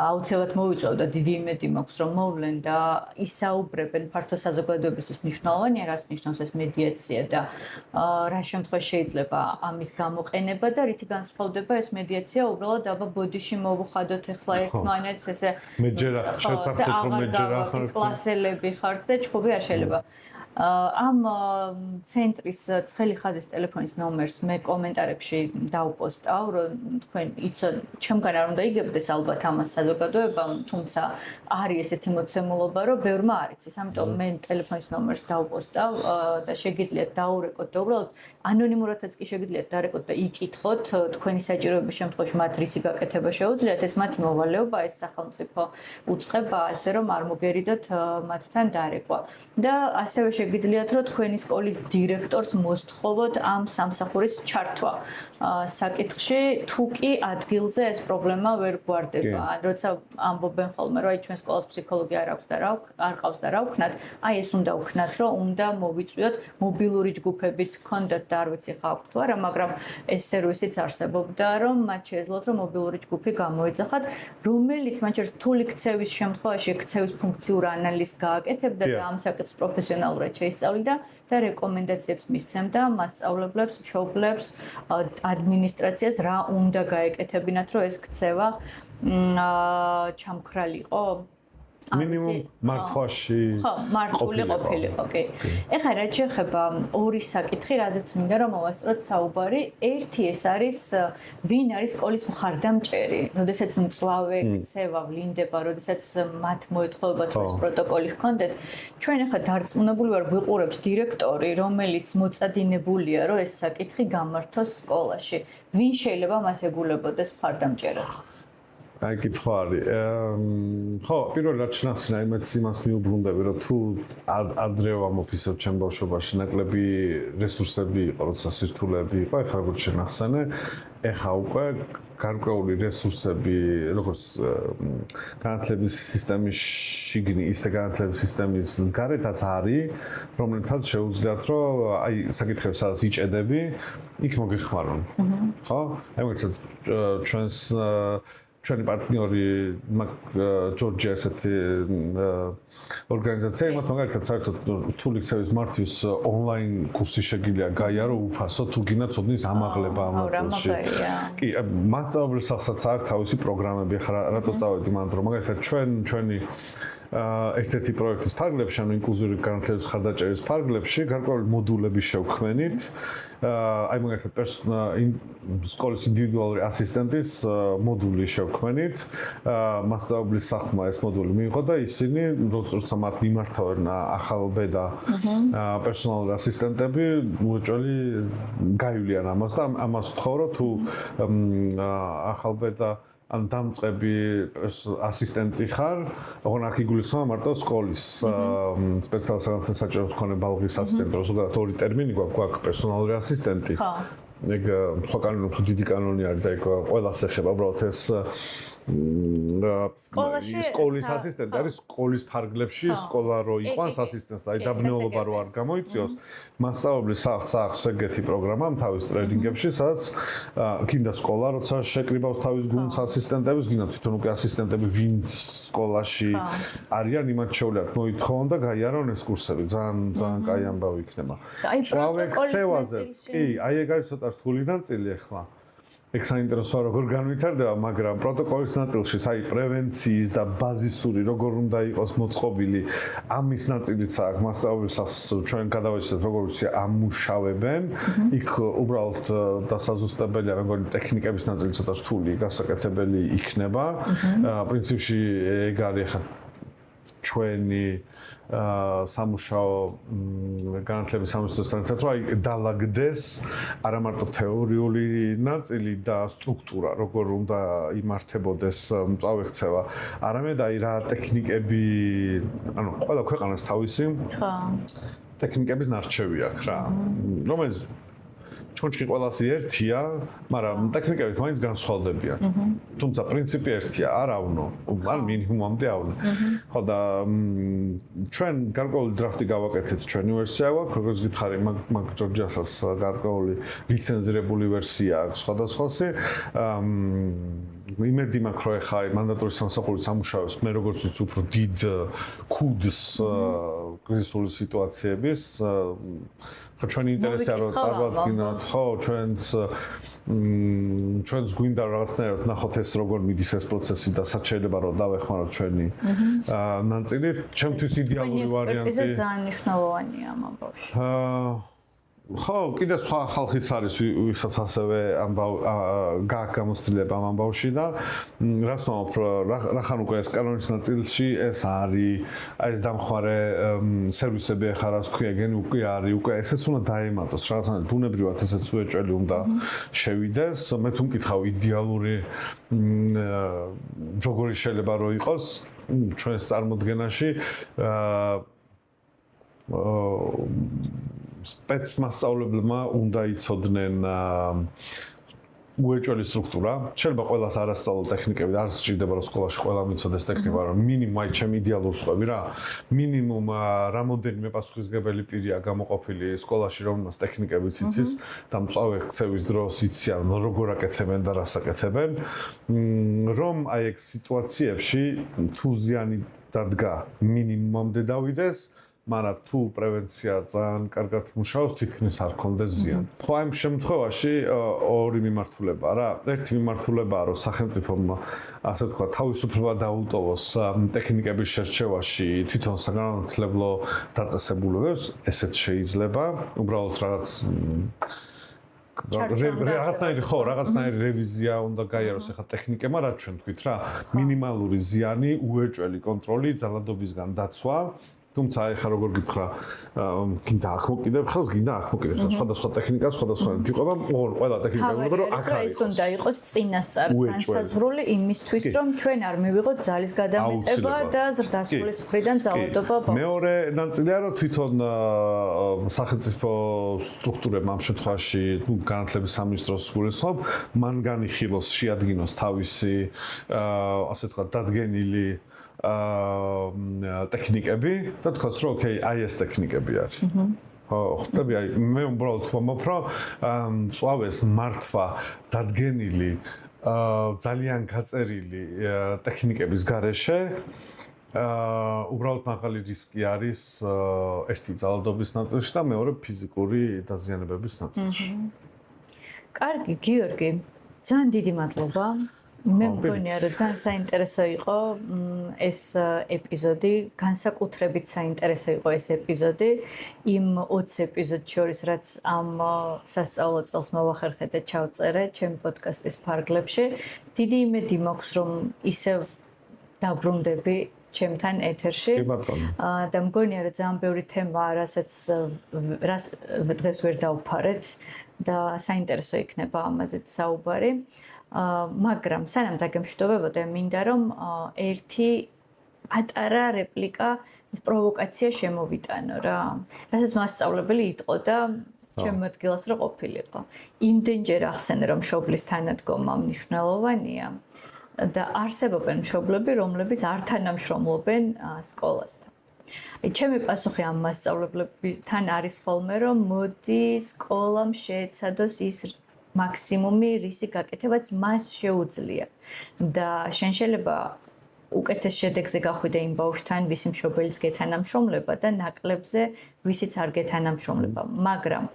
Speaker 2: აუცილებლად მოვიწვევ და დიდი იმედი მაქვს, რომ მოვლენ და ისაუბრებენ ფართო საზოგადოებისთვის მნიშვნელოვანია, რას ნიშნავს ეს მედიაცია და რა შემთხვევაში შეიძლება ამის გამოყენება და რითი განსხვავდება ეს მედიაცია უბრალოდ აბა ბოდიში მოვუხადოთ ახლა ერთმანეთს ესე
Speaker 1: მეჯერა შევთანხმდეთ რომ მეჯერა
Speaker 2: კლასელები ხართ და ჩხუბი არ შეიძლება. ამ ცენტრის ცხელი ხაზის ტელეფონის ნომერს მე კომენტარებში დავპოსტავ, რომ თქვენ იცოდეთ, ჩემგან არ უნდა იგებდეს ალბათ ამას საზოგადოებამ, თუმცა არის ესეთი მოცემულობა, რომ ბევრმა არ იცის. ამიტომ მე ტელეფონის ნომერს დავპოსტავ და შეგიძლიათ დაურეკოთ და უბრალოდ ანონიმურადაც კი შეგიძლიათ დარეკოთ და იკითხოთ თქვენი საჭიროების შემთხვევაში მათ რისი გაკეთება შეუძლიათ, ეს მათი მოვალეობა, ეს სახელმწიფო უწყება, ასე რომ არ მოგერიდოთ მათთან დარეკვა. და ასევე შეგიძლიათ რომ თქვენი სკოლის დირექტორს მოსთხოვოთ ამ სამსახურის ჩართვა საკითხში, თუ კი ადგილზე ეს პრობლემა ვერ გვარდება. ან როცა ამბობენ ხოლმე, რომ აი ჩვენ სკოლას ფსიქოლოგი არ აქვს და არ ყავს და რა ვქნათ, აი ეს უნდა ვქნათ, რომ უნდა მოვიწვიოთ მობილური ჯგუფებიც გქონდათ და არ ვიცი ხა აქვს თუ არა, მაგრამ ეს სერვისიც არსებობდა, რომ მათ შეეძლოთ რომ მობილური ჯგუფი გამოეძახათ, რომელიც მათ შორის რთული ქცევის შემთხვევაში ქცევის ფუნქციურ ანალიზს გააკეთებდა და ამ საკითხს პროფესიონალურად შეისწავლიდა და რეკომენდაციებს მისცემდა მასწავლებლებს, მშობლებს, ადმინისტრაციას რა უნდა გაეკეთებინათ, რომ ეს ქცევა ჩამქრალიყო.
Speaker 1: მინიმუმ მართვაში
Speaker 2: ხო, მართული ყოფილიყო, კი. ეხლა რაც შეეხება ორი საკითხი, რაზეც მინდა რომ მოვასწროთ საუბარი, ერთი ეს არის ვინ არის სკოლის მხარდამჭერი, როდესაც მწვავე ქცევა ვლინდება, როდესაც მათ მოეთხოვებათ რომ ეს პროტოკოლი ჰქონდეთ. ჩვენ ეხლა დარწმუნებული ვარ გვიყურებს დირექტორი, რომელიც მოწადინებულია, რომ ეს საკითხი გამართოს სკოლაში. ვინ შეიძლება მას ეგულებოდეს მხარდამჭერად?
Speaker 1: აი კითხვა არის. ხო, პირველ რიგში ჩნასინა იმეც იმას მიუბრუნდები, რომ თუ ადრე ვამოფისებ ჩემ ბავშვობაში ნაკლები რესურსები იყო, როცა სირთულეები იყო, ეხლა როგორც შენახსენე, ეხლა უკვე გარკვეული რესურსები, როგორც განათლების სისტემის შიგნით, ისე განათლების სისტემის გარეთაც არის, რომლებსაც შეუძლიათ, რომ აი საკითხებს სადაც იჭედები, იქ მოგეხმარონ. ხო? აი მაგალითად ჩვენს ჩვენი პარტნიორი ჯორჯია ესეთი ორგანიზაცია, იმათ მაგალითად საერთოდ რთული ქცევის მართვის ონლაინ კურსი შეგიძლია გაიარო უფასო, თუ გინდა ცოდნის ამაღლება ამ წელში. კი, მასწავლებლის სახსაც აქვს თავისი პროგრამები, ახლა რატო წავედი მანდ რომ მაგალითად ჩვენი ერთ-ერთი პროექტის ფარგლებში, ანუ ინკლუზიური განათლების მხარდაჭერის ფარგლებში, გარკვეული მოდულები შევქმნით. აი მაგალითად სკოლის ინდივიდუალური ასისტენტის მოდული შევქმნით. მასწავლებლის სახმა ეს მოდული მიიღო და ისინი როცა მათ მიმართავენ ახალბედა პერსონალური ასისტენტები, უეჭველი გაივლიან ამას და ამას ვთხოვ, რომ თუ ახალბედა ან დამწყები ასისტენტი ხარ, ოღონდ აქ იგულისხმება მარტო სკოლის სპეციალურ საგანმანათლებლო საჭიროების მქონე ბალღის ასისტენტი, რომ ზოგადად ორი ტერმინი გვაქვს პერსონალური ასისტენტი. ეგ სხვა კანონი უფრო დიდი კანონი არის და ეგ ყველას ეხება, უბრალოდ ეს სკოლის ასისტენტი არის სკოლის ფარგლებში სკოლა რო იყვანს ასისტენტს და დაბნეულობა რო არ გამოიწვიოს მასწავლებლის აქვს ეგეთი პროგრამა თავის ტრენინგებში სადაც გინდა სკოლა როცა შეკრიბავს თავის გუნდს ასისტენტების გინდა თვითონ უკვე ასისტენტები ვინც სკოლაში არიან იმათ შეუძლიათ მოითხოვონ და გაიარონ ეს კურსები ძალიან კაი ამბავი იქნება კი აი ეგ არის ცოტა რთული ნაწილი ახლა ეგ საინტერესოა როგორ განვითარდება, მაგრამ პროტოკოლის ნაწილში, აი პრევენციის და ბაზისური როგორ უნდა იყოს მოწყობილი, ამის ნაწილიც აქვს მასწავლებელს ჩვენ გადავეცეთ როგორ ვიცი ამუშავებენ, იქ უბრალოდ დასაზუსტებელია, მეგონი ტექნიკების ნაწილი ცოტა რთული, გასაკეთებელი იქნება. პრინციპში ეგ არის ახლა ჩვენი სამუშაო განათლების სამინისტროსთან ერთად რომ აი დაალაგდეს არა მარტო თეორიული ნაწილი და სტრუქტურა როგორ უნდა იმართებოდეს მწავე-ქცევა არამედ აი რა ტექნიკები ანუ ყველა ქვეყანას თავისი ტექნიკების ნარჩევი აქვს რა რომელიც ჩონჩხი ყველასი ერთია, მაგრამ ტექნიკებით მაინც განსხვავდებიან. თუმცა პრინციპი ერთია, არ ავნო, ან მინიმუმამდე ავნო. ხო და ჩვენ გარკვეული დრაფტი გავაკეთეთ ჩვენი ვერსია გვაქვს, როგორც გითხარი, მაგ ჯორჯიასას გარკვეული ლიცენზირებული ვერსია აქვს სხვადასხვასი. იმედი მაქვს, რომ ეხლა მანდატური სამსახურით სამუშაოს მე როგორც ვიცი, უფრო დიდ კუდს კრიზისული სიტუაციების ხო ჩვენი ინტერესია რომ წარვადგინოთ ხო ჩვენს გვინდა რაღაცნაირად ნახოთ ეს როგორ მიდის ეს პროცესი და სად შეიძლება რომ დავეხმაროთ ჩვენი ნაწილი ჩემთვის იდეალური ვარიანტი
Speaker 2: ეს ძალიან მნიშვნელოვანია ამ ამბავში
Speaker 1: ხო, კიდე სხვა ხალხიც არის, ვისაც ასევე გააქვს გამოცდილება ამ ამბავში და რას ვამბობ, რახან უკვე ეს კანონის ნაწილში ეს არის, აი ეს დამხმარე სერვისები ახლა რაც ქვია, გენი უკვე არის, უკვე ესეც უნდა დაემატოს, რაღაცნაირად ბუნებრივად ესეც უეჭველი უნდა შევიდეს. მე თუ მკითხავ იდეალური როგორი შეიძლება რომ იყოს ჩვენს წარმოდგენაში სპეცმასწავლებლებმა უნდა იცოდნენ უეჭველი სტრუქტურა. შეიძლება ყველას არ ასწავლო ტექნიკები და არ სჭირდება რომ სკოლაში ყველამ იცოდეს ტექნიკა, მაგრამ მინიმუმ აი ჩემი იდეალური სხვები რა. მინიმუმ რამოდენიმე პასუხისმგებელი პირია გამოყოფილი სკოლაში, რომელმაც ტექნიკებიც იცის და მწვავე ქცევის დროს იციან როგორ აკეთებენ და რას აკეთებენ. რომ აი ეგ სიტუაციებში თუ ზიანი დადგა მინიმუმამდე დავიდეს მაგრამ თუ პრევენცია ძალიან კარგად მუშაობს, თითქმის არ კონდეს ზიანი. ხო, ამ შემთხვევაში ორი მიმართულებაა რა. ერთი მიმართულებაა, რომ სახელმწიფომ ასე თქვა, თავისუფლება დაუტოვოს ტექნიკების შერჩევაში თვითონ საგანმანათლებლო დაწესებულებებს, ესეც შეიძლება. უბრალოდ რაღაცნაირი რევიზია უნდა გაიაროს ახლა ტექნიკებმა, რაც ჩვენ თქვით რა. მინიმალური ზიანი, უეჭველი კონტროლი, ძალადობისგან დაცვა. თუმცა ახლა როგორ გითხრა, გინდა აქ მოკიდებ ხელს, გინდა აქ მოკიდებ ხელს, სხვადასხვა ტექნიკა, სხვადასხვა გიყვება, ყველა ტექნიკა უნდა რომ აქ არის.
Speaker 2: ეს უნდა იყოს წინასწარ განსაზღვრული იმისთვის, რომ ჩვენ არ მივიღოთ ძალის გადამეტება და ზრდასრულის მხრიდან ძალადობა ბავშვს.
Speaker 1: მეორე ნაწილია, რომ თვითონ სახელმწიფო სტრუქტურებმა ამ შემთხვევაში, განათლების სამინისტროს გულისხმობ, მან განიხილოს, შეადგინოს თავისი ასე თქვა დადგენილი ტექნიკები და თქვას რომ ოკეი, აი ეს ტექნიკები არის. ხო, ხტები, აი მე უბრალოდ ვამბობ, რომ მწვავეს მართვა დადგენილი ძალიან გაწერილი ტექნიკების გარეშე უბრალოდ მაღალი რისკი არის ერთი ძალადობის ნაწილში და მეორე ფიზიკური დაზიანებების ნაწილში.
Speaker 2: კარგი, გიორგი, ძალიან დიდი მადლობა. მე მგონია რომ ძალიან საინტერესო იყო ეს ეპიზოდი, განსაკუთრებით საინტერესო იყო ეს ეპიზოდი იმ 20 ეპიზოდს შორის, რაც ამ სასწავლო წელს მოვახერხე და ჩავწერე ჩემი პოდკასტის ფარგლებში. დიდი იმედი მაქვს რომ ისევ დაბრუნდები ჩემთან ეთერში. და მგონია რომ ძალიან ბევრი თემაა, რას დღეს ვერ დავფარეთ და საინტერესო იქნება ამაზეც საუბარი. მაგრამ სანამ დაგემშვიდობებოდე, მინდა რომ ერთი პატარა რეპლიკა, პროვოკაცია შემოვიტანო რა. რასაც მასწავლებელი იტყო და ჩემ ადგილას რო ყოფილიყო. იმდენჯერ ახსენე რომ მშობლის თანადგომა მნიშვნელოვანია. და არსებობენ მშობლები, რომლებიც არ თანამშრომლობენ სკოლასთან. ჩემი პასუხი ამ მასწავლებლებთან არის ხოლმე, რომ მოდი სკოლამ შეეცადოს ის მაქსიმუმი, რისი გაკეთებაც მას შეუძლია. და შენ შეიძლება უკეთეს შედეგზე გახვიდე იმ ბავშვთან, ვისი მშობელიც გეთანამშრომლება და ნაკლებზე, ვისიც არ გეთანამშრომლება, მაგრამ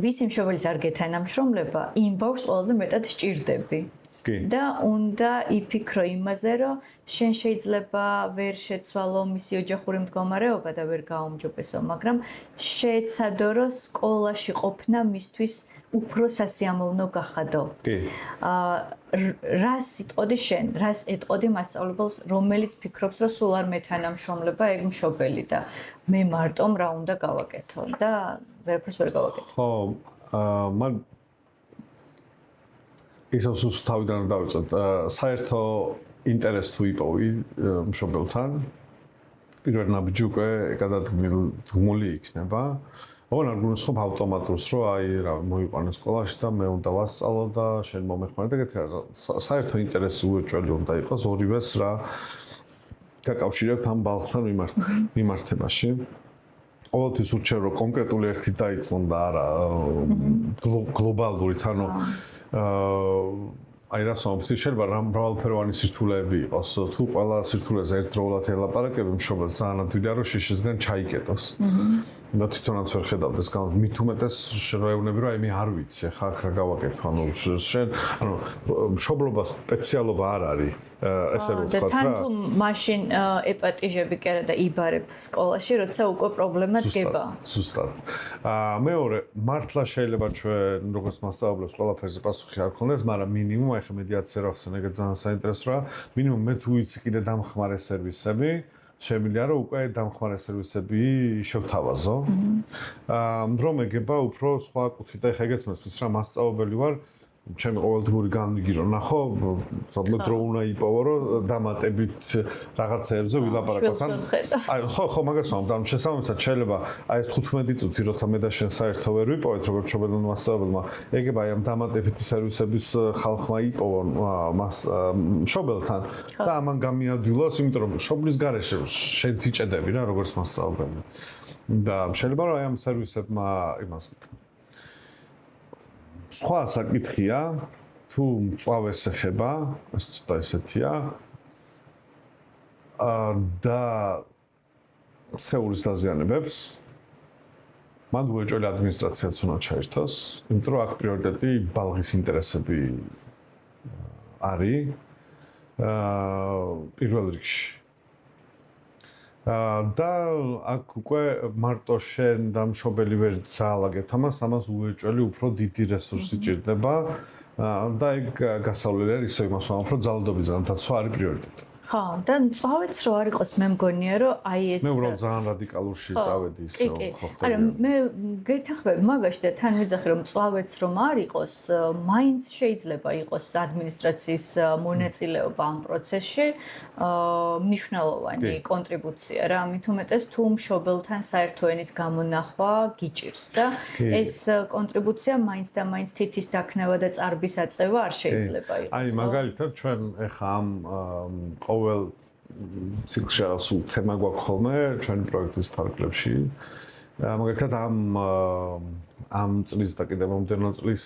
Speaker 2: ვისი მშობელიც არ გეთანამშრომლება, იმ ბავშვს ყველაზე მეტად სჭირდები. და უნდა იფიქრო იმაზე, რომ შენ შეიძლება ვერ შეცვალო მისი ოჯახური მდგომარეობა და ვერ გააუმჯობესო, მაგრამ შეეცადო, რომ სკოლაში ყოფნა მისთვის უფრო სასიამოვნო გახადო. რას იტყოდი შენ, რას ეტყოდი მასწავლებელს, რომელიც ფიქრობს, რომ სულ არ მეთანამშრომლება ეგ მშობელი და მე მარტომ რა უნდა გავაკეთო და ვერაფერს ვერ გავაკეთო.
Speaker 1: ხო, მან ისოს თავიდან დავიწყოთ. საერთო ინტერესს თუ იპოვი მშობელთან, პირველ ნაბიჯი უკვე გადადგმული იქნება. ოღონდ არ გულისხმობ ავტომატურს, რომ აი რა მოიყვანე სკოლაში და მე უნდა ვასწავლო და შენ მომეხმარე და ეგეთი რა. საერთო ინტერესი უეჭველი უნდა იყოს ორივეს რა გაკავშირებთ ამ ბავშვთან მიმართებაში. ყოველთვის ურჩევ რომ კონკრეტული ერთი დაიწყონ და არა გლობალურით, ანუ აი რა სამომცი შეიძლება რა მრავალფეროვანი სირთულეები იყოს. თუ ყველა სირთულეზე ერთდროულად ელაპარაკები მშობელს ძალიან ადვილია რომ შიშისგან ჩაიკეტოს. და თვითონაც ვერ ხედავდეს გამო მით უმეტეს შეეუნები რომ აი მე არ ვიცი ხა აქ რა გავაკეთო ანუ შენ ანუ მშობლობა სპეციალობა არ არის ესე რომ ვთქვა რა და
Speaker 2: თან თუ მაშინ ეპატიჟები კერა და იბარებ სკოლაში როცა უკვე პრობლემა დგება
Speaker 1: ზუსტად მეორე მართლა შეიძლება ჩვენ როგორც მასწავლებლებს ყველაფერზე პასუხი არ გქონდეს მაგრამ მინიმუმ აი ხა მედიაცია რა ხსენ ეგ ძალიან საინტერესოა მინიმუმ მე თუ ვიცი კიდე დამხმარე სერვისები შემიძლია რომ უკვე დამხმარე სერვისები შევთავაზო. რომ ეგება უფრო სხვა კუთხით და ეხა ეგეც მესმის რა მასწავლებელი ვარ ჩემი ყოველდღიური განვიგი რომ ნახო სულ დრო უნდა იპოვო რომ დამატებით რაღაცეებზე ვილაპარაკოთ ან აი ხო მაგას ვამბობ შესაბამისად შეიძლება აი 15 წუთი როცა მე და შენ საერთო ვერ ვიპოვეთ როგორც მშობელმა მასწავლებელმა ეგება აი ამ დამატებითი სერვისების ხალხმა იპოვონ მას მშობელთან და ამან გამიადვილოს იმიტომ რომ მშობლის გარეშე შენ ციჭედები რა როგორც მასწავლებელი და შეიძლება რომ აი ამ სერვისებმა იმას სხვა საკითხია თუ მწვავეს ეხება ეს ცოტა ესეთია და სხეულის დაზიანებებს მან უეჭველი ადმინისტრაციაც უნდა ჩაერთოს იმიტომ რომ აქ პრიორიტეტი ბალღის ინტერესები არის პირველ რიგში და აქ უკვე მარტო შენ და მშობელი ვერ ძალაგეთ ამას უეჭველი უფრო დიდი რესურსი ჭირდება და ეგ გასავლელი არის ისე იმას ვამბობ რომ ძალადობიდან დაცვა არის პრიორიტეტი
Speaker 2: ხო და მწვავეც რო არ იყოს მე მგონია რომ აი ეს
Speaker 1: მე უბრალოდ ძალიან რადიკალურში წავედი ისე
Speaker 2: ხო არა მე გეთახმები მაგაში და თან ვიძახი რომ მწვავეც რომ არ იყოს მაინც შეიძლება იყოს ადმინისტრაციის მონაწილეობა ამ პროცესში მნიშვნელოვანი კონტრიბუცია რა მით უმეტეს თუ მშობელთან საერთო ენის გამონახვა გიჭირს და ეს კონტრიბუცია მაინც და მაინც თითის დაქნევა და წარბის აწევა არ შეიძლება იყოს
Speaker 1: აი მაგალითად ჩვენ ეხა ამ ყოველ ციკლში სულ თემა გვაქვს ხოლმე ჩვენი პროექტის ფარგლებში. მაგალითად ამ წლის და კიდევ მომდევნო წლის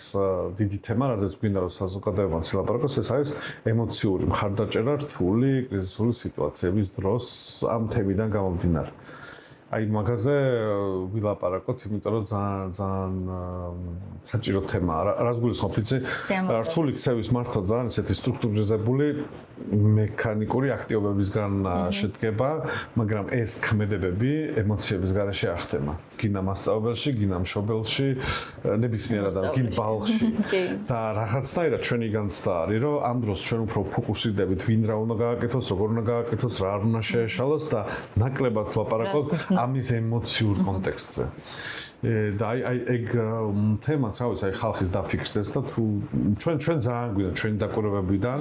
Speaker 1: დიდი თემა, რაზეც გვინდა რომ საზოგადოებამ ლაპარაკოს, ეს არის ემოციური მხარდაჭერა რთული კრიზისული სიტუაციების დროს ამ თემიდან გამომდინარე. აი მაგაზე ვილაპარაკოთ, იმიტომ რომ ძალიან საჭირო თემაა. რას გულისხმობთ, იცი? რთული ქცევის მართვა ძალიან ესეთი სტრუქტურიზებული მექანიკური აქტივობებისგან შედგება, მაგრამ ეს ქმედებები ემოციების გარეშე არ ხდება. გინდა მასწავლებელში, გინდა მშობელში, ნებისმიერ ადამიანში, გინდა ბავშვში. და რაღაცნაირად ჩვენი განცდა არის, რომ ამ დროს ჩვენ უფრო ფოკუსირდებით, ვინ რა უნდა გააკეთოს, როგორ უნდა გააკეთოს, რა არ უნდა შეეშალოს და ნაკლებად ვლაპარაკობთ ამის ემოციურ კონტექსტზე. და აი ეგ თემაც რა ვიცი აი ხალხის დაფიქრდეს და თუ ჩვენ ძალიან გვინდა ჩვენი დაკვირვებებიდან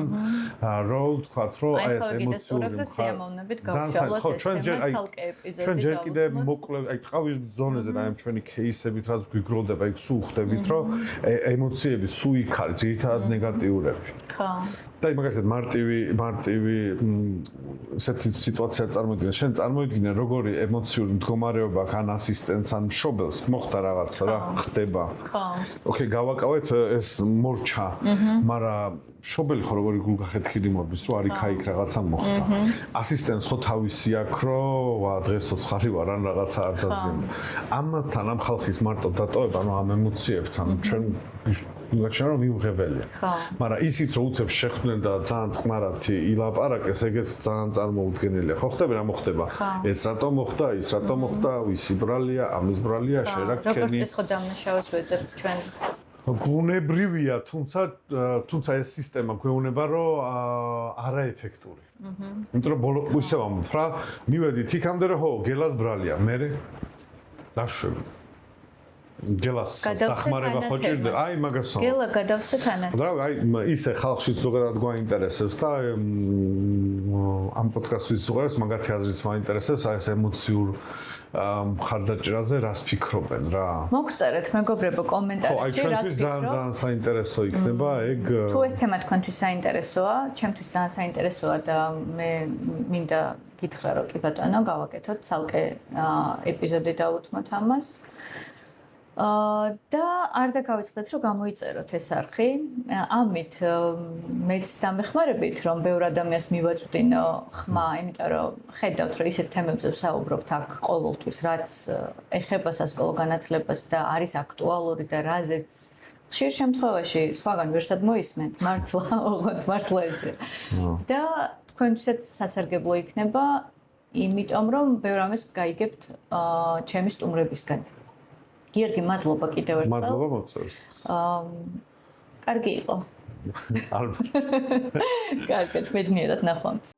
Speaker 1: რომ ვთქვათ რომ აი ეს ემოციური ჩვენ ჯერ კიდე მოკლე აი ყავის ზონეზე და აი ჩვენი кейსებით რაც გვიგროვდება იქ სულ ხვდებით რომ ემოციები სულ იქ არის ძირითადად ნეგატიურები
Speaker 2: ხო
Speaker 1: და მაგალითად მარტივი ესეთი სიტუაცია წარმოიდგინე. შენ წარმოიდგინე როგორი ემოციური მდგომარეობა აქვს ან ასისტენტს ან მშობელს მოხდა რაღაცა რა ხდება.
Speaker 2: ხო.
Speaker 1: ოკეი, გავაკავეთ ეს მორჩა, მაგრამ მშობელი ხო როგორი გულგახეთქილი მორბის, რომ არ იქ რაღაცა მოხდა. ასისტენტს ხო თავისი აქვს, რომ ვა დღეს ცოცხალი ვარ ან რაღაცა არ დაზიანდა. ამათთან ამ ხალხის მარტო დატოვება, ანუ ამ ემოციებთან ჩვენ ვიგვაჩვენა რომ მიუღებელია. მაგრამ ისიც რომ უცებ შეხვდნენ და ძალიან წყნარათი ილაპარაკეს, ეგეც ძალიან წარმოუდგენელია. ხო ხდება რა მოხდება? ეს რატომ მოხდა, ის რატომ მოხდა, ვისი ბრალია, ამის ბრალია, შერაქენი.
Speaker 2: როგორც ეს ხო დამნაშავეს ვეძებთ ჩვენ.
Speaker 1: ბუნებრივია, თუმცა ეს სისტემა გვეუბნება, რომ არაეფექტური. იმიტომ რომ ბოლო ისევ ამბობ რა, მივედით იქამდე რომ ხო, გელას ბრალია, მერე დაშვები. გელას დახმარება ხო ჭირდება? აი მაგასო.
Speaker 2: გელა გადავცე თანაც.
Speaker 1: რა, აი ისე ხალხშიც ზოგადად გვაინტერესებს და ამ პოდკასტის ზოგადად მაგათი აზრიც მაინტერესებს, აი ეს ემოციურ მხარდაჭერაზე რას ფიქრობენ რა?
Speaker 2: მოგწერეთ მეგობრებო კომენტარებში რას
Speaker 1: ჩვენ ძალიან საინტერესო იქნება ეგ.
Speaker 2: თუ ეს თემა თქვენთვის საინტერესოა, ჩემთვის ძალიან საინტერესოა და მე მინდა გითხრა რომ კი ბატონო გავაკეთოთ ცალკე ეპიზოდი დავუთმოთ ამას. და არ დაგავიწყდეთ რომ გამოიწეროთ ეს არხი. ამით მეც დამეხმარებით რომ ბევრ ადამიანს მივაწვდინო ხმა, იმიტომ რომ ხედავთ რომ ისეთ თემებზე ვსაუბრობთ აქ ყოველთვის, რაც ეხება სასკოლო განათლებას და არის აქტუალური და რაზეც ხშირ შემთხვევაში სხვაგან ვერსად მოისმენთ, მართლა ესე. და თქვენთვისაც სასარგებლო იქნება, იმიტომ რომ ბევრ ამას გაიგებთ ჩემი სტუმრებისგან. გიორგი, მადლობა კიდევ ერთხელ.
Speaker 1: მადლობა მოწვევს.
Speaker 2: კარგი იყო.
Speaker 1: ალბათ.
Speaker 2: კარგად, ბედნიერად ნახვამდის.